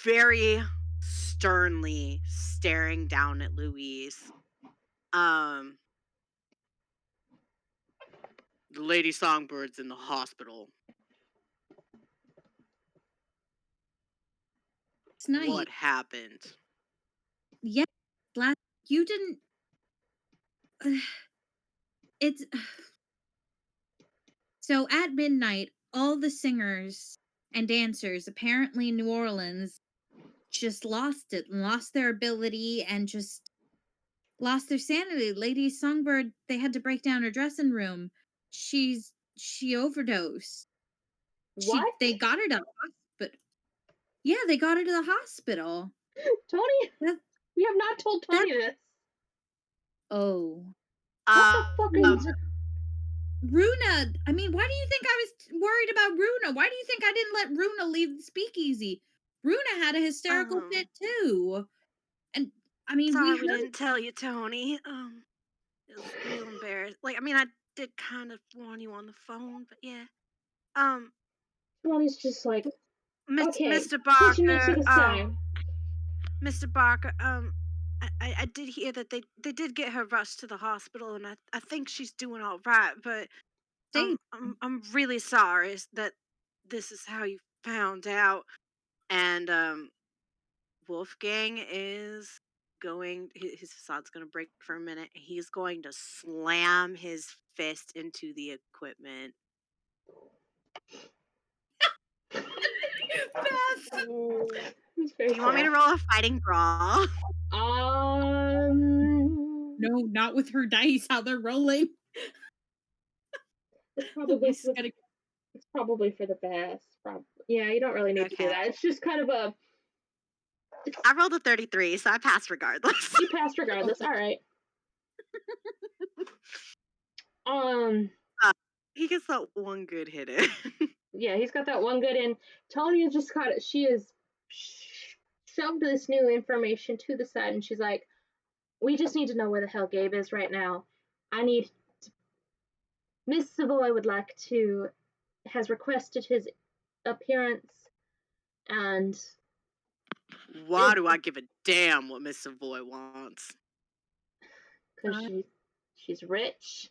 very sternly staring down at Louise. The Lady Songbird's in the hospital. Tonight. What happened? Yeah, you didn't. It's so at midnight. all the singers and dancers, apparently in New Orleans, just lost it and lost their ability and just lost their sanity. Lady Songbird, they had to break down her dressing room. She overdosed. What? They got her to the hospital. Yeah, they got her to the hospital. Tony, you have not told Tony this. Oh. What the fuck is Runa, I mean, why do you think I was worried about Runa? Why do you think I didn't let Runa leave the speakeasy? Runa had a hysterical fit too. And I mean, sorry we didn't tell you, Tony. It was real embarrassing. Like, I mean, I did kind of warn you on the phone, but yeah. Tony's just like, okay, Mr. push me to Barker, the side. Mr. Barker, I did hear that they did get her rushed to the hospital, and I think she's doing all right, but I'm really sorry that this is how you found out. And Wolfgang is going, his facade's going to break for a minute. He's going to slam his fist into the equipment. Beth. Do you want me to roll a fighting brawl? No, not with her dice, how they're rolling. It's probably for the best. Yeah, you don't really need to do that. It's just kind of a... I rolled a 33, so I passed regardless. You passed regardless, alright. He gets that one good hit in. Yeah, he's got that one good in. Tony has just got it. She has shoved this new information to the side, and she's like, we just need to know where the hell Gabe is right now. Miss Savoy has requested his appearance, and... Why do I give a damn what Miss Savoy wants? Because she's rich.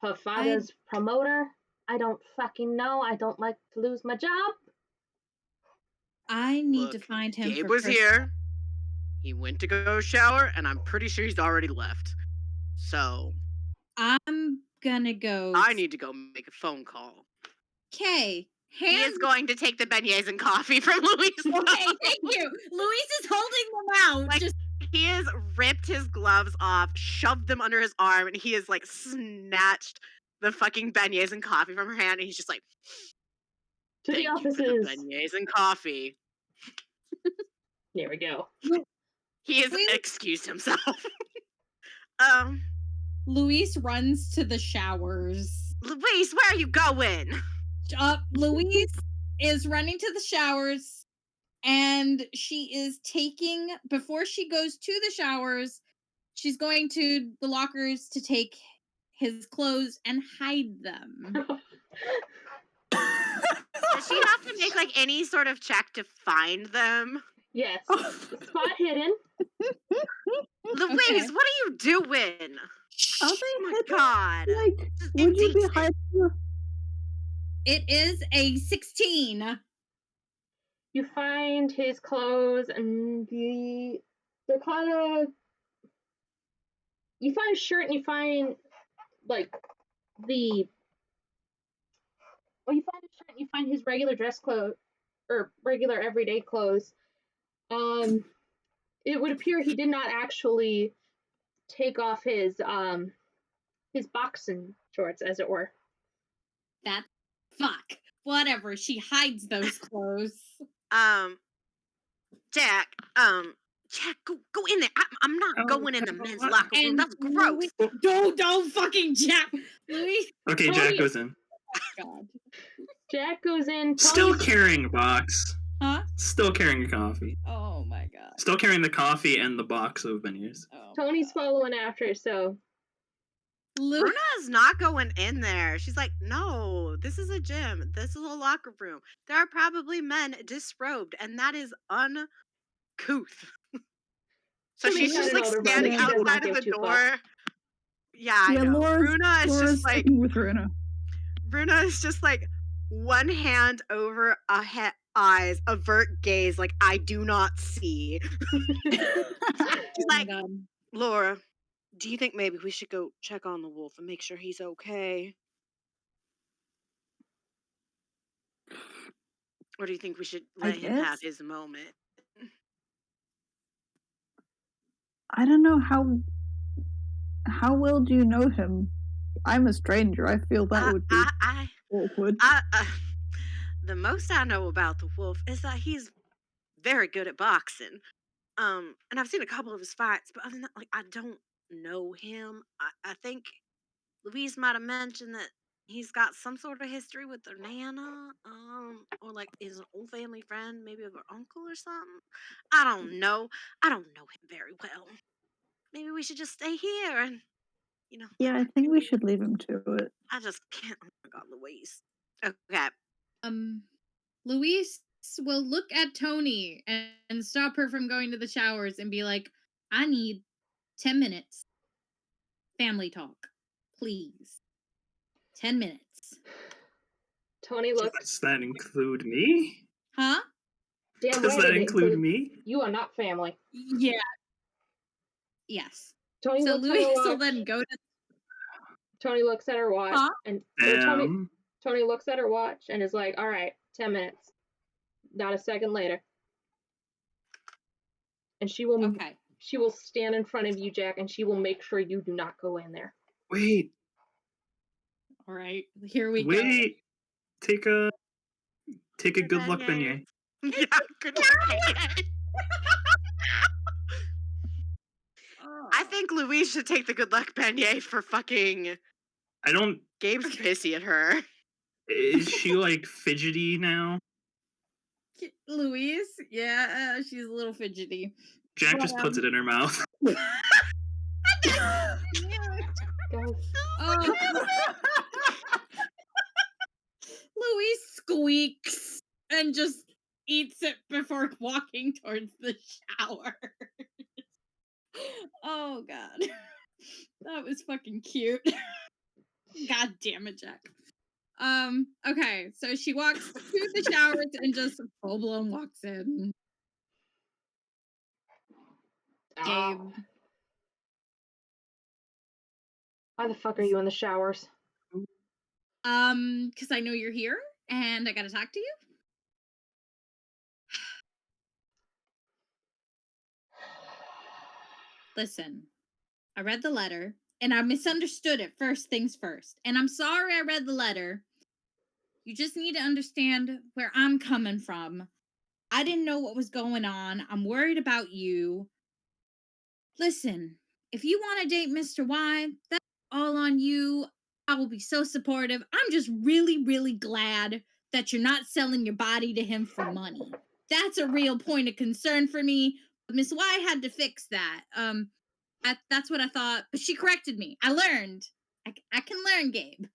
Her father's promoter. I don't fucking know. I don't like to lose my job. I need to find him. Gabe was here. He went to go shower, and I'm pretty sure he's already left. So I'm gonna go. I need to go make a phone call. Okay. He is going to take the beignets and coffee from Louise. Okay, thank you. Louise is holding them out. Like, he has ripped his gloves off, shoved them under his arm, and he has like snatched the fucking beignets and coffee from her hand, and he's just like, to the offices. You for the beignets and coffee. There we go. He has excused himself. Louise runs to the showers. Louise, where are you going? Louise is running to the showers, and she is before she goes to the showers, she's going to the lockers to take his clothes and hide them. Does she have to make like any sort of check to find them? Yes. Spot hidden. Louise, what are you doing? Oh my god. Like, would you be hiding? It is a 16. You find his clothes and the kind of... You find a shirt and you find, like, you find a shirt and you find his regular dress clothes, or regular everyday clothes. It would appear he did not actually take off his boxing shorts, as it were. That's fuck. Whatever. She hides those clothes. Jack, go in there. I'm not going in the men's locker room. That's gross. Don't fucking Jack. Louis. Okay, Jack goes in. Oh, God. Jack goes in. Still carrying a box. Huh? Still carrying a coffee. Oh my god. Still carrying the coffee and the box of beignets. Oh, Tony's following after, so. Runa is not going in there. She's like, no, this is a gym. This is a locker room. There are probably men disrobed, and that is uncouth. So she's just like standing outside of the door. Yeah, I know. Runa is just like with Runa. Runa is just like one hand over eyes, avert gaze, like I do not see. She's like, Laura, do you think maybe we should go check on the wolf and make sure he's okay? Or do you think we should I let him have guess. his moment? I don't know how well do you know him? I'm a stranger. I feel that would be awkward. The most I know about the wolf is that he's very good at boxing. And I've seen a couple of his fights, but other than that, like, I don't know him. I think Louise might have mentioned that he's got some sort of history with their nana, or like is an old family friend, maybe of her uncle or something. I don't know. I don't know him very well. Maybe we should just stay here and, Yeah, I think we should leave him to it. I just can't. Oh my God, Louise. Okay. Louise will look at Tony and stop her from going to the showers and be like, I need 10 minutes. Family talk. Please. 10 minutes. Tony looks. Does that include me? Huh? Damn Does right that it include me? You are not family. Yeah. Yes. Tony So looks at Louise her will watch. then go to. Tony looks at her watch, Huh? and Damn. Tony looks at her watch and is like, "All right, 10 minutes." Not a second later, and she will. Okay. She will stand in front of you, Jack, and she will make sure you do not go in there. Wait. All right. Here we go. Wait. Take a good luck beignet. Yeah, good luck beignet. I think Louise should take the good luck beignet for fucking. I don't. Gabe's pissy at her. Is she like fidgety now? Louise? Yeah, she's a little fidgety. Jack just puts it in her mouth. Louise squeaks and just eats it before walking towards the shower. Oh God. That was fucking cute. God damn it, Jack. Okay, so she walks to the showers and just full blown walks in. Gabe. Why the fuck are you in the showers? Because I know you're here and I gotta talk to you. Listen, I read the letter and I misunderstood it first things first. And I'm sorry I read the letter. You just need to understand where I'm coming from. I didn't know what was going on. I'm worried about you. Listen, if you want to date Mr. Y, that's all on you. I will be so supportive. I'm just really, really glad that you're not selling your body to him for money. That's a real point of concern for me. But Miss Y had to fix that. That's what I thought. But she corrected me. I learned. I can learn, Gabe.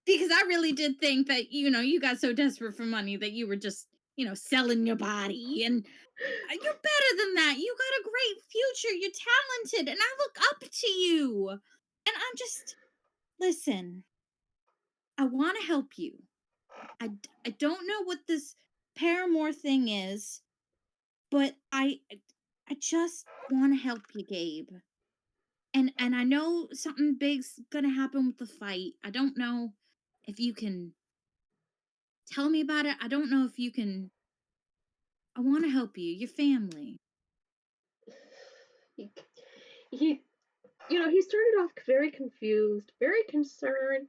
Because I really did think that, you got so desperate for money that you were just, selling your body. And you're better than that. You got a great future. You're talented. And I look up to you. And I'm just, listen, I want to help you. I don't know what this paramour thing is, but I just want to help you, Gabe. And I know something big's gonna happen with the fight. I don't know if you can tell me about it. I don't know if you can. I want to help you. Your family. He started off very confused, very concerned,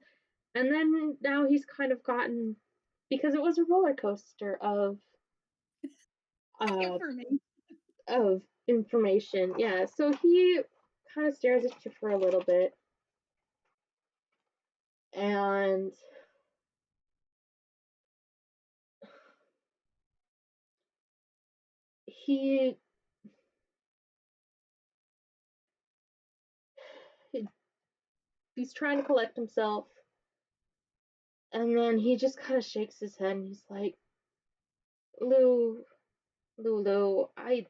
and then now he's kind of gotten, because it was a roller coaster of information. Yeah, so he kind of stares at you for a little bit, and he's trying to collect himself, and then he just kind of shakes his head and he's like, Lou, I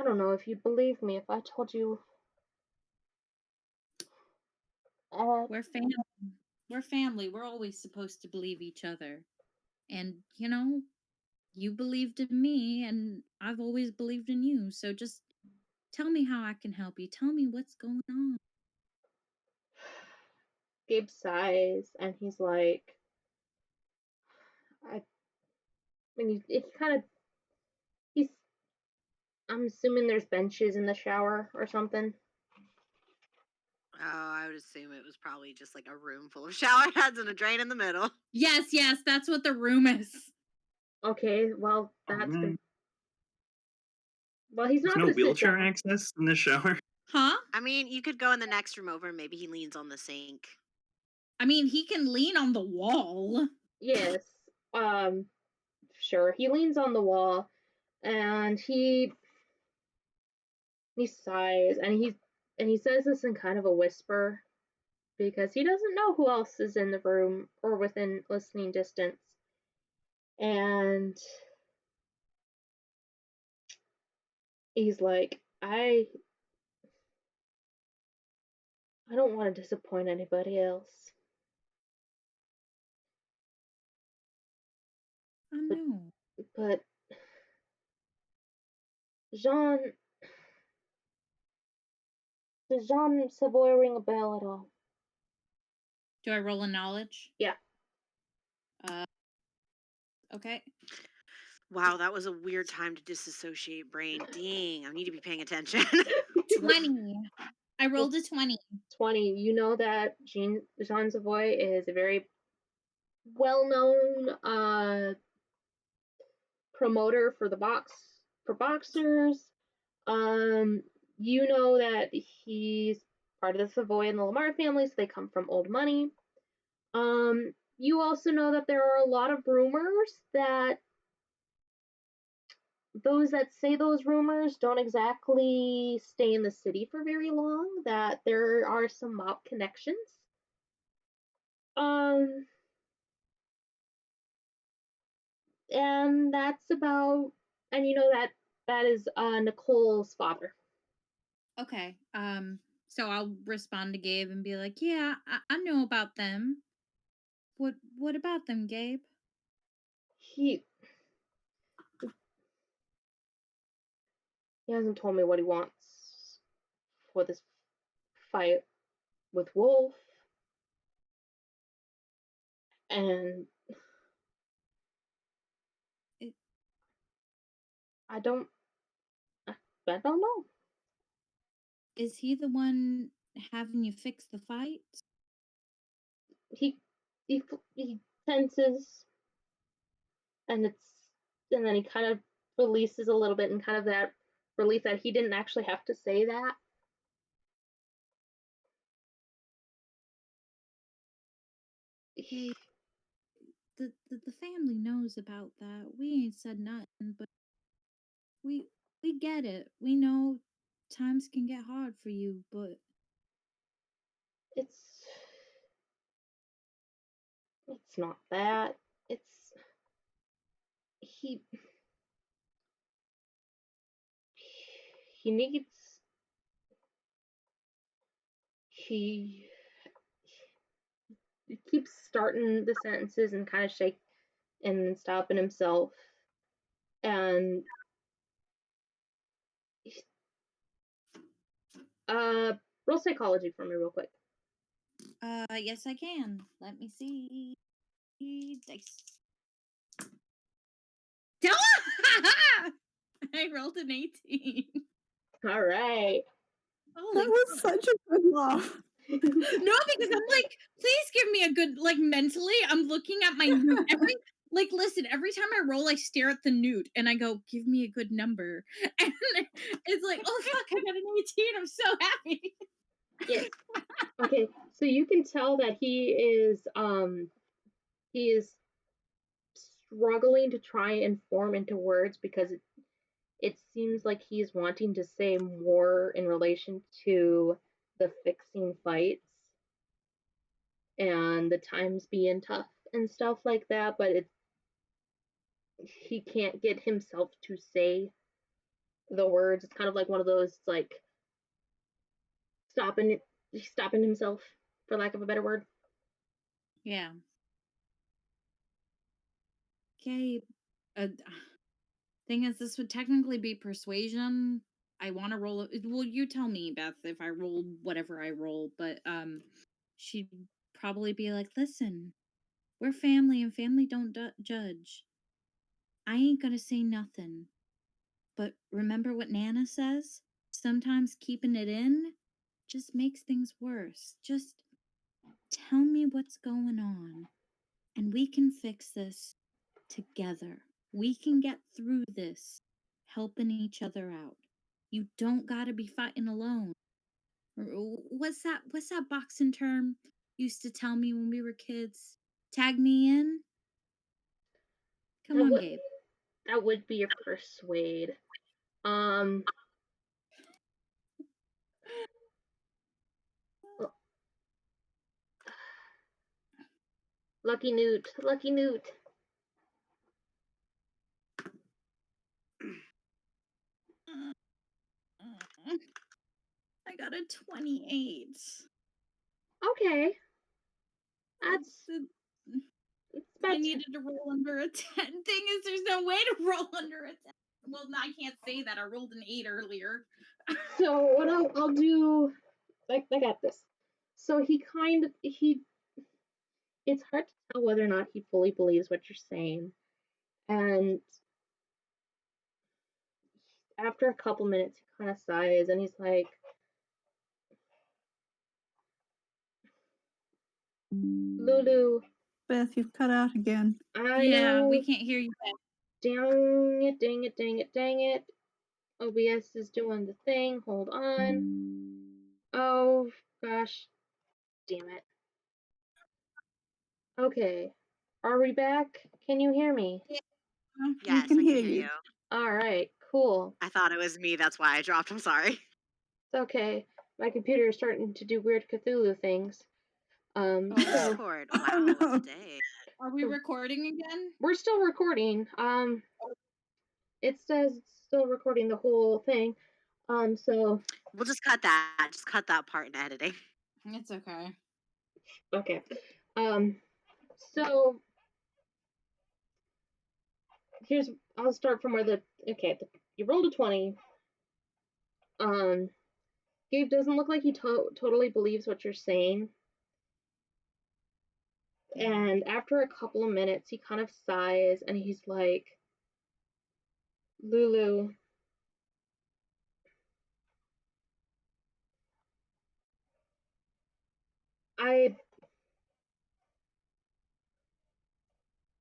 don't know if you'd believe me if I told you. We're family. We're family. We're always supposed to believe each other. And, you believed in me, and I've always believed in you. So just tell me how I can help you. Tell me what's going on. Gabe sighs and he's like, I'm assuming there's benches in the shower or something. Oh, I would assume it was probably just like a room full of shower heads and a drain in the middle. Yes, that's what the room is. Okay, well, that's been... Well, he's There's not no wheelchair sit down. access in the shower. Huh? I mean, you could go in the next room over. Maybe he leans on the sink. I mean, he can lean on the wall. Yes. Sure. He leans on the wall, and he sighs, and he says this in kind of a whisper, because he doesn't know who else is in the room or within listening distance. And he's like, I don't want to disappoint anybody else. I know. But Jean... Does Jean Savoy ring a bell at all? Do I roll a knowledge? Yeah. Okay. Wow, that was a weird time to disassociate brain. Dang, I need to be paying attention. 20. I rolled a 20. 20. You know that Jean Savoy is a very well-known promoter for boxers. You know that he's part of the Savoy and the Lamar family, so they come from old money. You also know that there are a lot of rumors that those that say those rumors don't exactly stay in the city for very long, that there are some mob connections. And that's about, and you know that is Nicole's father. Okay. So I'll respond to Gabe and be like, yeah, I know about them. What about them, Gabe? He hasn't told me what he wants for this fight with Wolf. And I don't know. Is he the one having you fix the fight? He tenses, and then he kind of releases a little bit, and kind of that relief that he didn't actually have to say that. Hey, the family knows about that. We ain't said nothing, but we get it. We know times can get hard for you, but It's not that. He needs he keeps starting the sentences and kind of shake and stopping himself, and roll psychology for me real quick. yes I can. Let me see. Dice. I rolled an 18. All right. That was such a good laugh. No, because I'm like, please give me a good, like, mentally, I'm looking at my newt. Listen, every time I roll, I stare at the newt and I go, give me a good number. And it's like, oh fuck, I got an 18. I'm so happy. Yes. Okay, so you can tell that he is struggling to try and form into words, because it seems like he's wanting to say more in relation to the fixing fights and the times being tough and stuff like that, but he can't get himself to say the words. It's kind of like one of those, like, stopping himself, for lack of a better word. Yeah. Okay. Thing is, this would technically be persuasion. I want to roll it. Well, you tell me, Beth, if I roll whatever I roll, but she'd probably be like, listen, we're family and family don't judge. I ain't gonna say nothing. But remember what Nana says? Sometimes keeping it in just makes things worse. Just tell me what's going on, and we can fix this together. We can get through this, helping each other out. You don't gotta be fighting alone. What's that boxing term you used to tell me when we were kids? Tag me in? Come on, Gabe. That would be your persuade. Lucky Newt. I got a 28. Okay. I needed to roll under a 10. Thing is, there's no way to roll under a 10. Well, I can't say that. I rolled an 8 earlier. So what I'll do, I got this. So it's hard to tell whether or not he fully believes what you're saying. And after a couple minutes, he kind of sighs and he's like, Lulu. Beth, you've cut out again. I know. We can't hear you. Dang it. OBS is doing the thing. Hold on. Oh, gosh. Damn it. Okay. Are we back? Can you hear me? Yes, I can hear you. All right, cool. I thought it was me. That's why I dropped. I'm sorry. It's okay. My computer is starting to do weird Cthulhu things. Discord. Wow, what a day. Are we recording again? We're still recording. It says it's still recording the whole thing. So we'll just cut that. Just cut that part in editing. It's okay. Okay. So I'll start from where you rolled a 20. Gabe doesn't look like he totally believes what you're saying. And after a couple of minutes, he kind of sighs and he's like, Lulu, I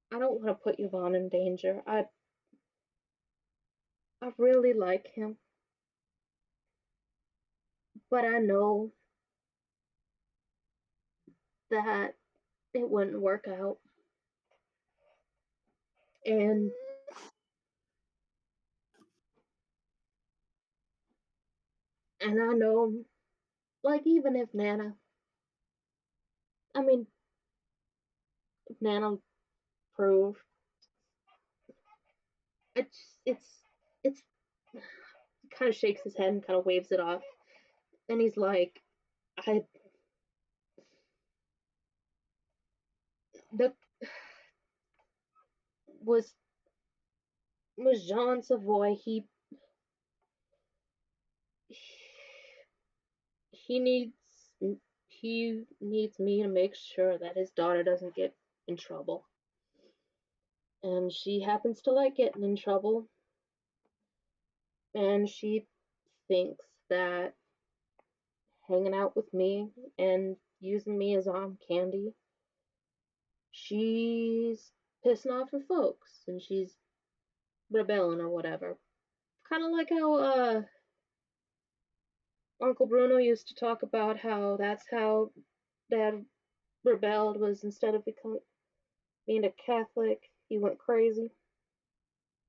don't want to put Yvonne in danger. I really like him. But I know that it wouldn't work out. And I know, like, even if Nana proved, it's kind of shakes his head and kind of waves it off. And he's like, was Jean Savoy. He needs me to make sure that his daughter doesn't get in trouble. And she happens to like getting in trouble. And she thinks that hanging out with me and using me as arm candy, she's pissing off her folks and she's rebelling or whatever. Kind of like how Uncle Bruno used to talk about how that's how Dad rebelled, was instead of being a Catholic, he went crazy.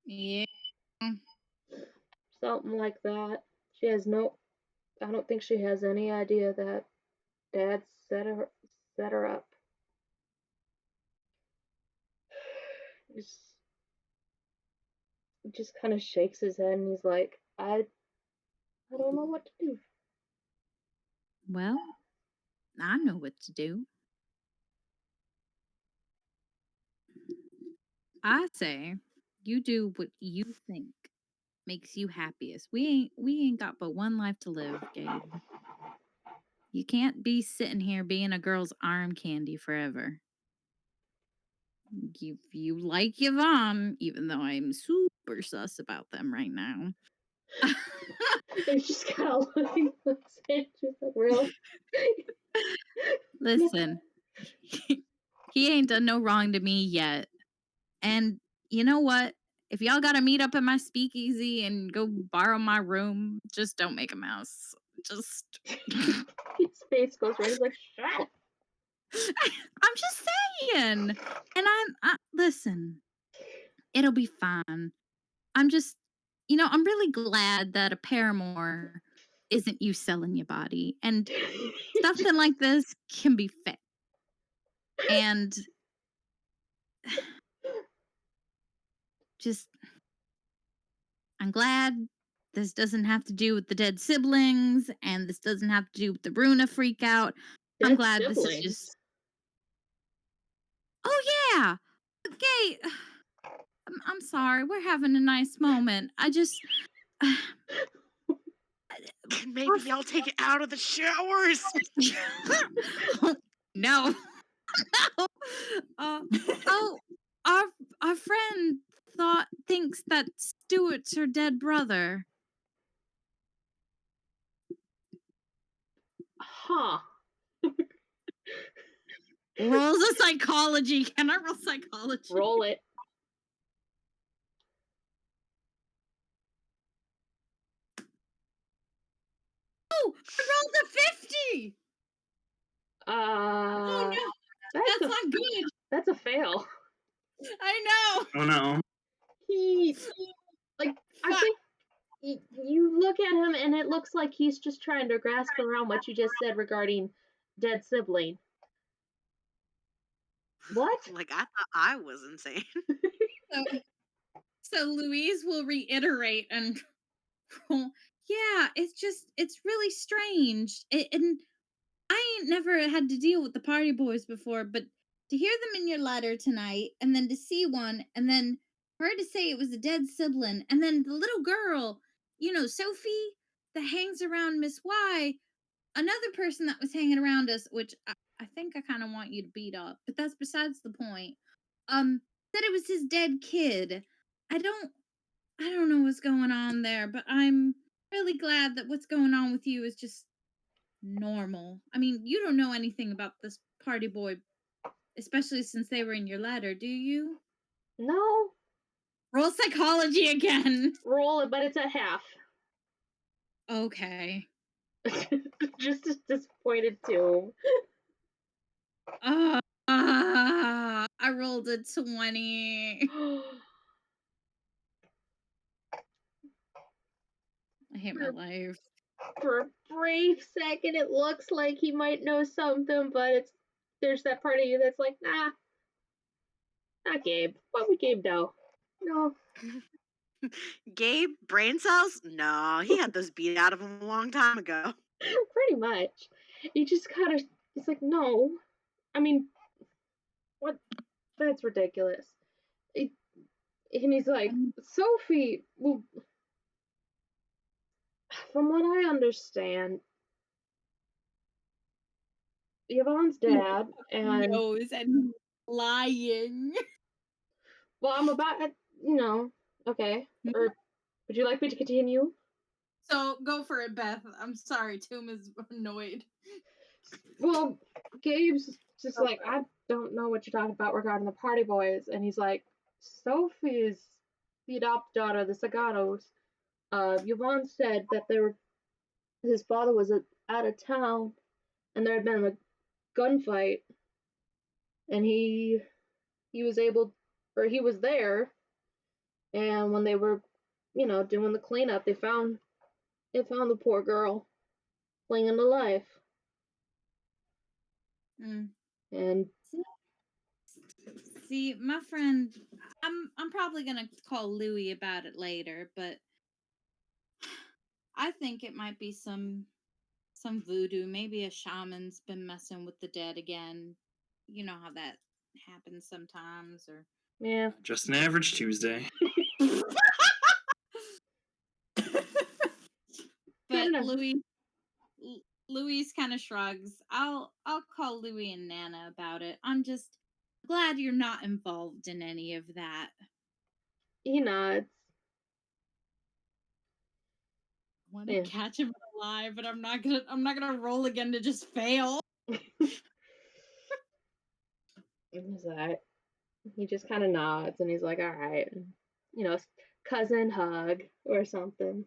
Yeah. Something like that. I don't think she has any idea that Dad set her up. Just kind of shakes his head and he's like, I don't know what to do. Well, I know what to do. I say you do what you think makes you happiest. We ain't got but one life to live, Gabe. You can't be sitting here being a girl's arm candy forever. You like Yvonne, even though I'm super sus about them right now. It's just kind of looking like just like, really? Listen, he ain't done no wrong to me yet. And you know what? If y'all gotta meet up at my speakeasy and go borrow my room, just don't make a mess. Just His face goes red. He's like, shut up. I'm just saying. And listen, it'll be fine. I'm just, I'm really glad that a paramour isn't you selling your body. And something like this can be fixed. And just, I'm glad this doesn't have to do with the dead siblings, and this doesn't have to do with the Runa freak out. I'm Dead glad this is siblings? just. Oh yeah, okay. I'm sorry. We're having a nice moment. I just. Maybe y'all take it out of the showers. No. No. Oh, our friend thinks that Stuart's her dead brother. Huh. Rolls of psychology. Can I roll psychology? Roll it. Oh, I rolled a 50. Oh no, that's not good. That's a fail. I know. Oh no. I think you look at him and it looks like he's just trying to grasp around what you just said regarding dead sibling. What? Like, I thought I was insane. So Louise will reiterate and yeah, it's really strange. And I ain't never had to deal with the party boys before, but to hear them in your letter tonight, and then to see one, and then for her to say it was a dead sibling, and then the little girl, Sophie, that hangs around Miss Y, another person that was hanging around us, which I think I kind of want you to beat up, but that's besides the point. Said it was his dead kid. I don't know what's going on there, but I'm really glad that what's going on with you is just normal. I mean, you don't know anything about this party boy, especially since they were in your letter, do you? No. Roll psychology again. Roll it, but it's at half. Okay. Just as disappointed too. I rolled a 20. I hate my life. For a brief second, it looks like he might know something, but there's that part of you that's like, nah, not Gabe. What would Gabe know? No. Gabe, brain cells? No, he had those beat out of him a long time ago. Pretty much. He just kind of, it's like, no. I mean, what? That's ridiculous. And he's like, Sophie, well, from what I understand, Yvonne's dad and knows and lying. Well, I'm about, okay. Or would you like me to continue? So go for it, Beth. I'm sorry, Tomb is annoyed. Well, Gabe's just like, I don't know what you're talking about regarding the party boys, and he's like, Sophie's the adopted daughter of the Saganos. Yvonne said that his father was out of town, and there had been a gunfight, and he was there, and when they were, doing the cleanup, they found the poor girl clinging to life. And see, my friend, I'm probably gonna call Louie about it later, but I think it might be some voodoo. Maybe a shaman's been messing with the dead again. You know how that happens sometimes, or yeah, just an average Tuesday. But Louis, Louise kind of shrugs. I'll call Louie and Nana about it. I'm just glad you're not involved in any of that. He nods. I want to catch him alive, but I'm not gonna roll again to just fail. He just kind of nods and he's like, all right, cousin hug or something.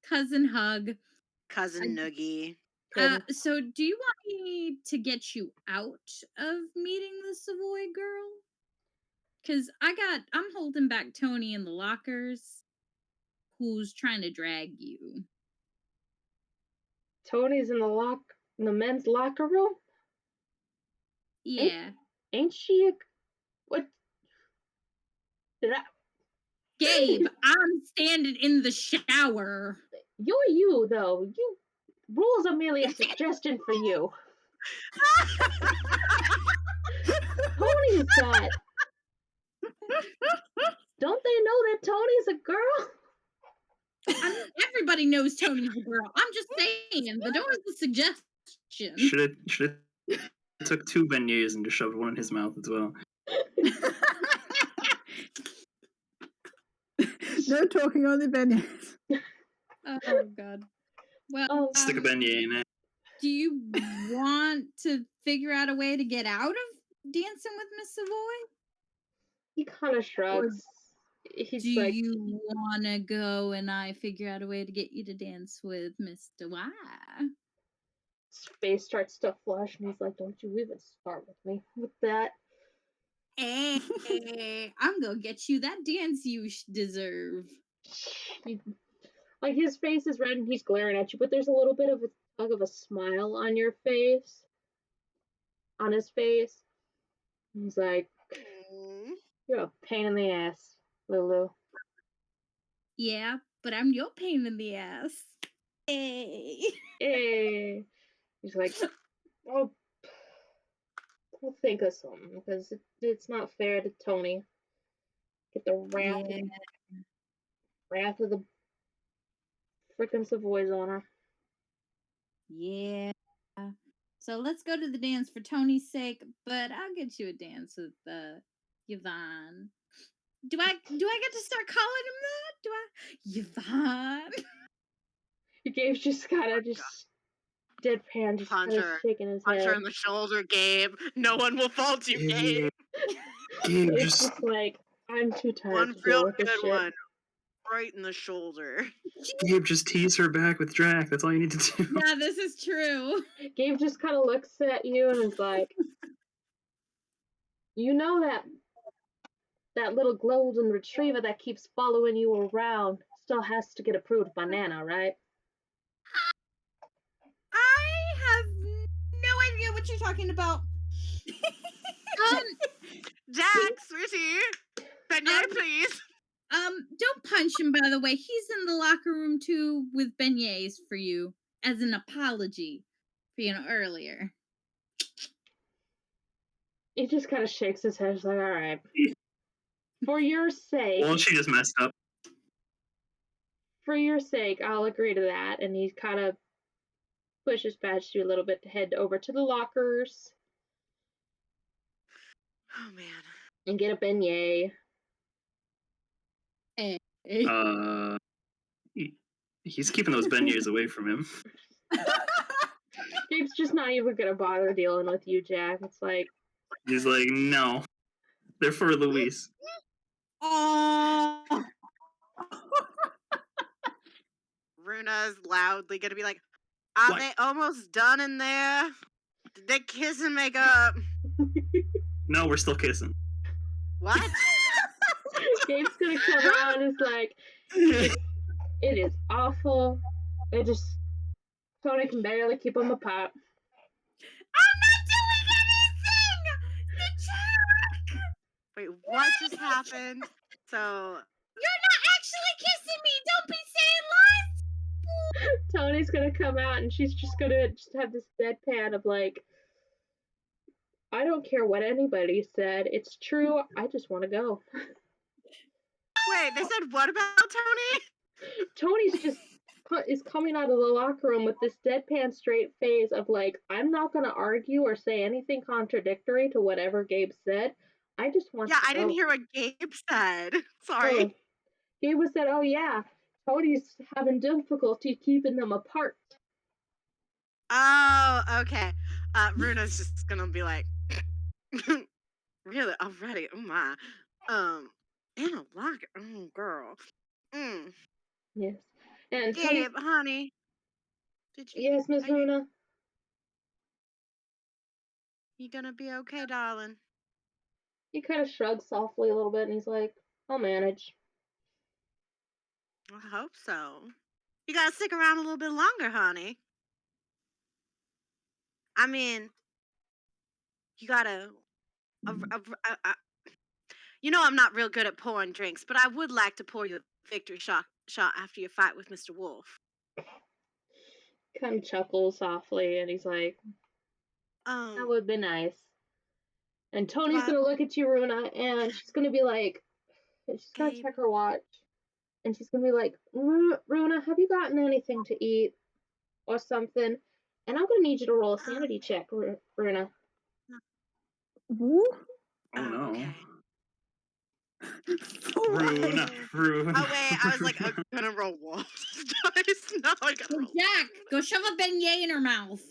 Cousin hug. Cousin Noogie. So do you want me to get you out of meeting the Savoy girl? Because I'm holding back Tony in the lockers, who's trying to drag you. Tony's in the men's locker room? Yeah. Ain't she what? Gabe, I'm standing in the shower. You're you, though. Rules are merely a suggestion for you. Tony's that. Don't they know that Tony's a girl? I mean, everybody knows Tony's a girl. I'm just saying, the door is a suggestion. Should have took 2 beignets and just shoved one in his mouth as well. No talking on the beignets. Oh god. Well, stick a beignet in it. Do you want to figure out a way to get out of dancing with Miss Savoy? He kind of shrugs. Do you want to go and I figure out a way to get you to dance with Mr. Y? His face starts to flush and he's like, don't you even start with me with that. Hey, I'm gonna get you that dance you deserve. Like, his face is red and he's glaring at you, but there's a little bit of a smile on your face. On his face. He's like, you're a pain in the ass, Lulu. Yeah, but I'm your pain in the ass. Hey. Hey. He's like, oh, we'll think of something, because it's not fair to Tony. Get the wrath of the frickin' Savoys on her. Yeah. So let's go to the dance for Tony's sake, but I'll get you a dance with Yvonne. Do I get to start calling him that? Yvonne? Gabe's just kind of deadpan, just kind of shaking his head. Punch her in the shoulder, Gabe. No one will fault you, Gabe. Gabe, it's just like, I'm too tired to deal with this shit. One. Right in the shoulder. Gabe, just tease her back with Drac. That's all you need to do. Yeah, this is true. Gabe just kind of looks at you and is like, you know that little golden retriever that keeps following you around still has to get approved by Nana, right? I have no idea what you're talking about. Jack, sweetie. Beignet, please. Don't punch him, by the way. He's in the locker room, too, with beignets for you, as an apology for, earlier. He just kind of shakes his head. He's like, all right. For your sake. Well, she just messed up. For your sake, I'll agree to that. And he kind of pushes past you a little bit to head over to the lockers. Oh, man. And get a beignet. He's keeping those beignets away from him. Gabe's just not even gonna bother dealing with you, Jack. It's like... He's like, no. They're for Louise. Runa's loudly gonna be like, are they almost done in there? Did they kiss and make up? No, we're still kissing. What? Gabe's gonna come out and is like, it is awful. Tony can barely keep them apart. I'm not doing anything! The jerk! Wait, what just happened? So... You're not actually kissing me! Don't be saying lies! Tony's gonna come out and she's just gonna have this deadpan of like, I don't care what anybody said. It's true. I just want to go. Wait, they said what about Tony? Tony's just is coming out of the locker room with this deadpan straight face of like, I'm not going to argue or say anything contradictory to whatever Gabe said. I just want I didn't hear what Gabe said. Sorry. Oh, Gabe said, oh yeah, Tony's having difficulty keeping them apart. Oh, okay. Runa's just gonna be like, really? Already? Oh my. In a locker. Oh, girl. Yes. And Gabe, honey. Did you? Yes, Miss Runa. You gonna be okay, darling? He kind of shrugs softly a little bit, and he's like, I'll manage. I hope so. You gotta stick around a little bit longer, honey. I mean, you gotta. You know I'm not real good at pouring drinks, but I would like to pour you a victory shot after your fight with Mr. Wolf. Kind of chuckles softly, and he's like, that would be nice. And Tony's gonna look at you, Runa, and she's gonna be like, she's gonna check her watch, and she's gonna be like, Runa, have you gotten anything to eat or something? And I'm gonna need you to roll a sanity check, Runa. Ooh. Oh no. Okay. Runa. Oh wait, I was like, I'm gonna roll wolf dice. No, I gotta roll. Jack, go shove a beignet in her mouth.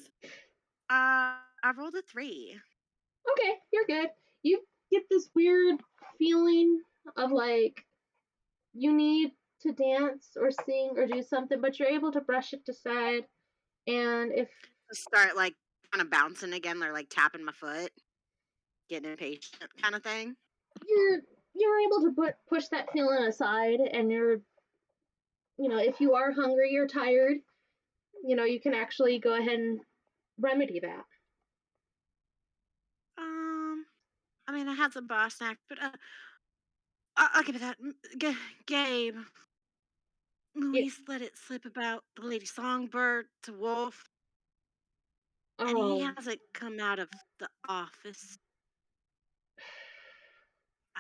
I rolled a 3. Okay, you're good. You get this weird feeling of like you need to dance or sing or do something, but you're able to brush it aside. And if start like kind of bouncing again, or like tapping my foot, getting impatient, kind of thing. You're able to push that feeling aside, and you're, if you are hungry or tired, you can actually go ahead and remedy that. I mean, I had some bar snack, but I'll give it that. Gabe. Louise let it slip about the Lady Songbird to Wolf. And he hasn't come out of the office.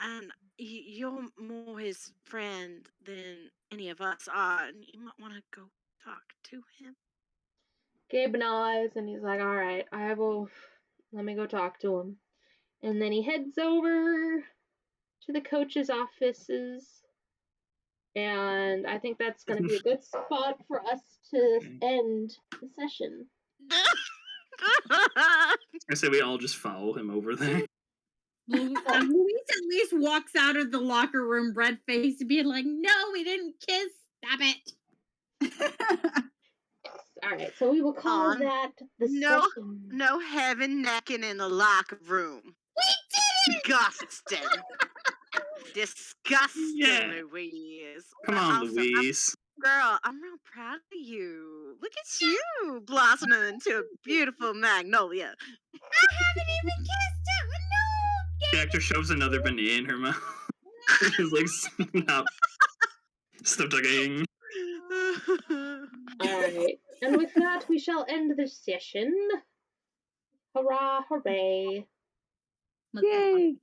And you're more his friend than any of us are, and you might want to go talk to him. Gabe nods, and he's like, all right, I will, let me go talk to him. And then he heads over to the coach's offices, and I think that's going to be a good spot for us to end the session. I say we all just follow him over there. Louise at least walks out of the locker room red-faced, being like, no, we didn't kiss. Stop it. All right, so we will call that the session. No heaven necking in the locker room. We did it! Disgusting, Yeah. Louise. Come on, Louise. Girl, I'm real proud of you. Look at you blossoming into a beautiful magnolia. I haven't even kissed it. No. The actor shoves another banana in her mouth. She's like, stop talking. Alright, and with that, we shall end the session. Hurrah, hooray. Yay!